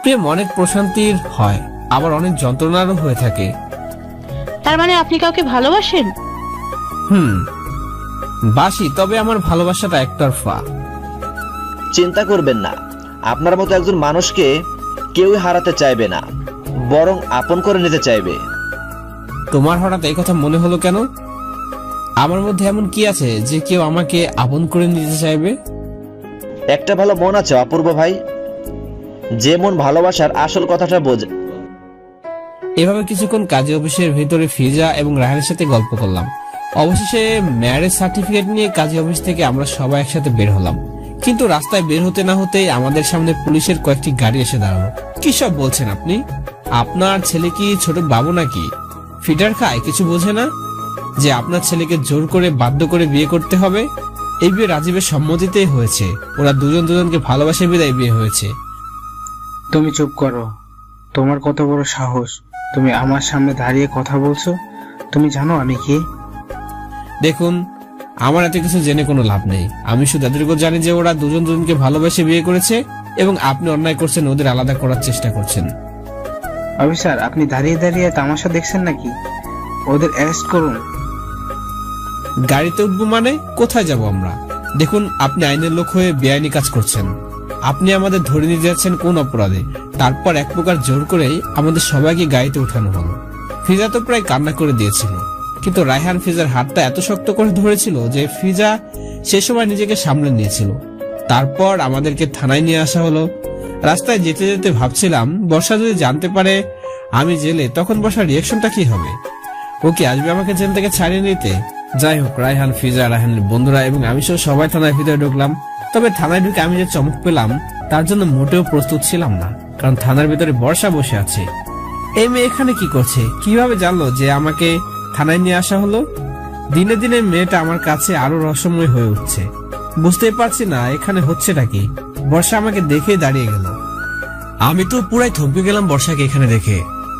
প্রেম অনেক প্রশান্তির হয়, আবার অনেক যন্ত্রণারও হয়ে থাকে। তার মানে আপনি কাউকে ভালোবাসেন? বাসি, তবে আমার ভালোবাসাটা একতরফা। চিন্তা করবেন না, আপনার মতো একজন মানুষকে কেউই হারাতে চাইবে না। বরং আপন করে নিতে চাইবে। তোমার হঠাৎ এই কথা মনে হলো কেন? আমার মধ্যে এমন কি আছে যে কেউ আমাকে আপন করে নিতে চাইবে? একটা ভালো মন আছে অপূর্ব ভাই, যে মন ভালোবাসার আসল কথাটা বোঝে। এভাবে কিছুক্ষণ কাজে অফিসের ভিতরে ফিজা এবং রায়হানের সাথে গল্প করলাম। অবশেষে ম্যারেজ সার্টিফিকেট নিয়ে কাজী অফিস থেকে আমরা সবাই একসাথে বের হলাম। কিন্তু রাস্তায় বের হতে না হতেই আমাদের সামনে পুলিশের কয়েকটি গাড়ি এসে দাঁড়ালো। কি সব বলছেন আপনি? আপনার ছেলে কি ছোট বাবু নাকি? ফিটার খায়, কিছু বোঝে না যে আপনার ছেলেকে জোর করে বাধ্য করে বিয়ে করতে হবে? এই বিয়ে রাজীবের সম্মতিতেই হয়েছে। ওরা দুজন দুজনকে ভালোবাসে বিদায় বিয়ে হয়েছে। তুমি চুপ করো। তোমার কত বড় সাহস, তুমি আমার সামনে দাঁড়িয়ে কথা বলছো? তুমি জানো আমি কি? দেখুন, আমার এত কিছু জেনে কোনো লাভ নেই। আমি শুধু এতটুকু জানি যে ওরা দুজন দুজনকে ভালোবেসে বিয়ে করেছে এবং আপনি অন্যায় করছেন, ওদের আলাদা করার চেষ্টা করছেন। অফিসার, আপনি দাঁড়িয়ে দাঁড়িয়ে তামাশা দেখছেন নাকি? ওদের অ্যারেস্ট করুন। গাড়িতে উঠবো মানে? কোথায় যাব আমরা? দেখুন, আপনি আইনের লোক হয়ে বেআইনি কাজ করছেন। আপনি আমাদের ধরে নিয়ে যাচ্ছেন কোন অপরাধে? তারপর এক প্রকার জোর করেই আমাদের সবাইকে গাড়িতে উঠানো হলো। ফিজা তো প্রায় কান্না করে দিয়েছিল, কিন্তু রায়হান ফিজার হাতটা এত শক্ত করে ধরেছিল যে ফিজা সে সময় নিজেকে সামলে নিয়েছিল। তারপর আমাদেরকে থানায় নিয়ে আসা হলো। রাস্তায় যেতে যেতে ভাবছিলাম, বর্ষা যদি জানতে পারে আমি জেলে, তখন বর্ষার রিয়াকশনটা কি হবে? ও কি আসবে আমাকে জেল থেকে ছাড়িয়ে নিতে? যাই হোক, রায়হান, ফিজা, রায়হানের বন্ধুরা এবং আমি সহ সবাই থানায় ভিতরে ঢুকলাম। তবে থানায় ঢুকে আমি যে চমক পেলাম তার জন্য মোটেও প্রস্তুত ছিলাম না, কারণ থানার ভিতরে বর্ষা বসে আছে। এই মেয়ে এখানে কি করছে? কিভাবে জানলো যে আমাকে থানায় নিয়ে আসা হলো? দিনে দিনে মেয়েটা আমার কাছে আরো রহস্যময় হয়ে উঠছে। বুঝতেই পারছি না এখানে হচ্ছেটা কি। বর্ষা আমাকে দেখে দাঁড়িয়ে গেল। আমি তো পুরাই থমকে গেলাম বর্ষাকে এখানে দেখে।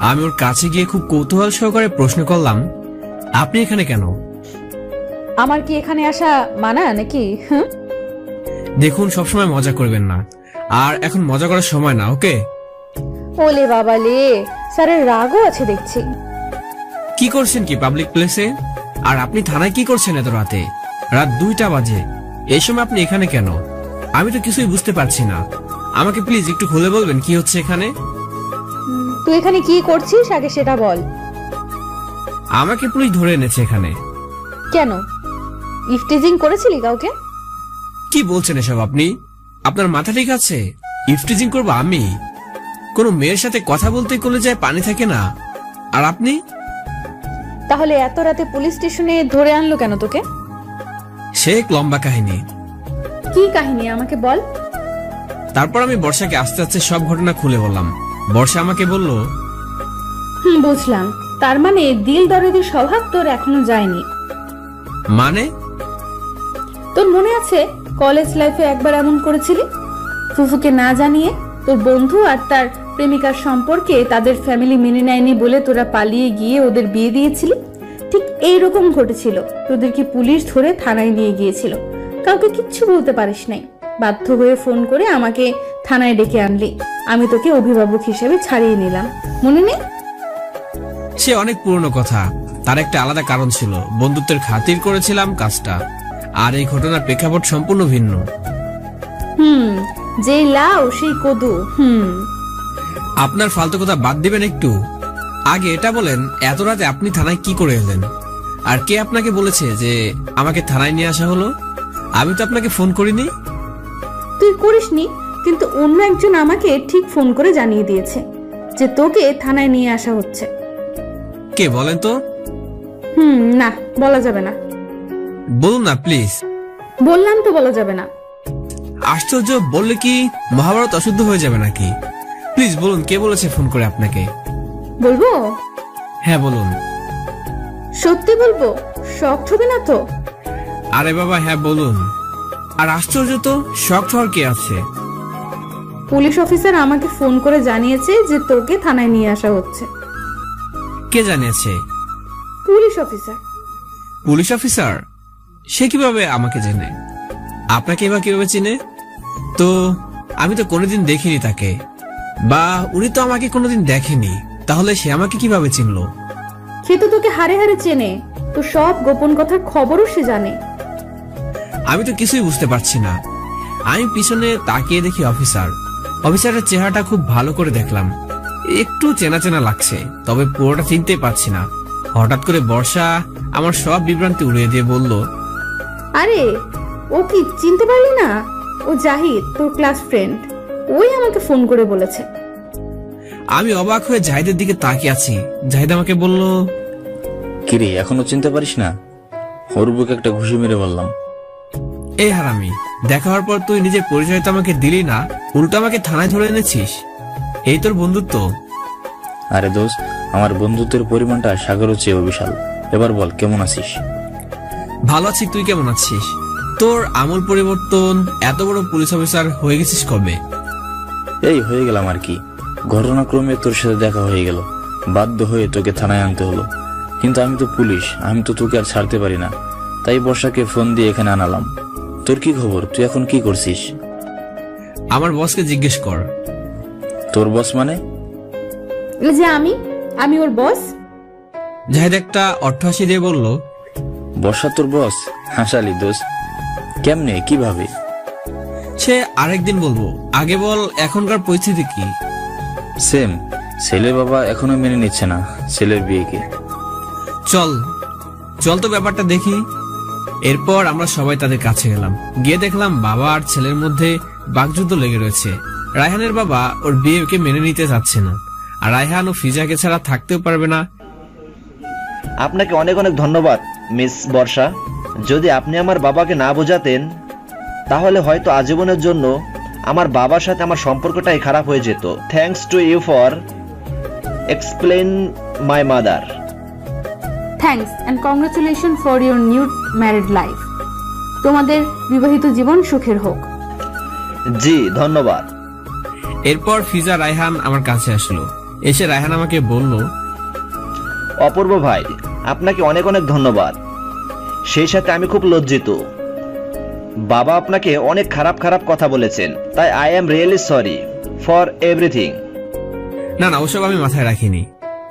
আমি ওর কাছে গিয়ে খুব কৌতূহল সহকারে প্রশ্ন করলাম, আপনি এখানে কেন? আমার কি এখানে আসা মানা নাকি? দেখুন, সবসময় মজা করবেন না, আর এখন মজা করার সময় না, ওকে? ওলে বাবা লে, স্যারের রাগও আছে দেখছি। কি করছেন কি পাবলিক প্লেসে? আর আপনি থানায় কি করছেন এত রাতে? রাত 2টা বাজে। এই সময় আপনি এখানে কেন? আমি তো কিছুই বুঝতে পারছি না। আমাকে প্লিজ একটু খুলে বলবেন কি হচ্ছে এখানে? তুই এখানে কি করছিস আগে সেটা বল। আমাকে পুলিশ ধরে এনেছে এখানে। কেন? ইফটিজিং করেছিলি কাউকে? কি বলছেন এসব আপনি? আপনার মাথা ঠিক আছে? ইফটিজিং করবো আমি? কোন মেয়ের সাথে কথা বলতে কলেজায় পানি থাকে না। আর আপনি? তাহলে এত রাতে পুলিশ স্টেশনে ধরে আনলো কেন তোকে? সে এক লম্বা কাহিনী। কি কাহিনী আমাকে বল। তারপর আমি বর্ষাকে আস্তে আস্তে সব ঘটনা খুলে বললাম। বর্ষা আমাকে বলল, বুঝলাম। তার মানে দিল দরদের স্বভাব তোর এখনো যায়নি। মানে? তোর মনে আছে কলেজ লাইফে একবার এমন করেছিলি? ফুফুকে না জানিয়ে তোর বন্ধু আর তার প্রেমিকার সম্পর্কে তাদের ফ্যামিলি মেনে নেয়নি বলে তোরা পালিয়ে গিয়ে ওদের বিয়ে দিয়েছিলি। ঠিক এইরকম ঘটেছিল। তোদেরকে পুলিশ ধরে থানায় নিয়ে গিয়েছিল। কাউকে কিচ্ছু বলতে পারিস নাই। বাধ্য হয়ে ফোন করে আমাকে থানায় ডেকে আনলি। আমি তোকে অভিভাবক হিসেবে ছাড়িয়ে নিলাম, মনে নেই? সে অনেক পুরনো কথা। তার একটা আলাদা কারণ ছিল। বন্ধুত্বের খাতির করেছিলাম কাজটা। আর এই ঘটনার প্রেক্ষাপট সম্পূর্ণ ভিন্ন। যে লাউ সেই কদু। আপনার ফালতু কথা বাদ দিবেন একটু। আগে এটা বলেন, এত রাতে আপনি থানায় কি করে এলেন? আর কে আপনাকে বলেছে যে আমাকে থানায় নিয়ে আসা হলো? আমি তো আপনাকে ফোন করিনি। তুই করিসনি, কিন্তু অন্য একজন আমাকে ঠিক ফোন করে জানিয়ে দিয়েছে যে তোকে থানায় নিয়ে আসা হচ্ছে। কে বলেন তো? না, বলা যাবে না। বলুন না প্লিজ। বললাম তো বলা যাবে না। আশ্চর্য, বললে কি মহাভারত অশুদ্ধ হয়ে যাবে নাকি? প্লিজ বলুন, কে বলেছে ফোন করে আপনাকে? বলবো? হ্যাঁ বলুন। সত্যি বলবো? শক হবে না তো? আরে বাবা, হ্যাঁ বলুন। আর আশ্চর্য তো, শক হওয়ার কে আছে? পুলিশ অফিসার আমাকে ফোন করে জানিয়েছে যে তোকে থানায় নিয়ে আসা হচ্ছে। কে জানিয়েছে? Police officer. Police officer? সে কিভাবে আমাকে জেনে? আপনাকে এবার কিভাবে চিনে? তো আমি তো কোনোদিন দেখিনি তাকে, বা উনি তো আমাকে কোনোদিন দেখেনি। তাহলে সে আমাকে কিভাবে চিনলো? সে তো তোকে হারে হারে চেনে। তো সব গোপন কথার খবরও সে জানে। আমি তো কিছুই বুঝতে পারছি না। আমি পিছনে তাকিয়ে দেখি অফিসারের চেহারাটা খুব ভালো করে দেখলাম। একটু চেনা চেনা লাগছে, তবে পুরোটা চিনতে পারছি না। হঠাৎ করে বর্ষা আমার সব বিভ্রান্তি উড়িয়ে দিয়ে বলল, আরে ও কি চিনতে পারলি না? ও জাহিদ, তোর ক্লাস ফ্রেন্ড। ওই আমাকে ফোন করে বলেছে। আমি অবাক হয়ে জাহিদের দিকে তাকিয়ে আছি। জাহিদ আমাকে বলল, কিরে এখনো চিনতে পারিস না? ওর বুকে একটা ঘুষি মেরে বললাম। এই হারামি, দেখা হওয়ার পর তুই নিজের পরিচয় তো আমাকে দিলি না, উল্টো আমাকে থানায় ধরে এনেছিস। এই তোর বন্ধুত্ব? আরে দোস্ত, আমার বন্ধুত্বের পরিমাণটা সাগরের চেয়েও বিশাল। এবার বল, কেমন আছিস? ভালো আছি, তুই কেমন আছিস? তোর আমূল পরিবর্তন, এত বড় পুলিশ অফিসার হয়ে গেছিস কবে? এই হয়ে গেলাম আর কি। ঘটনাক্রমে তোর সাথে দেখা হয়ে গেল, বাধ্য হয়ে তোকে থানায় আনতে হলো। কিন্তু আমি তো পুলিশ, আমি তো তোকে আর ছাড়তে পারি না। তাই বর্ষাকে ফোন দিয়ে এখানে আনালাম। তোর কি খবর? তুই এখন কি করছিস? আমার বসকে জিজ্ঞেস কর। তোর বস মানে? এই যে আমি ওর বস। জাহিদ একটা অট্টহাসি দিয়ে বলল, বর্ষা তোর বস? হাসালি দোস্ত, কেমনে, কিভাবে? সে আরেকদিন বলবো, আগে বল এখনকার পরিস্থিতি কি? সেম, ছেলের বাবা এখনো মেনে নিচ্ছে না ছেলের বিয়েকে। চল চল তো ব্যাপারটা দেখি। এরপর আমরা সবাই তাদের কাছে গেলাম। গিয়ে দেখলাম বাবা আর ছেলের মধ্যে বাকযুদ্ধ লেগে রয়েছে। রায়হানের বাবা ওর বিয়েকে মেনে নিতে চাচ্ছে না, আর রায়হান ও ফিজাকে ছাড়া থাকতেও পারবে না। আপনাকে অনেক অনেক ধন্যবাদ মিস বর্ষা। যদি আপনি আমার বাবাকে না বোঝাতেন, তাহলে হয়তো আজীবনের জন্য আমার বাবার সাথে আমার সম্পর্কটাই খারাপ হয়ে যেত। Thanks to you for explain my mother. Thanks and congratulation for your new married life. তোমাদের বিবাহিত জীবন সুখের হোক। জি ধন্যবাদ। এরপর ফিজা রায়হান আমার কাছে আসলো। এসে রায়হান আমাকে বলল, অপূর্ব ভাই, আপনাকে অনেক অনেক ধন্যবাদ। সেই সাথে আমি খুব লজ্জিত। বাবা আপনাকে অনেক খারাপ খারাপ কথা বলেছেন, তাই I am really sorry for everything. না না, ওসব আমি মাথায় রাখিনি।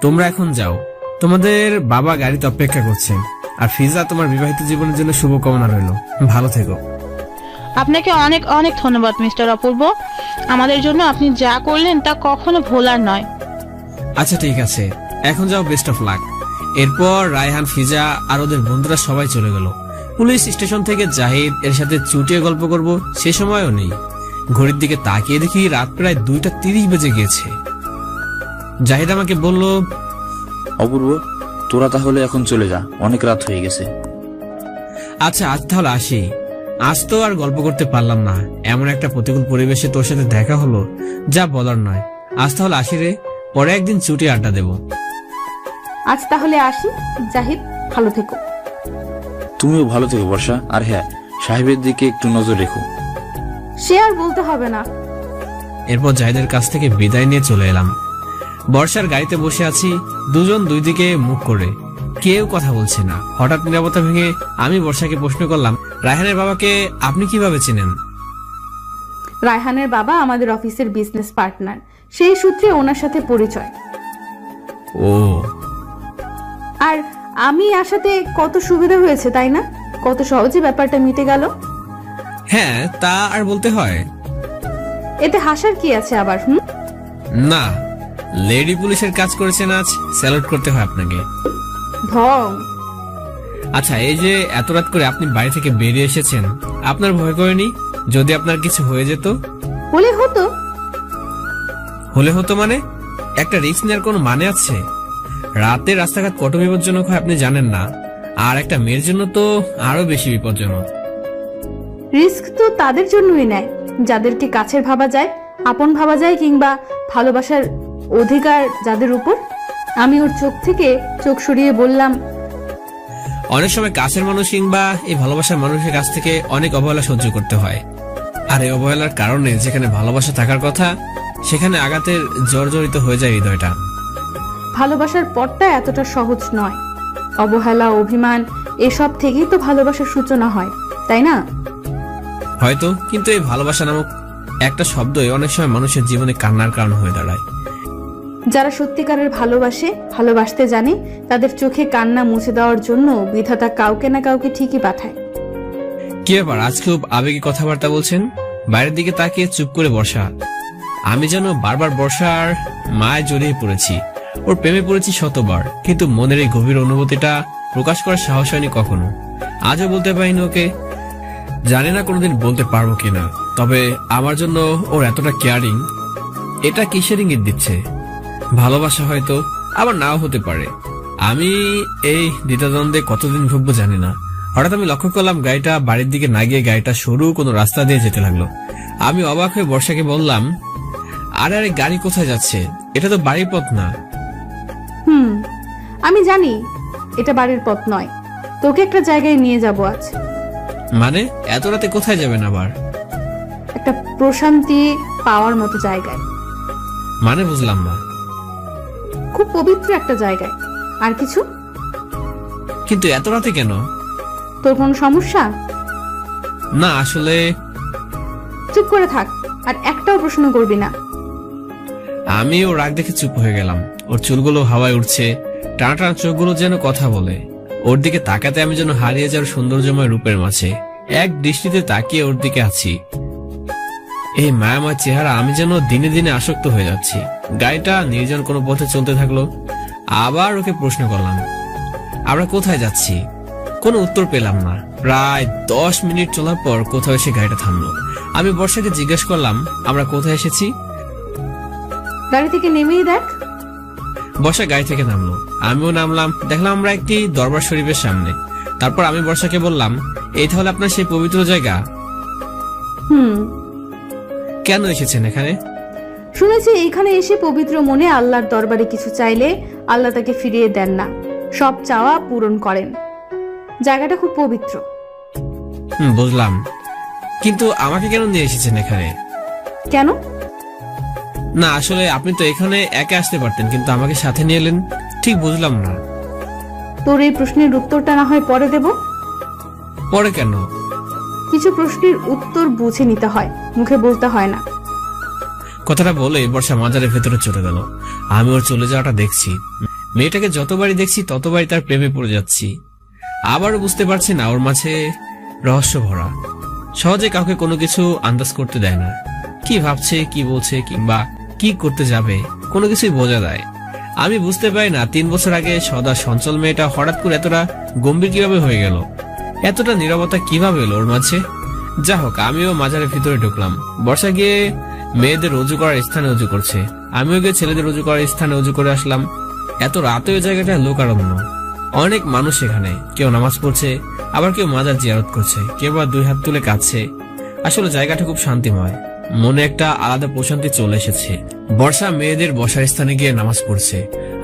তোমরা এখন যাও, তোমাদের বাবা গাড়িতে অপেক্ষা করছেন। আর ফিজা, তোমার বিবাহিত জীবনের জন্য শুভকামনা রইল। ভালো থেকো। আপনাকে অনেক অনেক ধন্যবাদ মিস্টার অপূর্ব। আমাদের জন্য আপনি যা করলেন তা কখনো ভোলার নয়। আচ্ছা ঠিক আছে, এখন যাও, বেস্ট অফ লাক। এরপর রায়হান, ফিজা আর ওদের বন্ধুরা সবাই চলে গেল। পুলিশ স্টেশন থেকে জাহিদ এর সাথে চুটিয়ে গল্প করব সে সময়ও নেই। ঘড়ির দিকে তাকিয়ে দেখি রাত প্রায় 2:30 বেজে গিয়েছে। জাহিদ আমাকে বলল, অপূর্ব, তোরা তাহলে এখন চলে যা, অনেক রাত হয়ে গেছে। আচ্ছা আজ তাহলে আসি। আজ তো আর গল্প করতে পারলাম না, এমন একটা প্রতিকূল পরিবেশে তোর সাথে দেখা হলো, যা বলার নয়। আজ তাহলে আসি রে, পরে একদিন ছুটি আড্ডা দেব। আজ তাহলে আসি। জাহিদ, ভালো থেকো। তুমিও ভালো থেকো বর্ষা। আর হ্যাঁ, সাহেবের দিকে একটু নজর রেখো। সে আর বলতে হবে না। এরপর জাহিদের কাছ থেকে বিদায় নিয়ে চলে এলাম। বর্ষার গাড়িতে বসে আছি, দুজন দুই দিকে মুখ করে, কেউ কথা বলছে না। হঠাৎ নীরবতা ভেঙে আমি বর্ষাকে প্রশ্ন করলাম, রায়হানের বাবাকে আপনি কিভাবে চেনেন? রায়হানের বাবা আমাদের অফিসের বিজনেস পার্টনার, সেই সূত্রে ওনার সাথে পরিচয়। ও, আর আমি আসাতে কত সুবিধা হয়েছে তাই না? কত সহজে ব্যাপারটা মিটে গেল। হ্যাঁ, তা আর বলতে হয়। এতে হাসার কি আছে আবার? না, লেডি পুলিশের কাজ করেছেন আজ, স্যালুট করতে হয় আপনাকে। ঢং। আচ্ছা, এই যে এত রাত করে আপনি বাড়ি থেকে বেরিয়ে এসেছেন, আপনার ভয় করেনি যদি আপনার কিছু হয়ে যেত? হলে হতো মানে? একটা রিস্ক নেওয়ার কোনো মানে আছে? রাতে রাস্তাঘাট কত বিপজ্জনক হয় আপনি জানেন না, আর একটা মেয়ের জন্য তো আরো বেশি বিপজ্জনক। রিস্ক তো তাদের জন্যই নেয় যাদেরকে কাছের ভাবা যায়, আপন ভাবা যায়, কিংবা ভালোবাসার অধিকার যাদের উপর। আমি ওর চোখ থেকে চোখ সরিয়ে বললাম, অনেক সময় কাছের মানুষ কিংবা এই ভালোবাসার মানুষের কাছ থেকে অনেক অবহেলা সহ্য করতে হয়। আর এই অবহেলার কারণে যেখানে ভালোবাসা থাকার কথা, সেখানে আঘাতের জর্জরিত হয়ে যায় হৃদয়টা। ভালোবাসার পথটা এতটা সহজ নয়। অবহেলা, অভিমান এসব থেকেই তো ভালোবাসার সূচনা হয়, তাই না? হয়তো, কিন্তু এই ভালোবাসা নামক একটা শব্দই অনেক সময় মানুষের জীবনে কান্নার কারণ হয়ে দাঁড়ায়। যারা সত্যিকারের ভালোবাসে, ভালোবাসতে জানে, তাদের চোখে কান্না মুছে দেওয়ার জন্য বিধাতা কাউকে না কাউকে ঠিকই পাঠায়। কি ব্যাপার, আজ খুব আবেগী কথাবার্তা বলছেন? বাইরের দিকে তাকিয়ে চুপ করে বসা। আমি যেন বারবার বর্ষার মায় জড়িয়ে পড়েছি, ওর প্রেমে পড়েছি শতবার, কিন্তু মনের এই গভীর অনুভূতিটা প্রকাশ করার সাহস হয়নি কখনো। আজও বলতে পারিনি ওকে। জানি না কোনোদিন বলতে পারবো কিনা, তবে আমার জন্য ওর এতটা কেয়ারিং, এটা কিসের ইঙ্গিত দিচ্ছে? ভালোবাসা হয়তো, আবার নাও হতে পারে। আমি এই দ্বিধাদ্বন্দ্বে কতদিন ভুগবো জানি না। হঠাৎ আমি লক্ষ্য করলাম গাড়িটা বাড়ির দিকে না গিয়ে গাড়িটা সরু কোনো রাস্তা দিয়ে যেতে লাগলো। আমি অবাক হয়ে বর্ষাকে বললাম, আরে আরে গাড়ি কোথায় যাচ্ছে? এটা তো বাড়ির পথ না। আমি জানি এটা বাড়ির পথ নয়, তোকে একটা জায়গায় নিয়ে যাব আজ। মানে এত রাতে কোথায় যাবেন আবার? একটা প্রশান্তি পাওয়ার মতো জায়গায়। মানে বুঝলাম না। খুব পবিত্র একটা জায়গায়। আর কিছু? কিন্তু এত রাতে কেন? তোর কোনো সমস্যা? না আসলে। চুপ করে থাক, আর একটাও প্রশ্ন করবি না। আমি ওর রাগ দেখে চুপ হয়ে গেলাম। ওর চুলগুলো হাওয়ায় উঠছে, টানা টানা চোখগুলো যেন কথা বলে। ওর দিকে তাকাতে আমি যেন হারিয়ে যাওয়ার সৌন্দর্যময় রূপের মাঝে এক দৃষ্টিতে তাকিয়ে ওর দিকে আছি। এই মায়াময় চেহারা, আমি যেন দিনে দিনে আসক্ত হয়ে যাচ্ছি। গাড়িটা নির্জন কোনো পথে চলতে থাকলো। আবার ওকে প্রশ্ন করলাম, আমরা কোথায় যাচ্ছি? কোনো উত্তর পেলাম না। প্রায় 10 মিনিট চলার পর কোথাও এসে গাড়িটা থামলো। আমি বর্ষাকে জিজ্ঞেস করলাম, আমরা কোথায় এসেছি? গাড়ি থেকে নেমেই দেখ। বর্ষা গাড়ি থেকে নামলো, আমিও নামলাম। দেখলাম আমরা একটি দরবার শরীফের সামনে। তারপর আমি বর্ষাকে বললাম, এই তাহলে আপনার সেই পবিত্র জায়গা? কেন এসেছেন এখানে? শুনেছি এইখানে এসে পবিত্র মনে আল্লাহর দরবারে কিছু চাইলে আল্লাহ তাকে ফিরিয়ে দেন না, সব চাওয়া পূরণ করেন। জায়গাটা খুব পবিত্র। বুঝলাম, কিন্তু আমাকে কেন নিয়ে এসেছেন এখানে? কেন? না আসলে আপনি তো এখানে একা আসতে পারতেন, কিন্তু আমাকে সাথে নিয়ে এলেন, ঠিক বুঝলাম না। তোর এই প্রশ্নের উত্তরটা না হয় পরে দেব। পরে কেন? কিছু প্রশ্নের উত্তর বুঝে নিতে হয়, মুখে বলতে হয় না। কথাটা বলে বর্ষা মাজারের ভেতরে চলে গেল। আমি ওর চলে যাওয়াটা দেখছি। মেয়েটাকে যতবারই দেখছি ততবারই তার প্রেমে পড়ে যাচ্ছি। আবারও বুঝতে পারছি না ওর মাঝে রহস্য ভরা। সহজে কাউকে কোনো কিছু আন্দাজ করতে দেয় না। কি ভাবছে, কি বলছে, কিংবা কি করতে যাবে, কোনো কিছুই বোঝা যায়। আমি বুঝতে পারি না 3 বছর আগে সদা সঞ্চল মেয়েটা হঠাৎ করে এতটা গম্ভীর কিভাবে হয়ে গেল, এতটা নীরবতা কিভাবে এলো ওর মাঝে। যা হোক, আমিও মাজারের ভিতরে ঢুকলাম। বর্ষা গিয়ে মেয়েদের রুজু করার স্থানে উজু করছে, আমিও গিয়ে ছেলেদের রুজু করার স্থানে উজু করে আসলাম। এত রাতে ওই জায়গাটা লোকারণ্য, অনেক মানুষ এখানে। কেউ নামাজ পড়ছে, আবার কেউ মাজার জিয়ারত করছে, কেউ বা 2 হাত তুলে কাঁদছে। আসলে জায়গাটা খুব শান্তিময়, মনে একটা আলাদা প্রশান্তি চলে এসেছে। বর্ষা মেয়েদের বসার স্থানে গিয়ে নামাজ পড়ছে,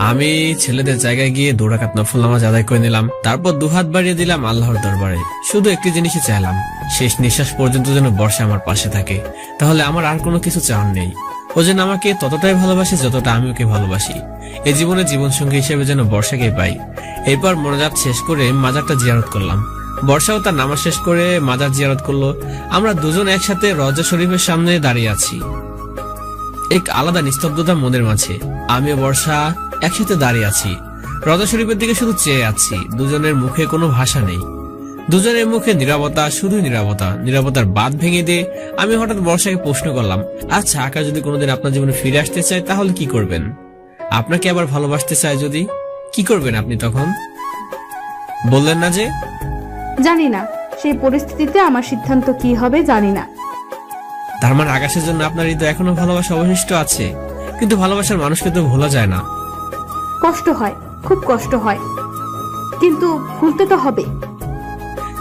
আমি ছেলেদের জায়গায় গিয়ে 2 রাকাত নফল নামাজ আদায় করে নিলাম। তারপর 2 হাত বাড়িয়ে দিলাম আল্লাহর দরবারে। শুধু একটি জিনিসই চাইলাম, শেষ নিঃশ্বাস পর্যন্ত যেন বর্ষা আমার পাশে থাকে। তাহলে আমার আর কোনো কিছু চাওয়ার নেই। ও যেন আমাকে ততটাই ভালোবাসে যতটা আমি ওকে ভালোবাসি। এই জীবনে জীবনসঙ্গী হিসেবে যেন বর্ষাকে পাই। এরপর মোনাজাত শেষ করে মাজারটা জিয়ারত করলাম। বর্ষাও তার নামাজ শেষ করে মাজার জিয়ারত করলো। আমরা দুজন একসাথে রওজা শরীফের সামনে দাঁড়িয়ে আছি, এক আলাদা নিস্তব্ধতা মনের মাঝে। আমি ও বর্ষা একসাথে দাঁড়িয়ে আছি, রওজা শরীফের দিকে শুধু চেয়ে আছি। দুজনের মুখে কোনো ভাষা নেই, দুজনের মুখে নীরবতা, শুধু নীরবতা। নীরবতার বাঁধ ভেঙে দিয়ে আমি হঠাৎ বর্ষাকে প্রশ্ন করলাম, আচ্ছা আকাশ যদি কোনোদিন আপনার জীবনে ফিরে আসতে চায় তাহলে কি করবেন? আপনাকে আবার ভালোবাসতে চায় যদি, কি করবেন আপনি তখন? বললেন না যে? জানি না, সেই পরিস্থিতিতে আমার সিদ্ধান্ত কি হবে জানি না। তার মানে আকাশের জন্য আপনার হৃদয় এখনো ভালোবাসা অবশিষ্ট আছে, কিন্তু ভালোবাসার মানুষকে তো ভোলা যায় না। কষ্ট হয়, খুব কষ্ট হয়, কিন্তু ভুলতে তো হবে।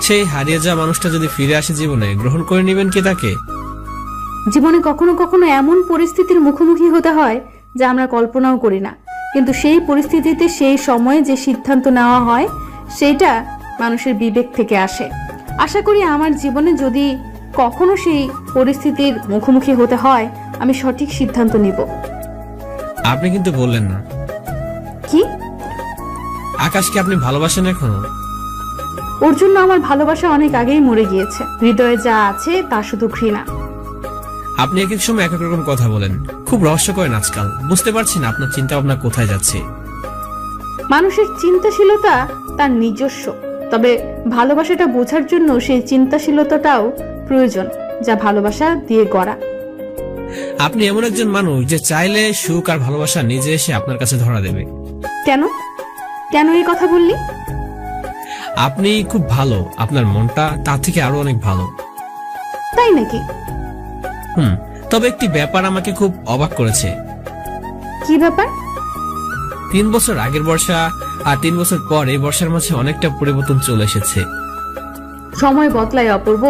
সেই হারিয়ে যাওয়া মানুষটা যদি ফিরে আসে জীবনে, গ্রহণ করে নেবেন কি তাকে? জীবনে কখনো কখনো এমন পরিস্থিতির মুখোমুখি হতে হয় যা আমরা কল্পনাও করি না, কিন্তু সেই পরিস্থিতিতে সেই সময়ে যে সিদ্ধান্ত নেওয়া হয় সেটা মানুষের বিবেক থেকে আসে। আশা করি আমার জীবনে যদি কখনো সেই পরিস্থিতির মুখোমুখি হতে হয়, আমি সঠিক সিদ্ধান্ত নিব। আপনি কিন্তু বললেন না। কি? আকাশকে আপনি ভালোবাসেন এখনো? ওর জন্য আমার ভালোবাসা অনেক আগেই মরে গিয়েছে। হৃদয়ে যা আছে তা শুধু ঘৃণা। আপনি এক এক সময় এক এক রকম কথা বলেন, খুব রহস্য করেন আজকাল। বুঝতে পারছি না আপনার চিন্তা ভাবনা কোথায় যাচ্ছে। মানুষের চিন্তাশীলতা তার নিজস্ব, তবে ভালোবাসাটা বোঝার জন্য সেই চিন্তাশীলতাটাও প্রয়োজন, যা ভালোবাসা দিয়ে গড়া। আপনি এমন একজন মানুষ যে চাইলে সুখ আর ভালোবাসা নিজে এসে আপনার কাছে ধরা দেবে। কেন কেন এই কথা বললি? আপনি খুব ভালো, আপনার মনটা তার থেকে আরো অনেক ভালো। তাই নাকি? তবে একটি ব্যাপার আমাকে খুব অবাক করেছে। কি ব্যাপার? 3 বছর আগের বর্ষা আর 3 বছর পর এই বর্ষার মাঝে অনেকটা পরিবর্তন চলে এসেছে। সময় বদলায় অপূর্ব।